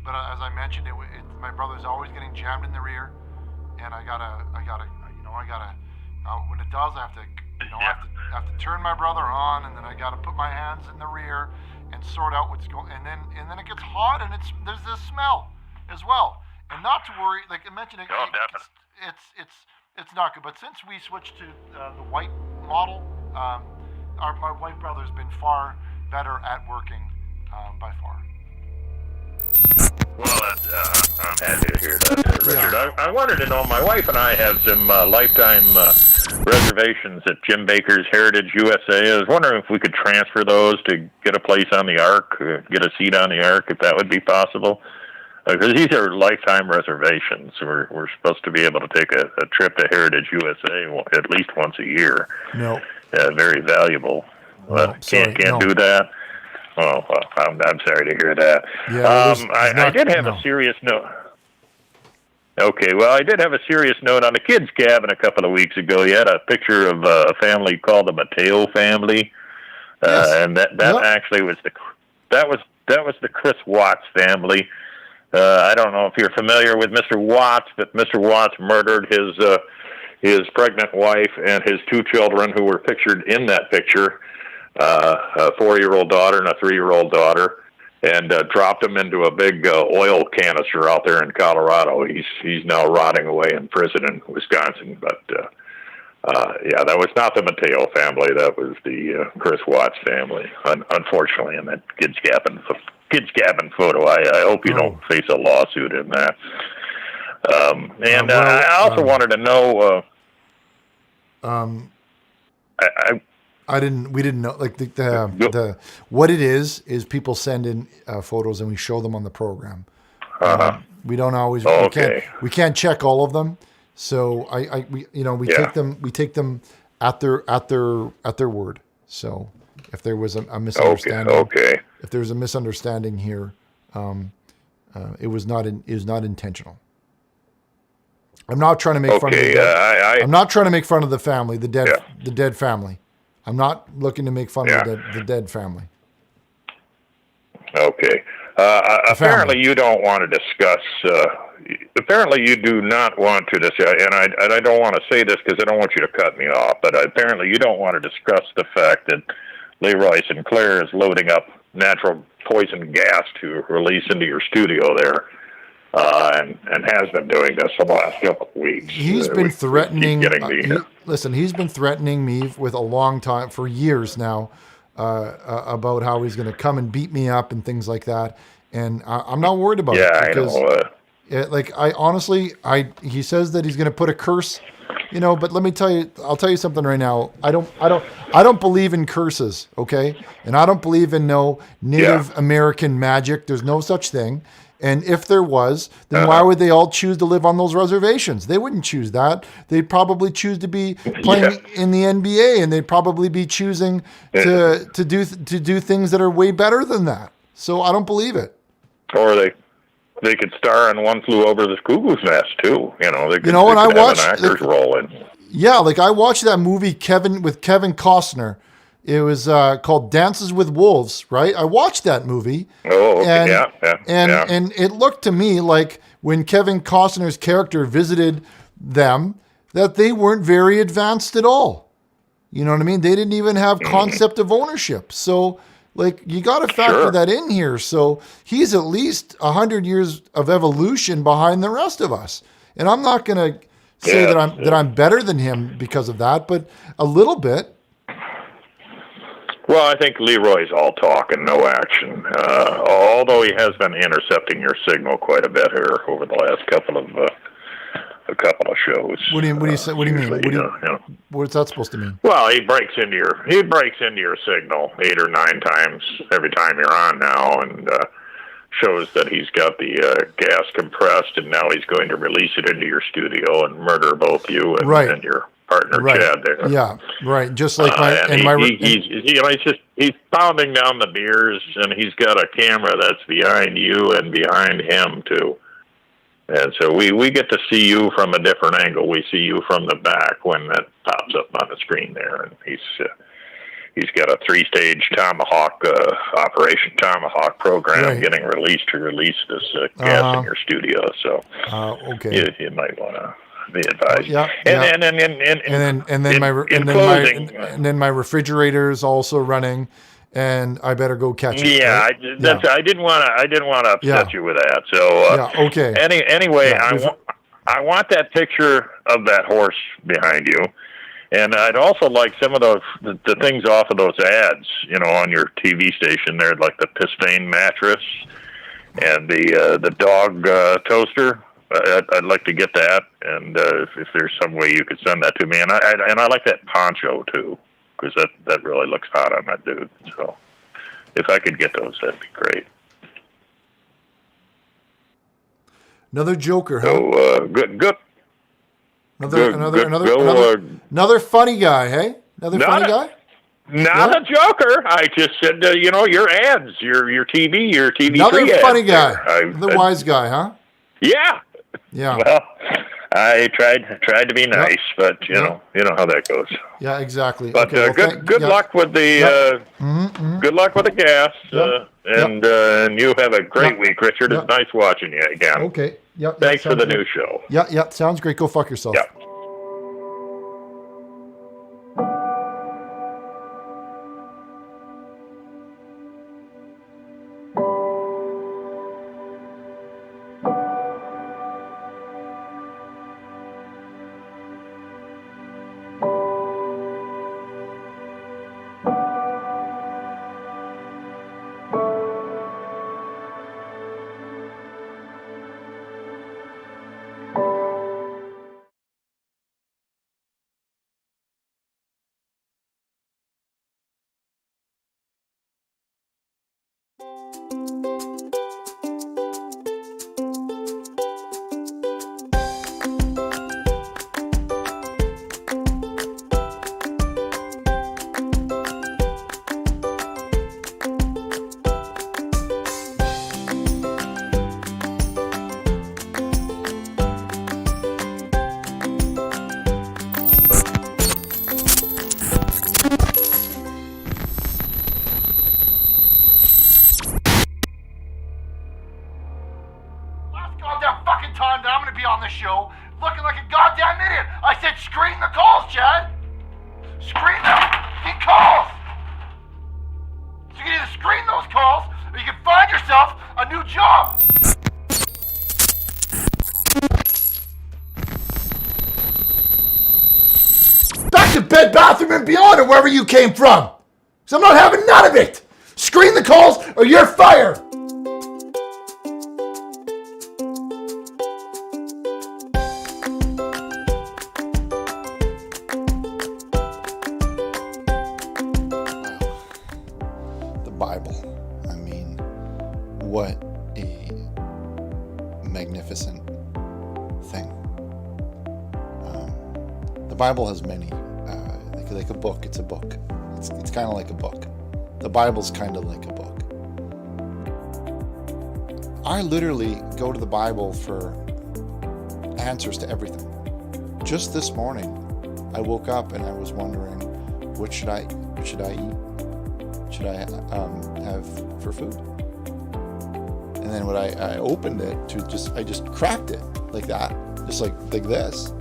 But as I mentioned, my brother's always getting jammed in the rear, and I gotta. When it does, I have to turn my brother on, and then I gotta put my hands in the rear and sort out what's going. And then it gets hot, and there's this smell as well. And not to worry, like I mentioned, it's not good. But since we switched to the white model, my white brother's been far better at working by far. Well, I'm happy to hear that, Richard. Yeah. I wanted to know, my wife and I have some lifetime reservations at Jim Baker's Heritage USA. I was wondering if we could transfer those to get a place on the Ark, get a seat on the Ark, if that would be possible. Because these are lifetime reservations. We're supposed to be able to take a trip to Heritage USA at least once a year. No. Very valuable. Can't do that. Oh, well, I'm sorry to hear that. Yeah, I did have a serious note. Okay, well, I did have a serious note on the kids' cabin a couple of weeks ago. You had a picture of a family called the Mateo family, and that actually was the Chris Watts family. I don't know if you're familiar with Mr. Watts, but Mr. Watts murdered his pregnant wife and his 2 children who were pictured in that picture, a 4-year-old daughter and a 3-year-old daughter, and dropped them into a big oil canister out there in Colorado. He's now rotting away in prison in Wisconsin. But yeah, that was not the Mateo family. That was the Chris Watts family. Unfortunately, in that kids cabin photo, I hope you don't face a lawsuit in that. I also wanted to know. We didn't know, like the what it is people send in photos and we show them on the program. We don't always, we can't check all of them. So we take them at their word. So if there was a misunderstanding, if there was a misunderstanding here, it was not intentional. I'm not trying to make fun of the dead. I'm not trying to make fun of the family, the dead family. I'm not looking to make fun of the dead family. Okay. Apparently, you don't want to discuss. Apparently, you do not want to discuss, and I don't want to say this because I don't want you to cut me off. But apparently, you don't want to discuss the fact that Leroy Sinclair is loading up natural poison gas to release into your studio there. And has been doing this for the last couple of weeks. He's been threatening. He's been threatening me with a long time, for years now, about how he's going to come and beat me up and things like that. And I'm not worried about it. Because, he says that he's going to put a curse, But let me tell you, I'll tell you something right now. I don't believe in curses, okay? And I don't believe in no Native American magic. There's no such thing. And if there was, then why would they all choose to live on those reservations? They wouldn't choose that. They'd probably choose to be playing in the NBA, and they'd probably be choosing to do things that are way better than that. So I don't believe it. Or they could star in One Flew Over the Cuckoo's Nest too. They could, and I watched an actor's role in. Yeah, I watched that movie with Kevin Costner. It was called Dances with Wolves, right? I watched that movie. Oh, okay. And it looked to me like when Kevin Costner's character visited them, that they weren't very advanced at all. You know what I mean? They didn't even have concept of ownership. So, you got to factor that in here. So he's at least 100 years of evolution behind the rest of us. And I'm not going to say that I'm better than him because of that, but a little bit. Well, I think Leroy's all talk and no action. Although he has been intercepting your signal quite a bit here over the last couple of shows. What do you mean? What's that supposed to mean? Well, he breaks into your signal 8 or 9 times every time you're on now, and shows that he's got the gas compressed, and now he's going to release it into your studio and murder both you and your partner Chad there. Yeah, right. Just like he's pounding down the beers, and he's got a camera that's behind you and behind him too. And so we get to see you from a different angle. We see you from the back when that pops up on the screen there, and he's got a 3-stage Tomahawk Operation Tomahawk program getting released to release this gas in your studio. So you might want to be advised. And then my refrigerator is also running, and I better go catch it. Yeah, right? I didn't want to upset you with that. So okay. Anyway, I want that picture of that horse behind you, and I'd also like some of the things off of those ads, on your TV station there, like the Pistain mattress and the dog toaster. I'd like to get that, and if there's some way you could send that to me, and I like that poncho too, because that really looks hot on that dude. So if I could get those, that'd be great. Another joker, huh? So good. Another funny guy, hey? Funny guy? Not a joker. I just said, your ads, your TV. Another funny guy. The wise guy, huh? Yeah. Yeah. Well, I tried to be nice, but you know how that goes. Yeah, exactly. But okay, well, good luck with the good luck with the gas, and you have a great week, Richard. It's nice watching you again. Okay. Yep. Thanks for the good. new show. Yeah. Sounds great. Go fuck yourself. Yeah. Time that I'm going to be on the show looking like a goddamn idiot. I said screen the calls, Chad. Screen the fucking calls. So you can either screen those calls or you can find yourself a new job. Back to Bed Bath & Beyond or wherever you came from. Because I'm not having none of it. Screen the calls or you're fired. What a magnificent thing. The Bible has many, like a book, it's a book. It's kind of like a book. The Bible's kind of like a book. I literally go to the Bible for answers to everything. Just this morning, I woke up and I was wondering, what should I eat? Should I have for food? And then when I opened it I just cracked it like that, just like this.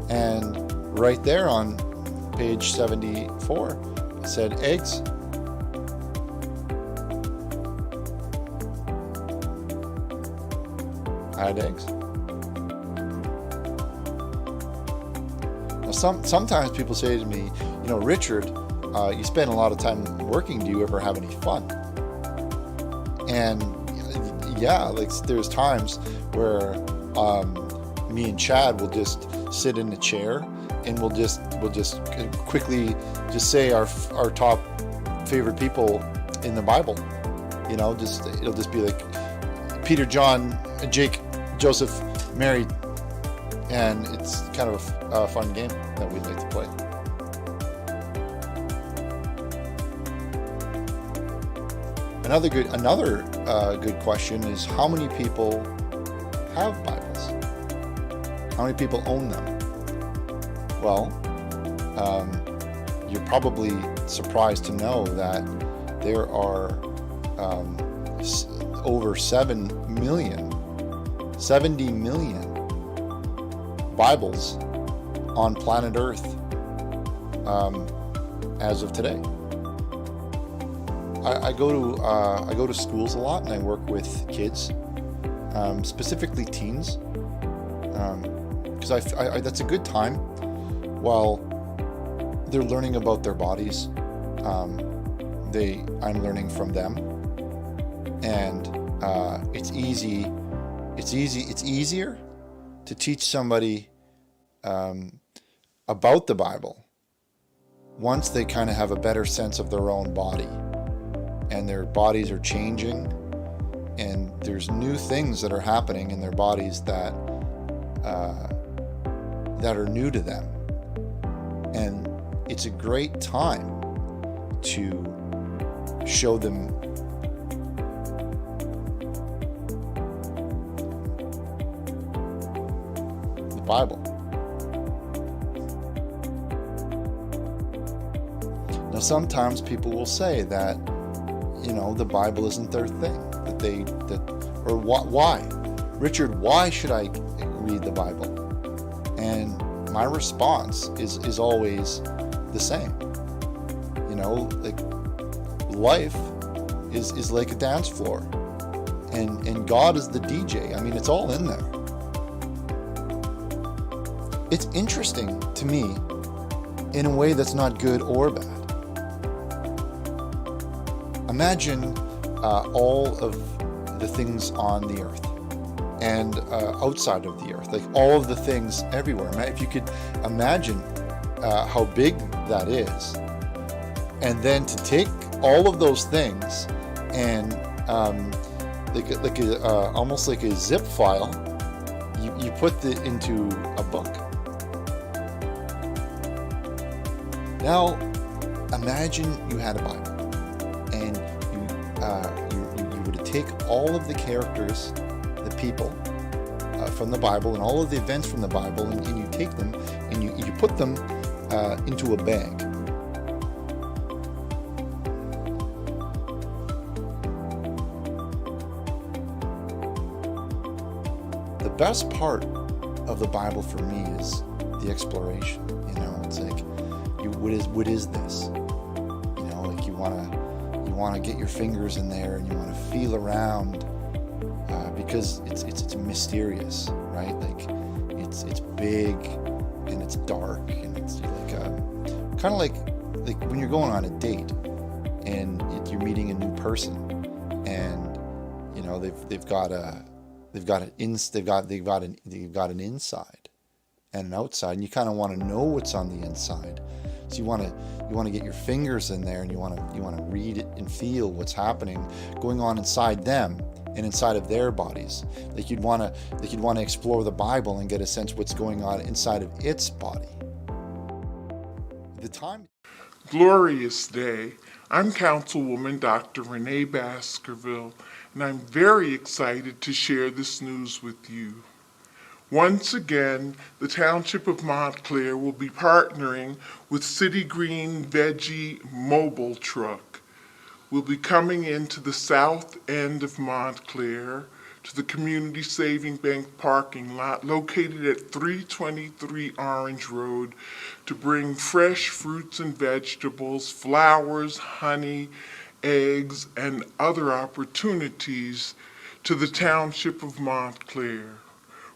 And right there on page 74, it said eggs. I had eggs. Now sometimes people say to me, Richard, you spend a lot of time working. Do you ever have any fun? And yeah, like there's times where me and Chad will just sit in a chair and we'll just quickly just say our top favorite people in the Bible. It'll just be like Peter, John, Jake, Joseph, Mary, and it's kind of a fun game that we'd like to play. Another good question is, how many people have Bibles? How many people own them? Well, you're probably surprised to know that there are over 70 million Bibles on planet Earth as of today. I go to schools a lot and I work with kids, specifically teens, because I that's a good time while they're learning about their bodies. I'm learning from them, and it's easier to teach somebody about the Bible once they kind of have a better sense of their own body. And their bodies are changing, and there's new things that are happening in their bodies that are new to them. And it's a great time to show them the Bible. Now, sometimes people will say that, the Bible isn't their thing. Why? Richard, why should I read the Bible? And my response is always the same. Like life is like a dance floor, and God is the DJ. I mean, it's all in there. It's interesting to me in a way that's not good or bad. Imagine all of the things on the earth and outside of the earth, like all of the things everywhere. If you could imagine how big that is, and then to take all of those things and almost like a zip file, you put it into a book. Now, imagine you had a Bible, and you were to take all of the characters, the people from the Bible, and all of the events from the Bible, and you take them and you put them into a bag. The best part of the Bible for me is the exploration. It's like, what is this? Like you want to get your fingers in there and you want to feel around because it's mysterious, right? Like it's big and it's dark and it's like kind of like when you're going on a date and you're meeting a new person, and they've got an inside and an outside, and you kind of want to know what's on the inside. So you want to get your fingers in there, and you want to read it and feel what's happening, going on inside them and inside of their bodies. Like you'd want to explore the Bible and get a sense what's going on inside of its body. The time. Glorious day. I'm Councilwoman Dr. Renee Baskerville, and I'm very excited to share this news with you. Once again, the Township of Montclair will be partnering with City Green Veggie Mobile Truck. We'll be coming into the south end of Montclair to the Community Saving Bank parking lot located at 323 Orange Road to bring fresh fruits and vegetables, flowers, honey, eggs, and other opportunities to the Township of Montclair.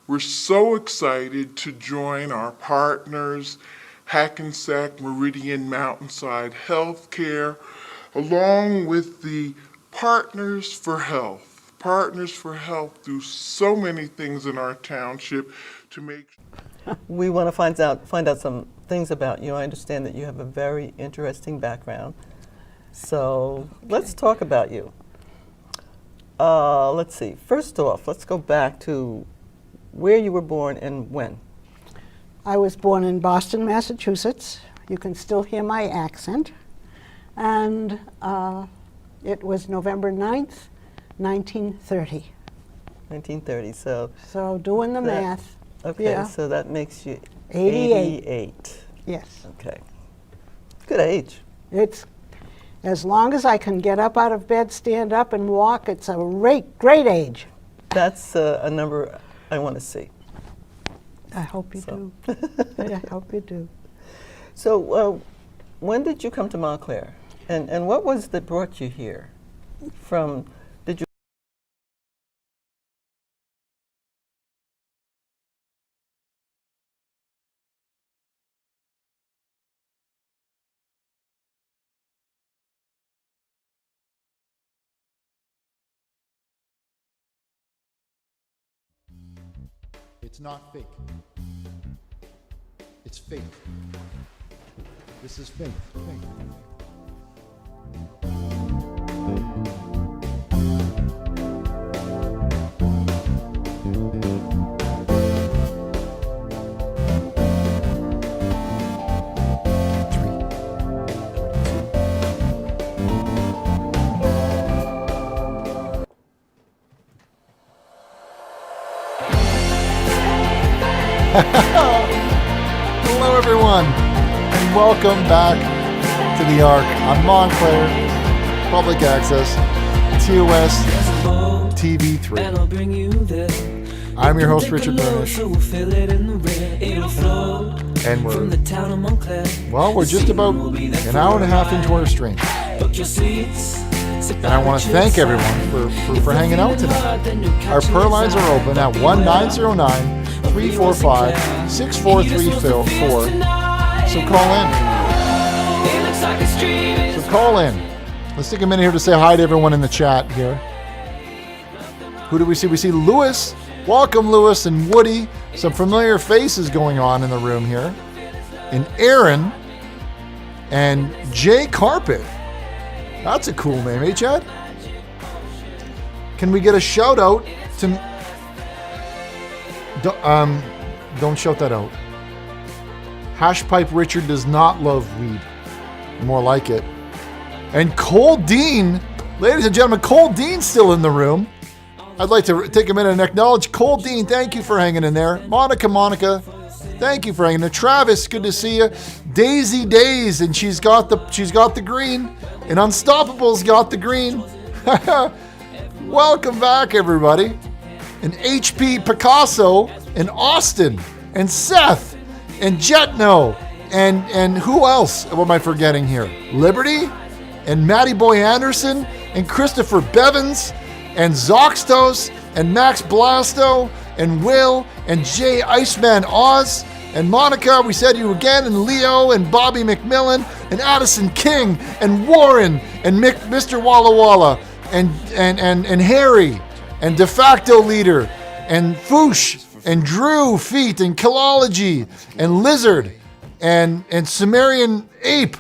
We're so excited to join our partners, Hackensack Meridian Mountainside Healthcare, along with the Partners for Health. Partners for Health do so many things in our township to make. We want to find out some things about you. I understand that you have a very interesting background. So let's talk about you. Let's see. First off, let's go back to where you were born and when. I was born in Boston, Massachusetts. You can still hear my accent. And it was November 9th, 1930. 1930, so doing the math. Okay, yeah. So that makes you 88. Yes. Okay. Good age. It's as long as I can get up out of bed, stand up, and walk, it's a great age. That's a number I want to see. I hope you do. I hope you do. So when did you come to Montclair? And what was that brought you here? Did you? It's not fake. It's faith. This is faith. Hello, everyone, and welcome back to the Ark on Montclair Public Access, TOS TV3. I'm your host, Richard Burnish, and we're just about an hour and a half into our stream. And I want to thank everyone for hanging out tonight. Our prayer lines are open at 1-909-345-6434. So call in. Let's take a minute here to say hi to everyone in the chat here. Who do we see? We see Lewis. Welcome, Lewis and Woody. Some familiar faces going on in the room here. And Aaron and Jay Carpet. That's a cool name, eh, Chad? Can we get a shout out to... Don't shout that out. Hashpipe Richard does not love weed. More like it. And Cole Dean, ladies and gentlemen, Cole Dean's still in the room. I'd like to take a minute and acknowledge Cole Dean. Thank you for hanging in there. Monica, thank you for hanging in there. Travis, good to see you. Daisy Days, and she's got the green. And Unstoppable's got the green. Welcome back, everybody. And HP Picasso, and Austin, and Seth, and Jetno, and who else? What am I forgetting here? Liberty, and Matty Boy Anderson, and Christopher Bevins, and Zoxtos, and Max Blasto, and Will, and Jay Iceman Oz, and Monica, we said you again, and Leo, and Bobby McMillan, and Addison King, and Warren, and Mr. Walla Walla, and Harry, and De Facto Leader, and Foosh, and Drew Feet, and Killology, and Lizard, and Sumerian Ape,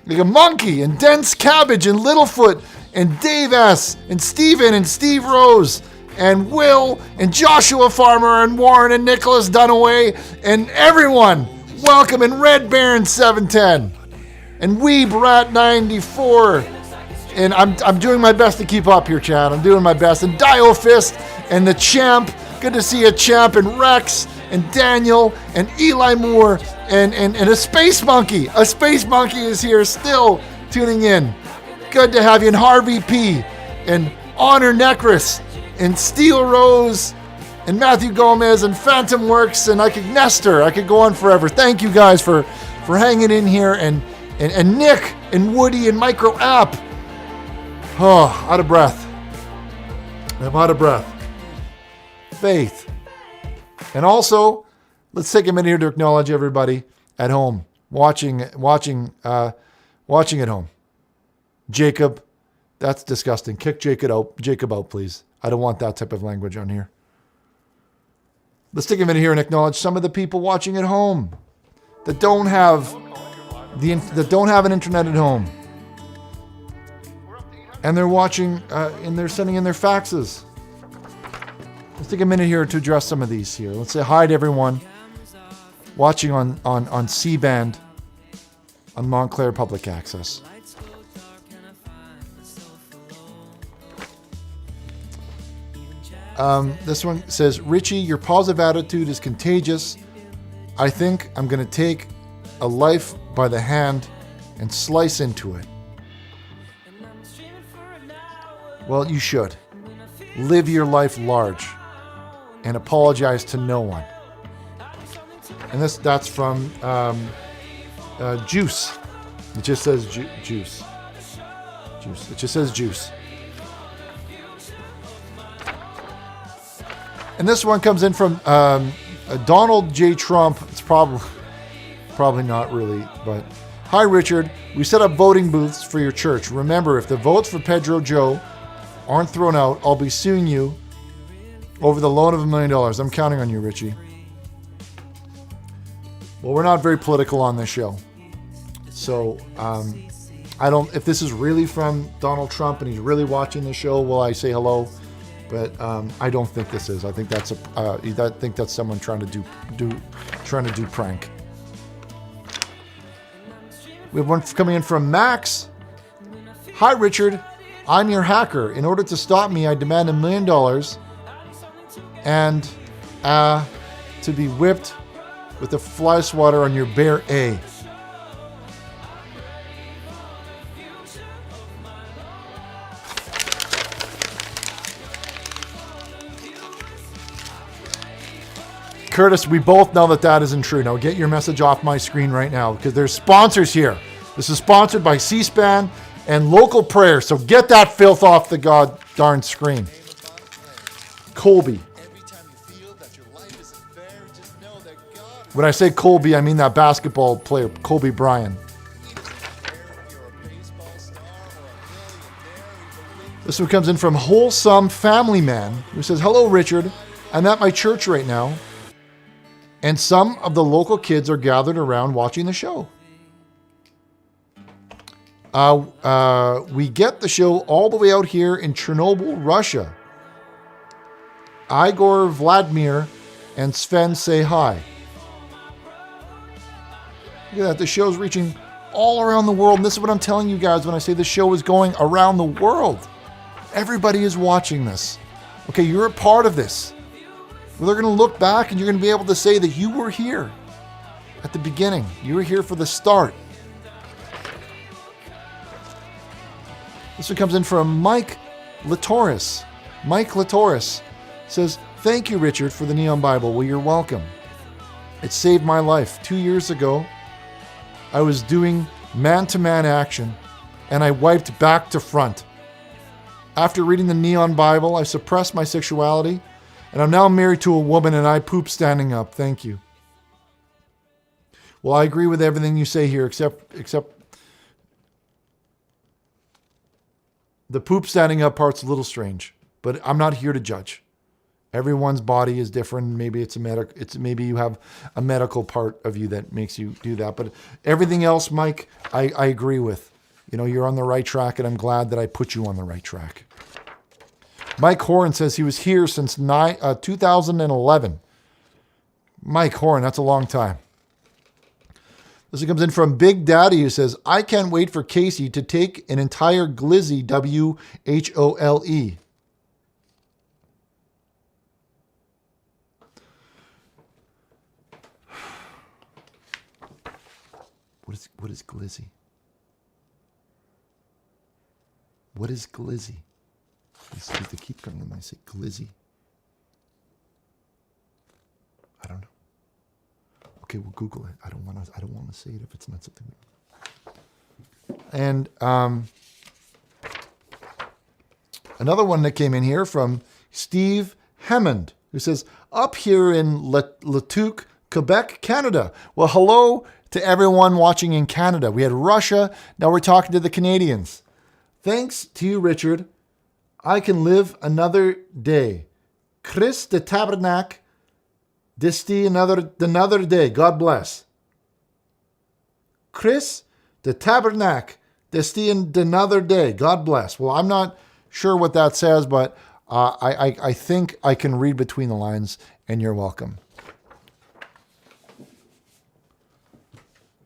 like a monkey, and Dense Cabbage, and Littlefoot, and Dave S., and Steven, and Steve Rose, and Will, and Joshua Farmer, and Warren, and Nicholas Dunaway, and everyone. Welcome, and Red Baron 710, and Weeb Rat 94, and I'm doing my best to keep up here, Chad. I'm doing my best, and Dio Fist, and the Champ. Good to see you, Champ, and Rex, and Daniel, and Eli Moore, and a Space Monkey. A Space Monkey is here still tuning in. Good to have you, and Harvey P, and Honor Necris, and Steel Rose, and Matthew Gomez, and Phantom Works, and Nestor. I could go on forever. Thank you guys for hanging in here, and Nick, and Woody, and Micro App. Oh, out of breath. I'm out of breath. Faith. And also, let's take a minute here to acknowledge everybody at home, watching at home. Jacob, that's disgusting. Kick Jacob out, please. I don't want that type of language on here. Let's take a minute here and acknowledge some of the people watching at home that don't have an internet at home, and they're watching and they're sending in their faxes. Let's take a minute here to address some of these here. Let's say hi to everyone watching on C-band on Montclair Public Access. This one says, Richie, your positive attitude is contagious. I think I'm going to take a life by the hand and slice into it. Well, you should. Live your life large and apologize to no one. And that's from Juice. It just says Juice. It just says Juice. And this one comes in from Donald J. Trump. It's probably not really, but hi, Richard. We set up voting booths for your church. Remember, if the votes for Pedro Joe aren't thrown out, I'll be suing you over the loan of $1 million. I'm counting on you, Richie. Well, we're not very political on this show. So, I don't, if this is really from Donald Trump and he's really watching the show, will I say hello? But I don't think this is. I think that's someone trying to do prank. We have one coming in from Max. Hi, Richard. I'm your hacker. In order to stop me, I demand $1 million. And to be whipped with the fly swatter on your bare A. Curtis, we both know that that isn't true. Now get your message off my screen right now because there's sponsors here. This is sponsored by C-SPAN and Local Prayer. So get that filth off the god darn screen. Colby. When I say Colby, I mean that basketball player, Kobe Bryant. This one comes in from Wholesome Family Man, who says, "Hello, Richard. I'm at my church right now, and some of the local kids are gathered around watching the show. We get the show all the way out here in Chernobyl, Russia. Igor, Vladimir, and Sven say hi." Look at that. The show's reaching all around the world. And this is what I'm telling you guys when I say the show is going around the world. Everybody is watching this. Okay, you're a part of this. Well, they're going to look back and you're going to be able to say that you were here at the beginning. You were here for the start. This one comes in from Mike Latoris. Mike Latoris says, "Thank you, Richard, for the Neon Bible." Well, you're welcome. It saved my life. 2 years ago, I was doing man-to-man action, and I wiped back to front. After reading the Neon Bible, I suppressed my sexuality, and I'm now married to a woman, and I poop standing up. Thank you. Well, I agree with everything you say here, except the poop standing up part's a little strange, but I'm not here to judge. Everyone's body is different. Maybe maybe you have a medical part of you that makes you do that. But everything else, Mike, I agree with. You know, you're on the right track, and I'm glad that I put you on the right track. Mike Horan says he was here since 2011. Mike Horan, that's a long time. This comes in from Big Daddy, who says, "I can't wait for Casey to take an entire glizzy, WHOLE. What is glizzy? What is glizzy? They keep coming and I say glizzy. I don't know. Okay, we'll Google it. I don't want to say it if it's not something. And another one that came in here from Steve Hammond, who says, "Up here in Latuque, Quebec, Canada." Well, hello to everyone watching in Canada. We had Russia. Now we're talking to the Canadians. Thanks to you, Richard. I can live another day. Chris de Tabernac, Disti another day. God bless. Chris de Tabernac, Disti another day. God bless. Well, I'm not sure what that says, but I think I can read between the lines, and you're welcome.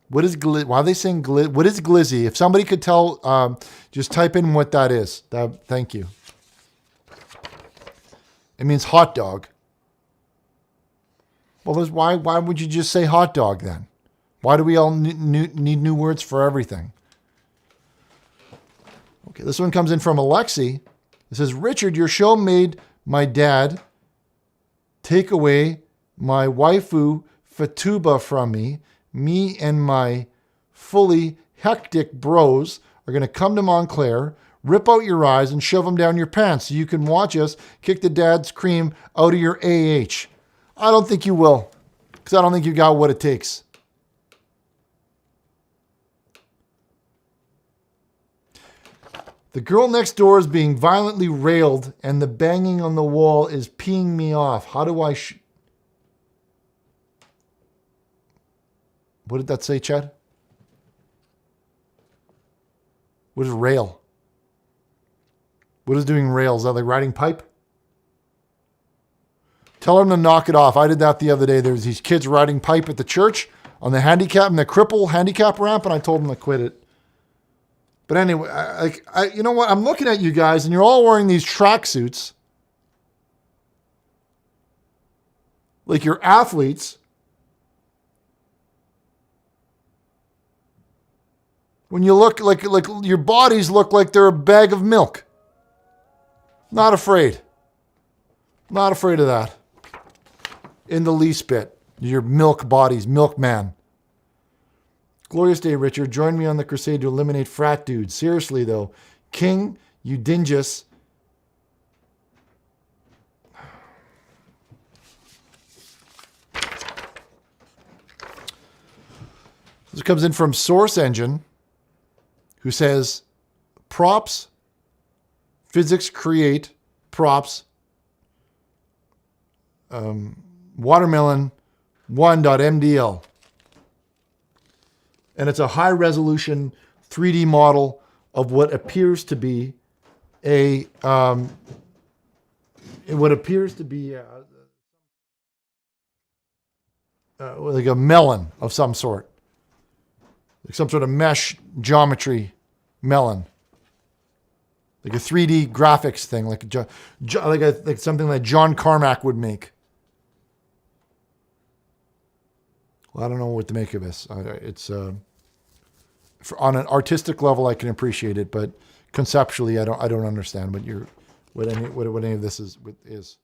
What is why are they saying what is glizzy? If somebody could tell, just type in what that is. Thank you. It means hot dog. Well, why would you just say hot dog then? Why do we all need new words for everything? Okay, this one comes in from Alexi. It says, "Richard, your show made my dad take away my waifu Fatuba from me. Me and my fully hectic bros are going to come to Montclair, rip out your eyes, and shove them down your pants so you can watch us kick the dad's cream out of your AH. I don't think you will, because I don't think you got what it takes." "The girl next door is being violently railed, and the banging on the wall is peeing me off. How do I... What did that say, Chad? What is rail? What is doing rails? Are they riding pipe? Tell them to knock it off. I did that the other day. There was these kids riding pipe at the church on the cripple handicap ramp, and I told them to quit it. But anyway, you know what? I'm looking at you guys, and you're all wearing these tracksuits. like your athletes, when you look like your bodies look like they're a bag of milk. Not afraid. Not afraid of that. In the least bit. Your milk bodies, milkman. Glorious day, Richard. Join me on the crusade to eliminate frat dudes. Seriously, though. King, you dingus. This comes in from Source Engine, who says, props, physics create props, watermelon 1.mdl. And it's a high resolution 3D model of what appears to be like a melon of some sort. Like some sort of mesh geometry melon. Like a 3D graphics thing, like something that John Carmack would make. Well, I don't know what to make of this. It's on an artistic level, I can appreciate it, but conceptually, I don't understand what any of this is. Let's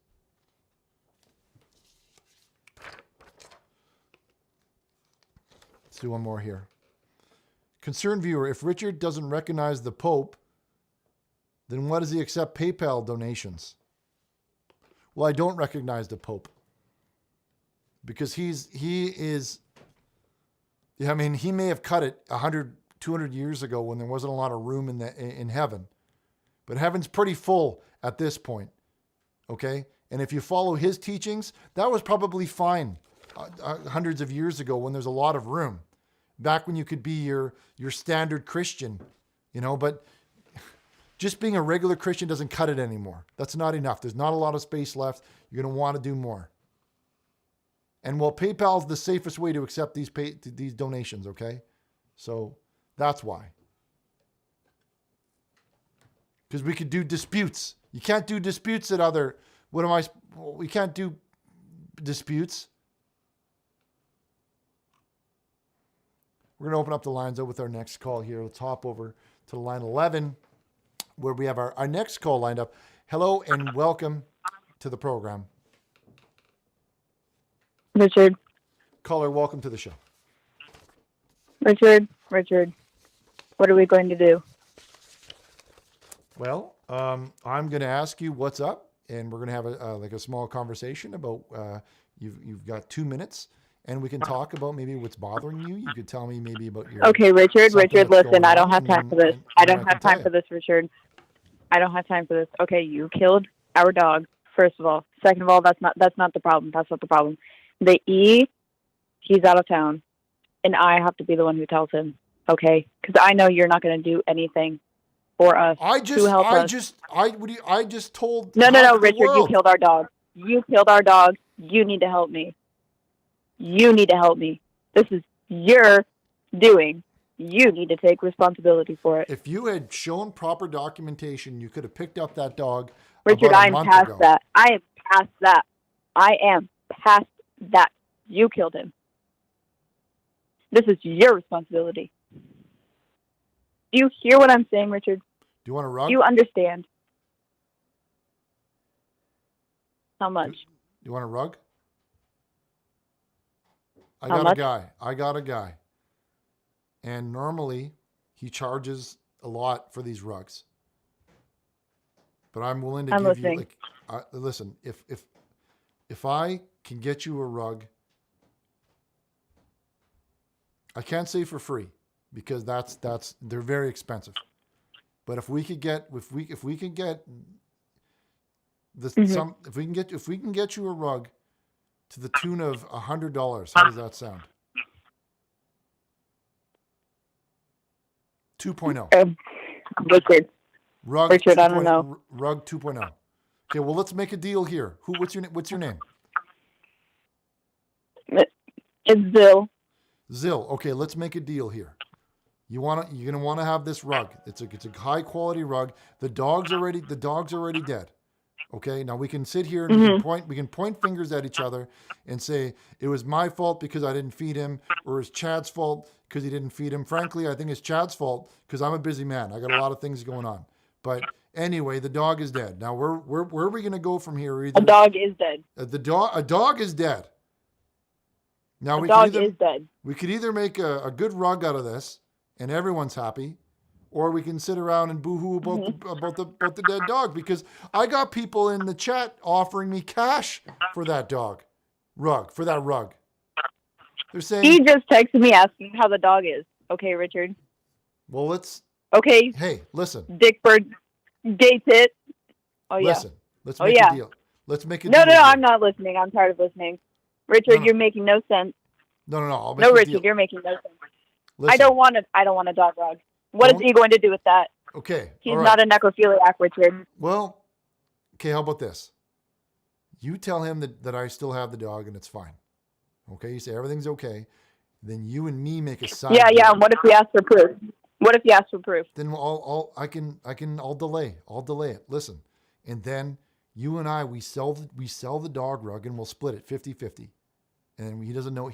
do one more here. Concerned viewer, if Richard doesn't recognize the Pope, then why does he accept PayPal donations? Well, I don't recognize the Pope. Because he may have cut it 100, 200 years ago when there wasn't a lot of room in heaven. But heaven's pretty full at this point. Okay? And if you follow his teachings, that was probably fine hundreds of years ago when there's a lot of room. Back when you could be your standard Christian, but just being a regular Christian doesn't cut it anymore. That's not enough. There's not a lot of space left. You're going to want to do more. And PayPal is the safest way to accept these donations, okay? So that's why. Because we could do disputes. You can't do disputes at other... We can't do disputes. We're going to open up the lines with our next call here. Let's hop over to line 11, where we have our next call lined up. Hello and welcome to the program. Richard. Caller, welcome to the show. Richard, what are we going to do? Well, I'm going to ask you what's up, and we're going to have a small conversation about, you've got 2 minutes, and we can talk about maybe what's bothering you. You could tell me maybe about your... Okay, Richard, listen, I don't have time for this. I don't have time for this, Richard. I don't have time for this. Okay, you killed our dog, first of all. Second of all, that's not the problem. That's not the problem. The E, he's out of town, and I have to be the one who tells him, okay? Because I know you're not going to do anything for us to help us. I just told... No, Richard, you killed our dog. You killed our dog. You need to help me. You need to help me. This is your doing. You need to take responsibility for it. If you had shown proper documentation, you could have picked up that dog. Richard, I'm past that. I am past that. I am past that. You killed him. This is your responsibility. Do you hear what I'm saying, Richard? Do you want a rug? Do you understand? How much? Do you want a rug? I How got much? I got a guy. And normally he charges a lot for these rugs. But I'm willing to give listening. you listen, if I can get you a rug, I can't say for free because they're very expensive. But if we can get this if we can get you a rug to the tune of $100, how does that sound? 2.0. Richard. Rug Richard, 2. I don't know. Rug 2.0. Okay, well, let's make a deal here. What's your name? It's Zill. Zill. Okay, let's make a deal here. You're gonna want to have this rug. It's a high quality rug. The dog's already dead. Okay, now we can sit here and we can point fingers at each other and say it was my fault because I didn't feed him, or it's Chad's fault because he didn't feed him. Frankly, I think it's Chad's fault because I'm a busy man. I got a lot of things going on. But anyway, the dog is dead. Now where are we going to go from here? A dog is dead. A dog is dead. Now a dog is dead. We could either make a good rug out of this and everyone's happy, or we can sit around and boo-hoo about the dead dog, because I got people in the chat offering me cash for that rug. They're saying he just texted me asking how the dog is. Okay, Richard. Well, let's. Okay. Hey, listen. Dick Bird, Gay Tit. Oh yeah. Listen. Let's make a deal. Let's make a deal. No, I'm not listening. I'm tired of listening. Richard, you're making no sense. No. I'll make no, a Richard, deal. You're making no sense. Listen. I don't want a dog rug. What is he going to do with that? Okay. He's not a necrophiliac, Richard. Well, okay, how about this? You tell him that I still have the dog and it's fine. Okay, you say everything's okay. Then you and me make a side. Yeah. And what if he asks for proof? Then I'll delay. I'll delay it. Listen. And then you and I, we sell the dog rug and we'll split it 50-50. And he doesn't know.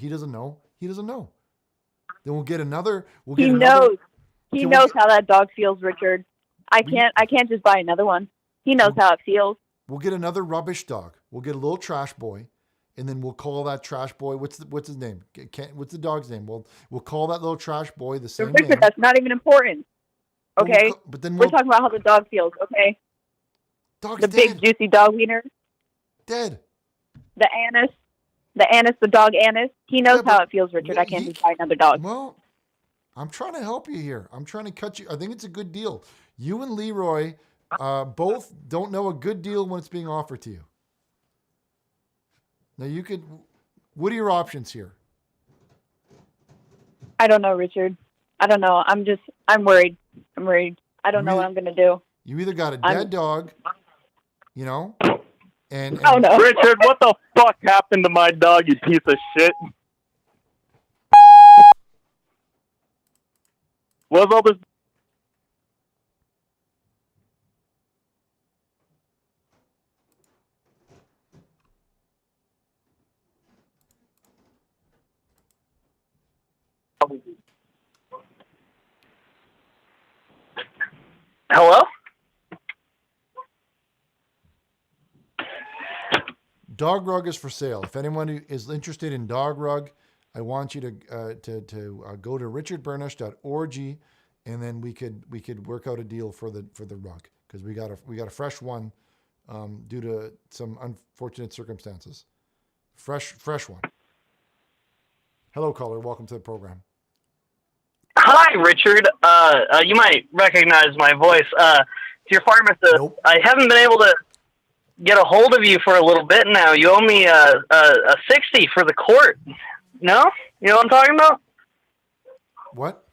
Then we'll get another. He knows how that dog feels, Richard. I can't just buy another one. He knows how it feels. We'll get another rubbish dog. We'll get a little trash boy, and then we'll call that trash boy. What's his name? What's the dog's name? We'll call that little trash boy the same Richard, name. that's not even important. Okay. But then we're talking about how the dog feels. Okay. Dog's the dead. big juicy dog wiener. Dead. The dog Annis. He knows how it feels, Richard. I can't just buy another dog. Well, I'm trying to help you here. I'm trying to cut you. I think it's a good deal. You and Leroy both don't know a good deal when it's being offered to you. Now what are your options here? I don't know, Richard. I don't know. I'm worried. I don't know what I'm going to do. You either got a dead dog, and oh no. Richard, what the fuck happened to my dog, you piece of shit? What's all this? Hello? Dog rug is for sale. If anyone who is interested in dog rug, I want you to go to richardburnish.org, and then we could work out a deal for the rug, because we got a fresh one due to some unfortunate circumstances. Fresh one. Hello, caller. Welcome to the program. Hi, Richard. You might recognize my voice. It's your pharmacist. Nope. I haven't been able to get a hold of you for a little bit now. You owe me a 60 for the court. No? You know what I'm talking about? What?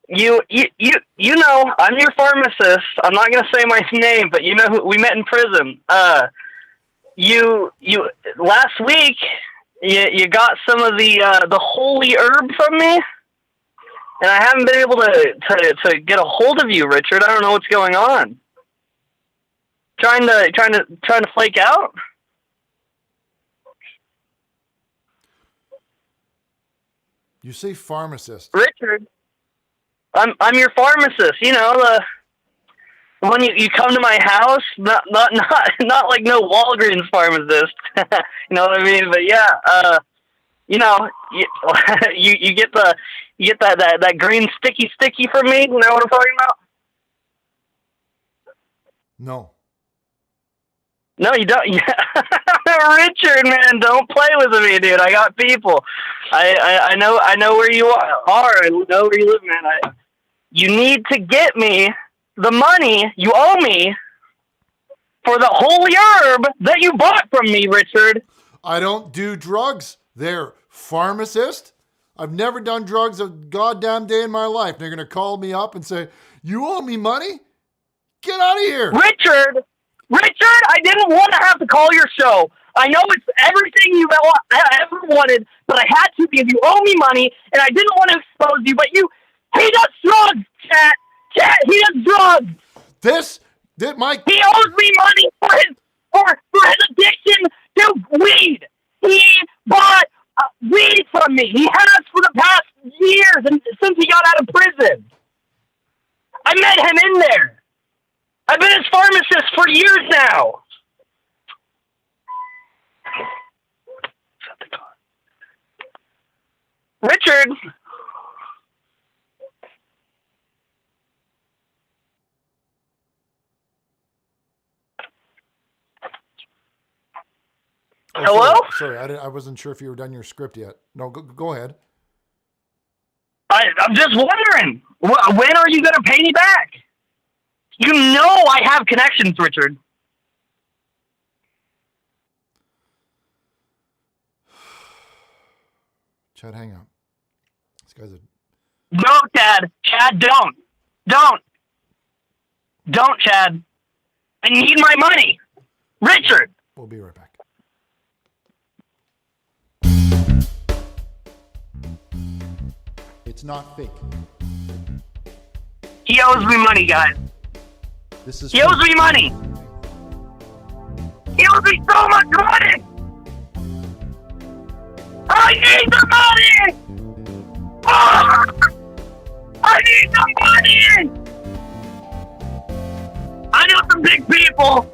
You know, I'm your pharmacist. I'm not going to say my name, but you know who we met in prison. You last week you got some of the holy herb from me, and I haven't been able to get a hold of you, Richard. I don't know what's going on. Trying to flake out? You say pharmacist. Richard, I'm your pharmacist. You know, the one you come to my house, not like no Walgreens pharmacist. You know what I mean? But yeah, you know, you get that green sticky from me. You know what I'm talking about? No. No, you don't. Richard, man, don't play with me, dude. I got people. I know where you are. I know where you live, man. You need to get me the money you owe me for the holy herb that you bought from me, Richard. I don't do drugs. They're pharmacist. I've never done drugs a goddamn day in my life. They're going to call me up and say, you owe me money? Get out of here. Richard, I didn't want to have to call your show. I know it's everything you've ever wanted, but I had to because you owe me money, and I didn't want to expose you, but he does drugs, chat, he does drugs. Mike. He owes me money for his addiction to weed. He bought weed from me. He has for the past years and since he got out of prison. I met him in there. I've been his pharmacist for years now. Richard. Oh, hello? Sorry, I wasn't sure if you were done your script yet. No, go ahead. I'm just wondering, when are you going to pay me back? You know I have connections, Richard. Chad, hang up. This guy's a... No, Chad. Chad, don't. Don't, Chad. I need my money. Richard. We'll be right back. It's not fake. He owes me money, guys. He owes me money. He owes me so much money. I need the money. Oh, I need the money. I know some big people.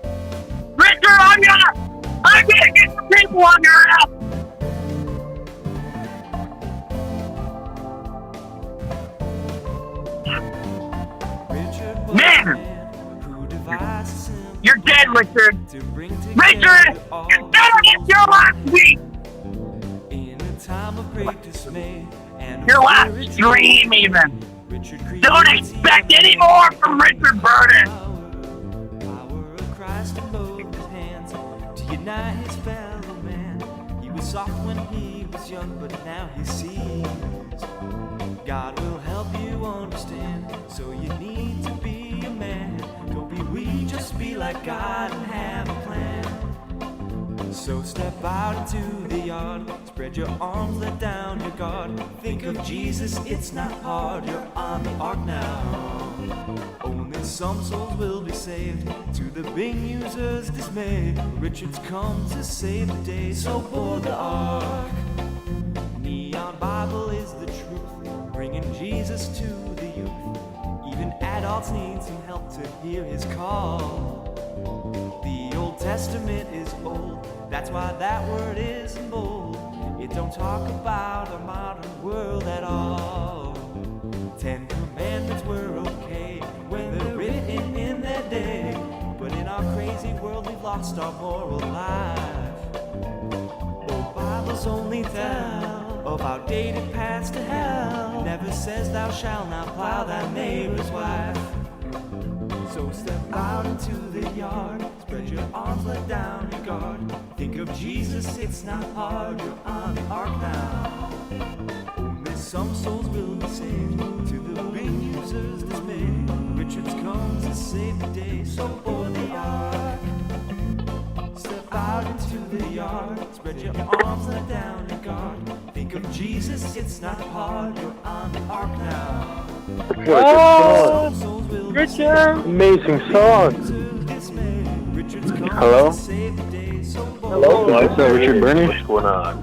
Richard, I'm gonna get some people on your ass. Man! You're dead, Richard! Richard! You're dead against your last week! Your last dream, even! Don't expect any more from Richard Burnish! He was soft when he was young, but now he sees. God will help you understand, so you need to be a man. Don't be weak, just be like God and have a plan. So step out into the yard, spread your arms, let down your guard. Think of Jesus, it's not hard, you're on the ark now. Only some souls will be saved, to the big user's dismay. Richard's come to save the day, so board the ark. Neon Bible is the truth, bringing Jesus to the youth. Even adults need some help to hear his call. The Old Testament is old, that's why that word is in bold. It don't talk about our modern world at all. 10 Commandments were okay when they're written in their day, but in our crazy world we've lost our moral life. Old Bibles only tell of outdated paths to hell. It never says thou shalt not plow thy neighbor's wife. So step out into the yard, spread your arms, let down your guard. Think of Jesus, it's not hard, you're on the ark now. Only some souls will be saved, to the big user's dismay. Richard's come to save the day, so board the ark. Step out into the yard, spread your arms, let down your guard. Think of Jesus, it's not hard, you're on the ark now. Oh, Richard! Amazing song. Hello? Hello? What's up, Richard Burnish? What's going on?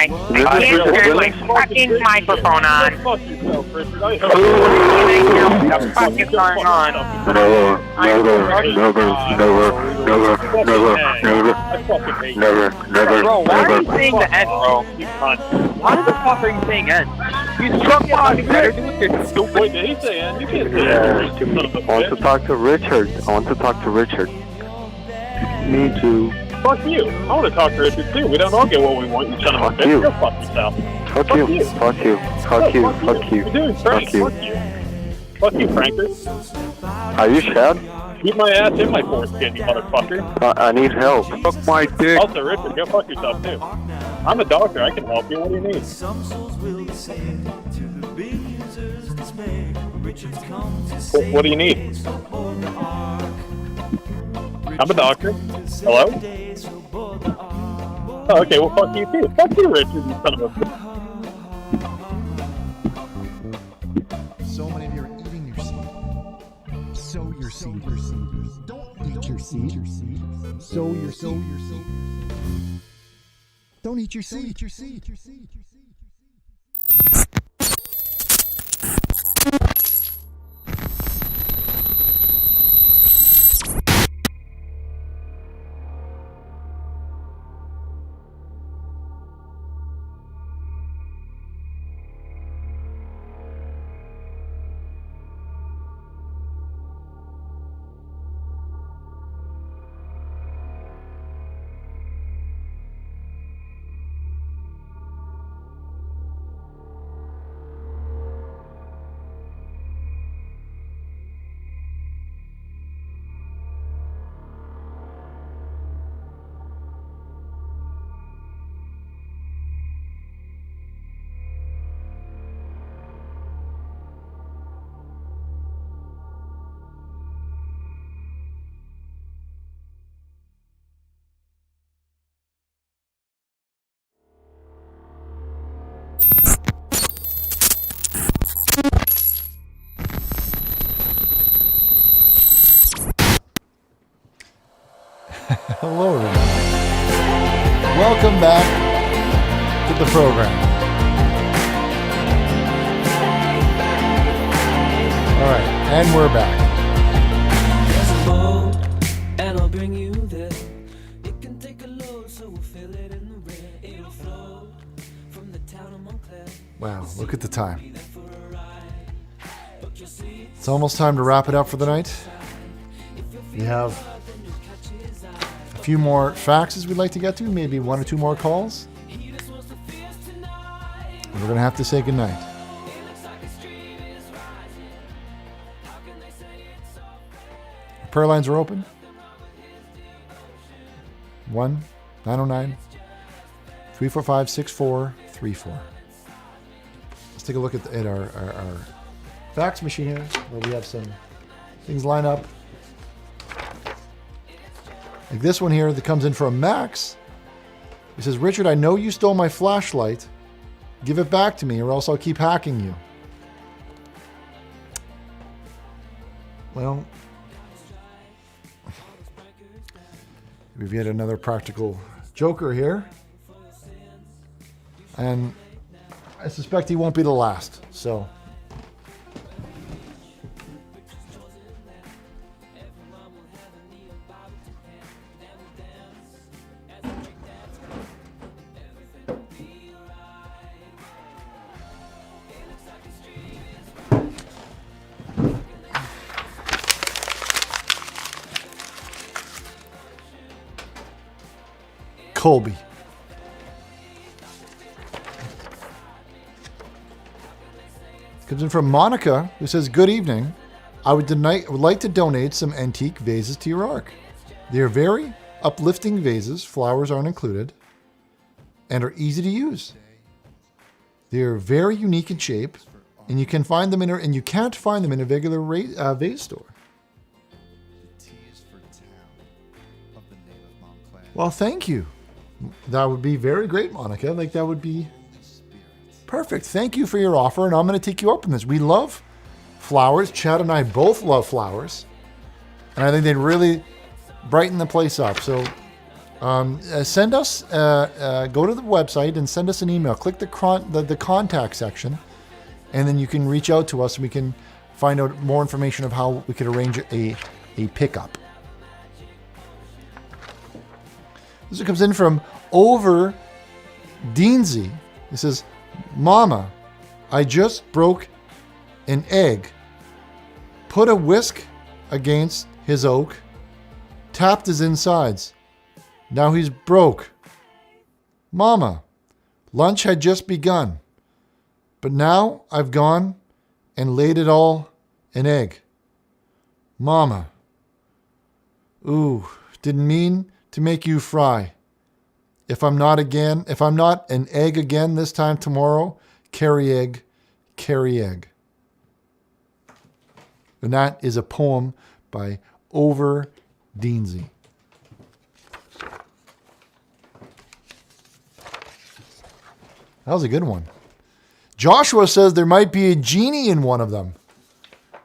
I can't turn my fucking microphone on. Fuck yourself, Richard. What the fuck is going on? Never. Bro, why are you saying the N, bro? You cunt. Why the fuck are you saying N? You fucking on, you better do it. Wait, did he say N? You can't say N. I want to talk to Richard. Me too. Fuck you. I want to talk to Richard too. We don't all get what we want. You son of a bitch. Go fuck yourself. Fuck you. You're doing Frank. Fuck you. Fuck you, Franker. Are you Chad? Keep my ass in my foreskin, you motherfucker. I need help. Fuck my dick. Also, Richard, go fuck yourself too. I'm a doctor. I can help you. What do you need? Some souls will be saved, to the big user's dismay. Richard's come to save What do you need? the day, so board the ark. I'm a doctor. Hello? Oh, okay, well, fuck you too. Fuck you, Richard, you son of a bitch. So many of you are eating your seed. Sow your seed. Don't eat your seed. Sow your seed. Don't eat your seed. Hello, everyone. Welcome back to the program. All right, and we're back. There's a boat, and I'll bring you there. It can take a load, so we'll fill it in the red. It'll flow from the town of Montclair. Wow, look at the time. It's almost time to wrap it up for the night. We have a few more faxes we'd like to get to, maybe one or two more calls. And we're going to have to say goodnight. Our prayer lines are open. 1-909-345-6434. Let's take a look at our fax machine here, where we have some things lined up. Like this one here that comes in from Max. He says, Richard, I know you stole my flashlight. Give it back to me or else I'll keep hacking you. Well, we've yet another practical joker here. And I suspect he won't be the last, so. Colby. Comes in from Monica, who says, good evening. I would like to donate some antique vases to your Ark. They are very uplifting vases. Flowers aren't included and are easy to use. They are very unique in shape, and you can find them and you can't find them in a regular vase store. Well, thank you. That would be very great, Monica. Like, that would be perfect. Thank you for your offer, and I'm going to take you up on this. We love flowers. Chad and I both love flowers, and I think they'd really brighten the place up. So send us, go to the website and send us an email. Click the contact section, and then you can reach out to us, and we can find out more information of how we could arrange a pickup. This comes in from Over Deansy. He says, Mama, I just broke an egg, put a whisk against his oak, tapped his insides. Now he's broke. Mama, lunch had just begun, but now I've gone and laid it all an egg. Mama, ooh, didn't mean to make you fry. If I'm not an egg again this time tomorrow, carry egg, carry egg. And that is a poem by Over Deansy. That was a good one. Joshua says there might be a genie in one of them.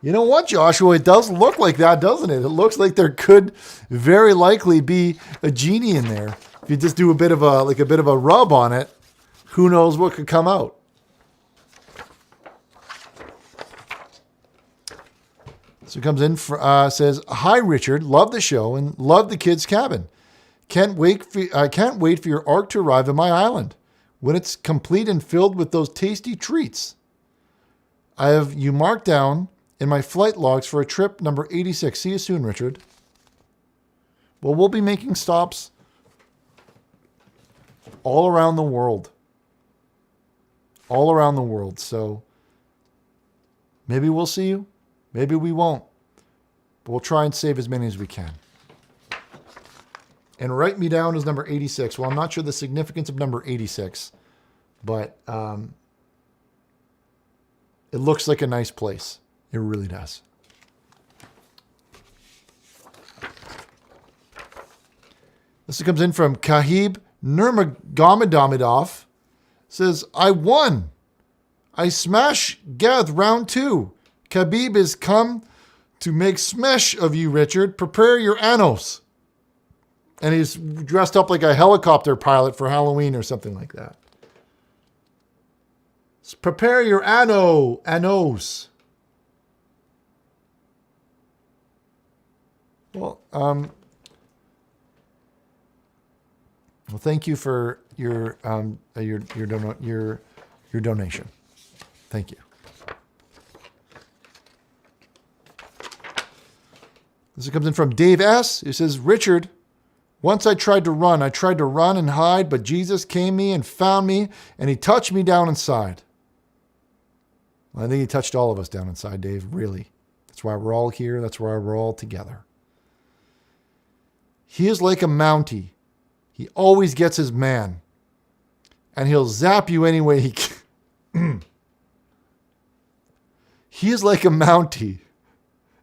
You know what, Joshua? It does look like that, doesn't it? It looks like there could very likely be a genie in there. If you just do a bit of a rub on it, who knows what could come out. So it comes in, says, "Hi, Richard. Love the show and love the kids' cabin. Can't wait for your ark to arrive at my island when it's complete and filled with those tasty treats. I have you marked down in my flight logs for a trip number 86. See you soon, Richard." Well, we'll be making stops all around the world. All around the world. So maybe we'll see you. Maybe we won't. But we'll try and save as many as we can. And write me down as number 86. Well, I'm not sure the significance of number 86, but it looks like a nice place. It really does. This comes in from Kahib Nurmagomedov. Says, "I won. I smash Geth round 2. Khabib is come to make smash of you, Richard. Prepare your anos." And he's dressed up like a helicopter pilot for Halloween or something like that. Prepare your anos. Well, thank you for your donation. Thank you. This comes in from Dave S. He says, "Richard, once I tried to run and hide, but Jesus came me and found me, and he touched me down inside." Well, I think he touched all of us down inside, Dave, really. That's why we're all here. That's why we're all together. "He is like a Mountie. He always gets his man, and he'll zap you any way he can." He is like a Mountie,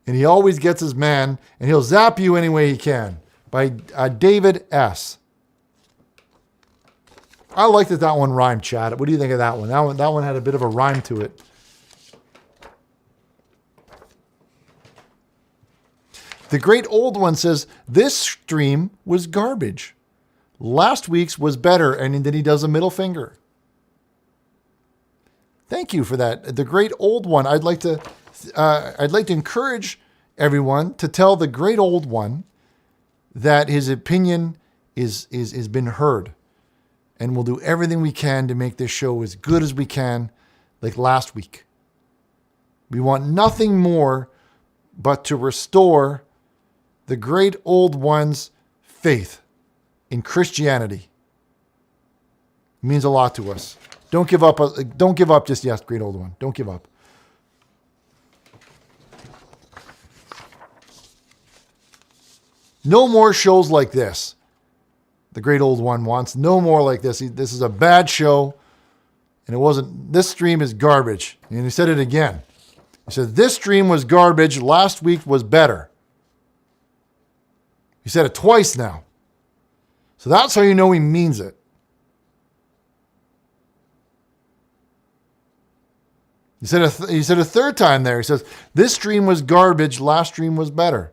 and he always gets his man, and he'll zap you any way he can. By David S. I like that one rhymed, Chad. What do you think of that one? That one had a bit of a rhyme to it. The Great Old One says, "This stream was garbage. Last week's was better," and then he does a middle finger. Thank you for that. The Great Old One. I'd like to encourage everyone to tell the Great Old One that his opinion is been heard, and we'll do everything we can to make this show as good as we can, like last week. We want nothing more but to restore the Great Old One's faith in Christianity. It means a lot to us. Don't give up. Don't give up just yet, Great Old One. Don't give up. No more shows like this. The Great Old One wants no more like this. This is a bad show, and it wasn't. This stream is garbage. And he said it again. He said, "This stream was garbage. Last week was better." He said it twice now. So that's how you know he means it. He said a third time there. He says, "This stream was garbage. Last stream was better."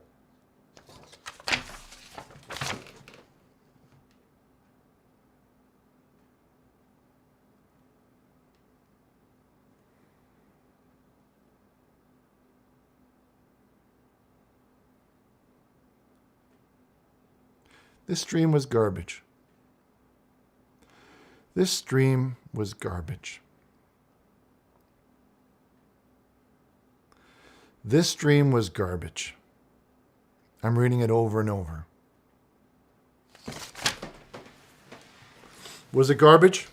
This stream was garbage. This stream was garbage. This stream was garbage. I'm reading it over and over. Was it garbage?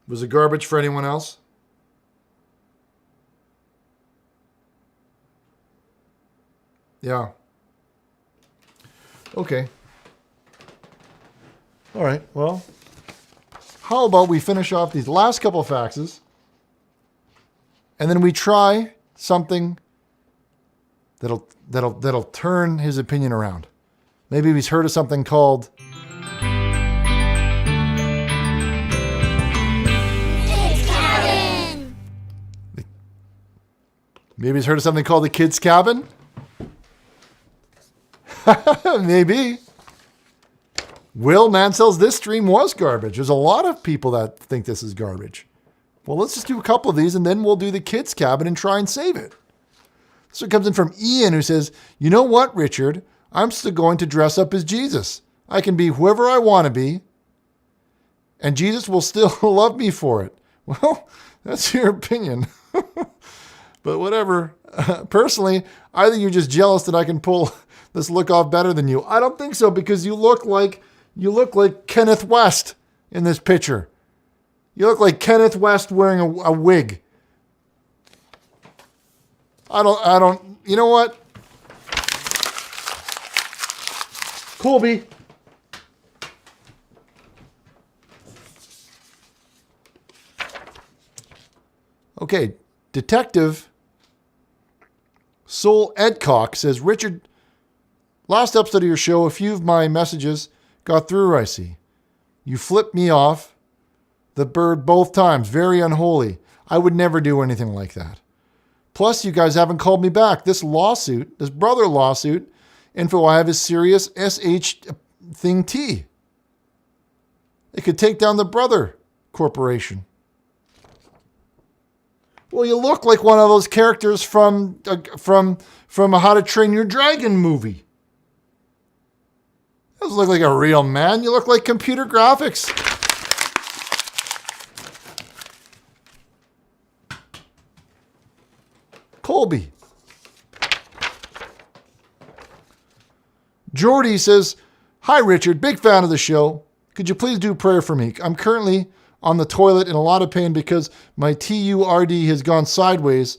Was it garbage for anyone else? Yeah. Okay. All right. Well, how about we finish off these last couple of faxes, and then we try something that'll turn his opinion around. Maybe he's heard of something called Maybe he's heard of something called the Kids Cabin. Maybe. Will Mansell's this stream was garbage. There's a lot of people that think this is garbage. Well, let's just do a couple of these and then we'll do the Kids Cabin and try and save it. So it comes in from Ian, who says, you know what, Richard? I'm still going to dress up as Jesus. I can be whoever I want to be, and Jesus will still love me for it. Well, that's your opinion. But whatever. Personally, I think you're just jealous that I can pull this look off better than you. I don't think so, because you look like Kenneth West in this picture. You look like Kenneth West wearing a wig. I don't, you know what? Colby. Okay, Detective Soul Edcock says, Richard, last episode of your show, a few of my messages got through, I see. You flipped me off the bird both times. Very unholy. I would never do anything like that. Plus, you guys haven't called me back. This lawsuit, this brother lawsuit, info I have is serious SH thing T. It could take down the brother corporation. Well, you look like one of those characters from a How to Train Your Dragon movie. Doesn't look like a real man. You look like computer graphics. Colby. Jordy says, hi, Richard. Big fan of the show. Could you please do a prayer for me? I'm currently on the toilet in a lot of pain because my TURD has gone sideways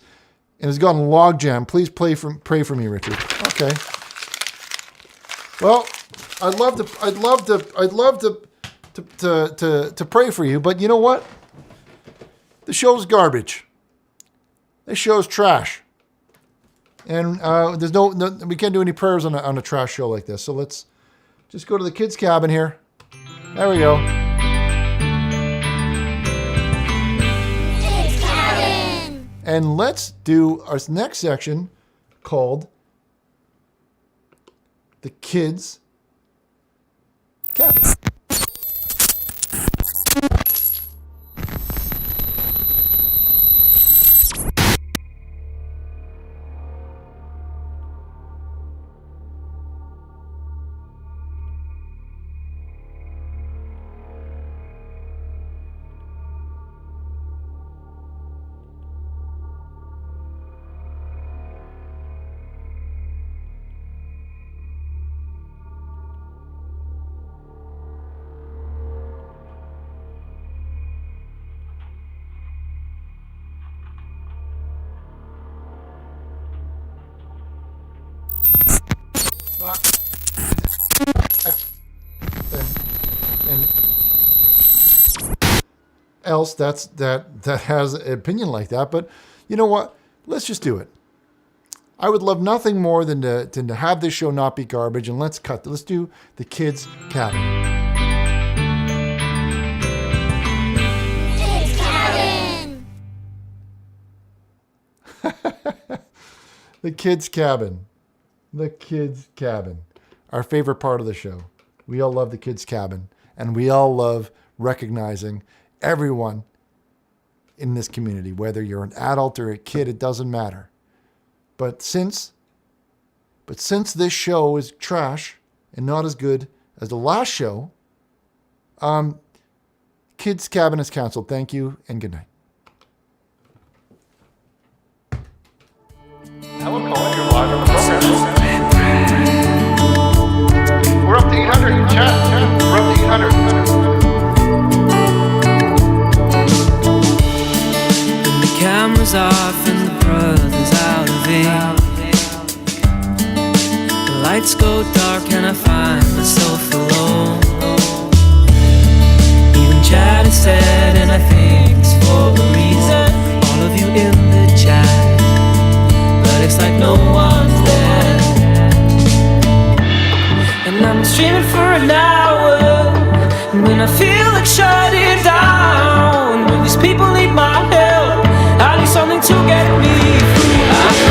and has gotten logjam. Please pray for me, Richard. Okay. Well, I'd love to pray for you, but you know what? The show's garbage. This show's trash. And there's no, we can't do any prayers on a trash show like this. So let's just go to the kids' cabin here. There we go. Kids' cabin. And let's do our next section called the kids' cabin. And else that has an opinion like that, but you know what? Let's just do it. I would love nothing more than to have this show not be garbage, and let's do the kids' cabin. Kids' cabin. The kids' cabin. The kids' cabin. Our favorite part of the show. We all love the kids' cabin, and we all love recognizing everyone in this community, whether you're an adult or a kid, it doesn't matter. But since this show is trash and not as good as the last show, Kids Cabin is canceled. Thank you and good night. Hello, Colin. You're live on the program. We're up to 800. Chat. We're up to 800. The camera's off and the brother's out of ink. The lights go dark and I find myself alone. Even Chad is sad and I think it's for a reason. All of you in the chat, but it's like no one's there. And I'm streaming for an hour, and when I feel like shutting down, when these people need my help, I need something to get me through.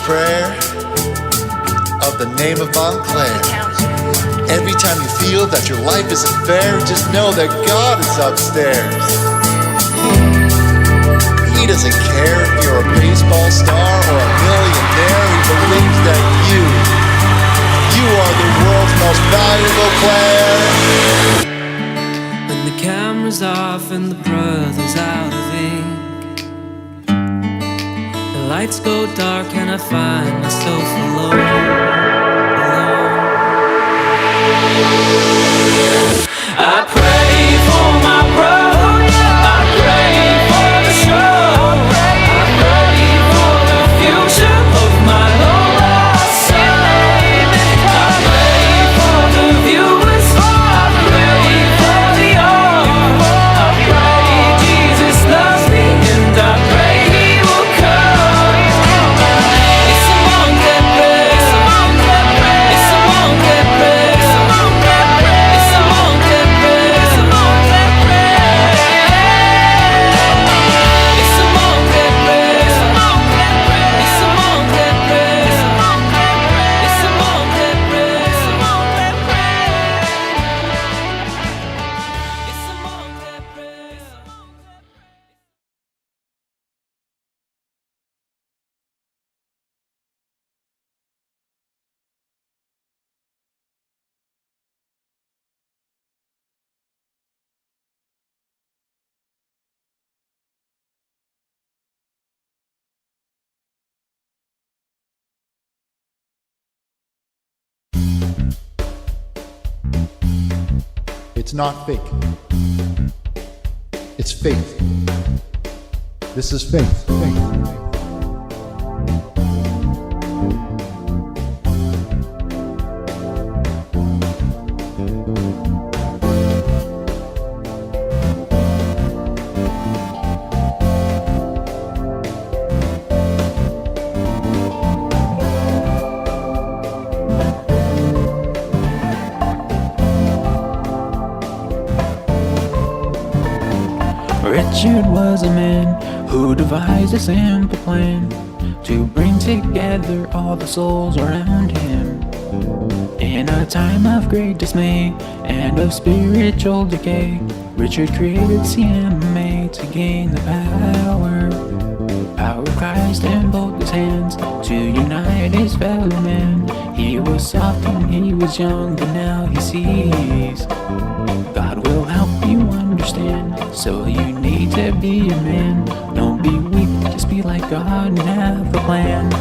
prayer of the name of Montclair. Every time you feel that your life isn't fair, just know that God is upstairs. He doesn't care if you're a baseball star or a millionaire. He believes that you are the world's most valuable player. When the camera's off and the brother's out of ink, the lights go dark and I find myself alone. I pray for my brother, I pray for the show, I pray for the future of my lost soul. I pray for the viewers, I pray for the all. I pray Jesus loves me and I pray he will come. It's a monk that prays, it's a monk that prays, it's a monk that prays, it's a monk that prays, it's a monk that prays, it's a monk that prays, it's a monk that prays, it's a monk that prays, it's a monk that prays, it's a monk that prays, it's a monk that prays, it's a monk that It's not fake. It's faith. This is faith. Richard was a man who devised a simple plan to bring together all the souls around him. In a time of great dismay and of spiritual decay, Richard created CMA to gain the power of Christ in both his hands to unite his fellow men. He was soft when he was young, but now he sees God will help you understand. So you need to be a man. Don't be weak, just be like God and have a plan.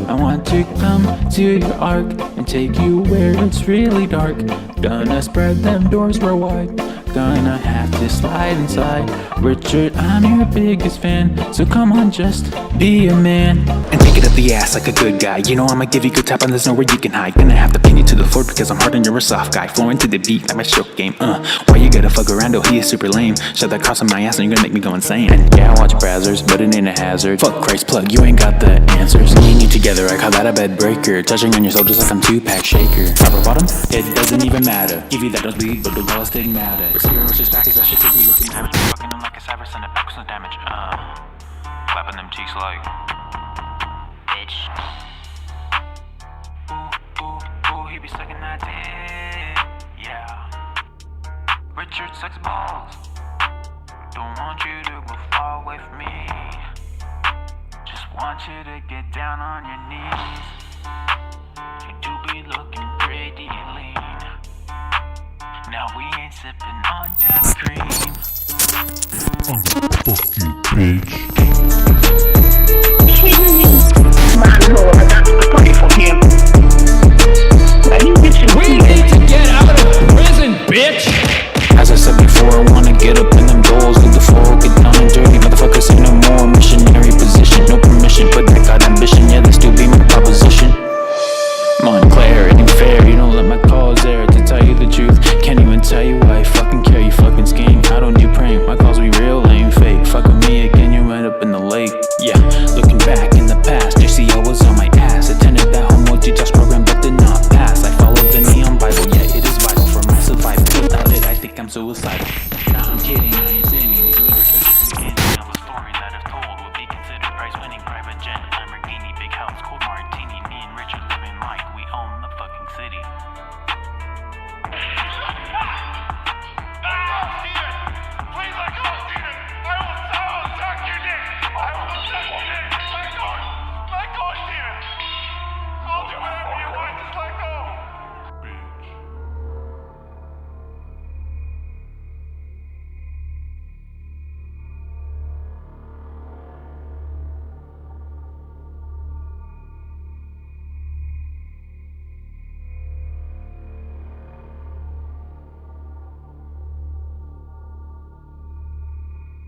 I want to come to your ark and take you where it's really dark. Gonna spread them doors real wide, gonna have to slide inside. Richard, I'm your biggest fan, so come on, just be a man. And take it up the ass like a good guy. You know I'ma give you good tap and there's nowhere you can hide. Gonna have to pin you to the floor because I'm hard and you're a soft guy. Flowing to the beat like my stroke game. Why you gotta fuck around? Oh, he is super lame. Shove that cross on my ass and you're gonna make me go insane. And yeah, I watch Brazzers, but it ain't a hazard. Fuck Christ plug, you ain't got the answers. Me and you together, I call that a bed breaker. Touching on your soul just like I'm 2-pack shaker. Top or bottom, it doesn't even matter. Give you that don't bleed, but the walls didn't matter. Receiver was just back as I shit to be looking at me. Fucking them like a cyber, send it back with no damage. Clapping them cheeks like bitch. Ooh, he be sucking that dick. Yeah. Richard sucks balls. Don't want you to go far away from me. Just want you to get down on your knees. You do be looking pretty lean. Now we ain't sipping on that cream. Fuck you, bitch.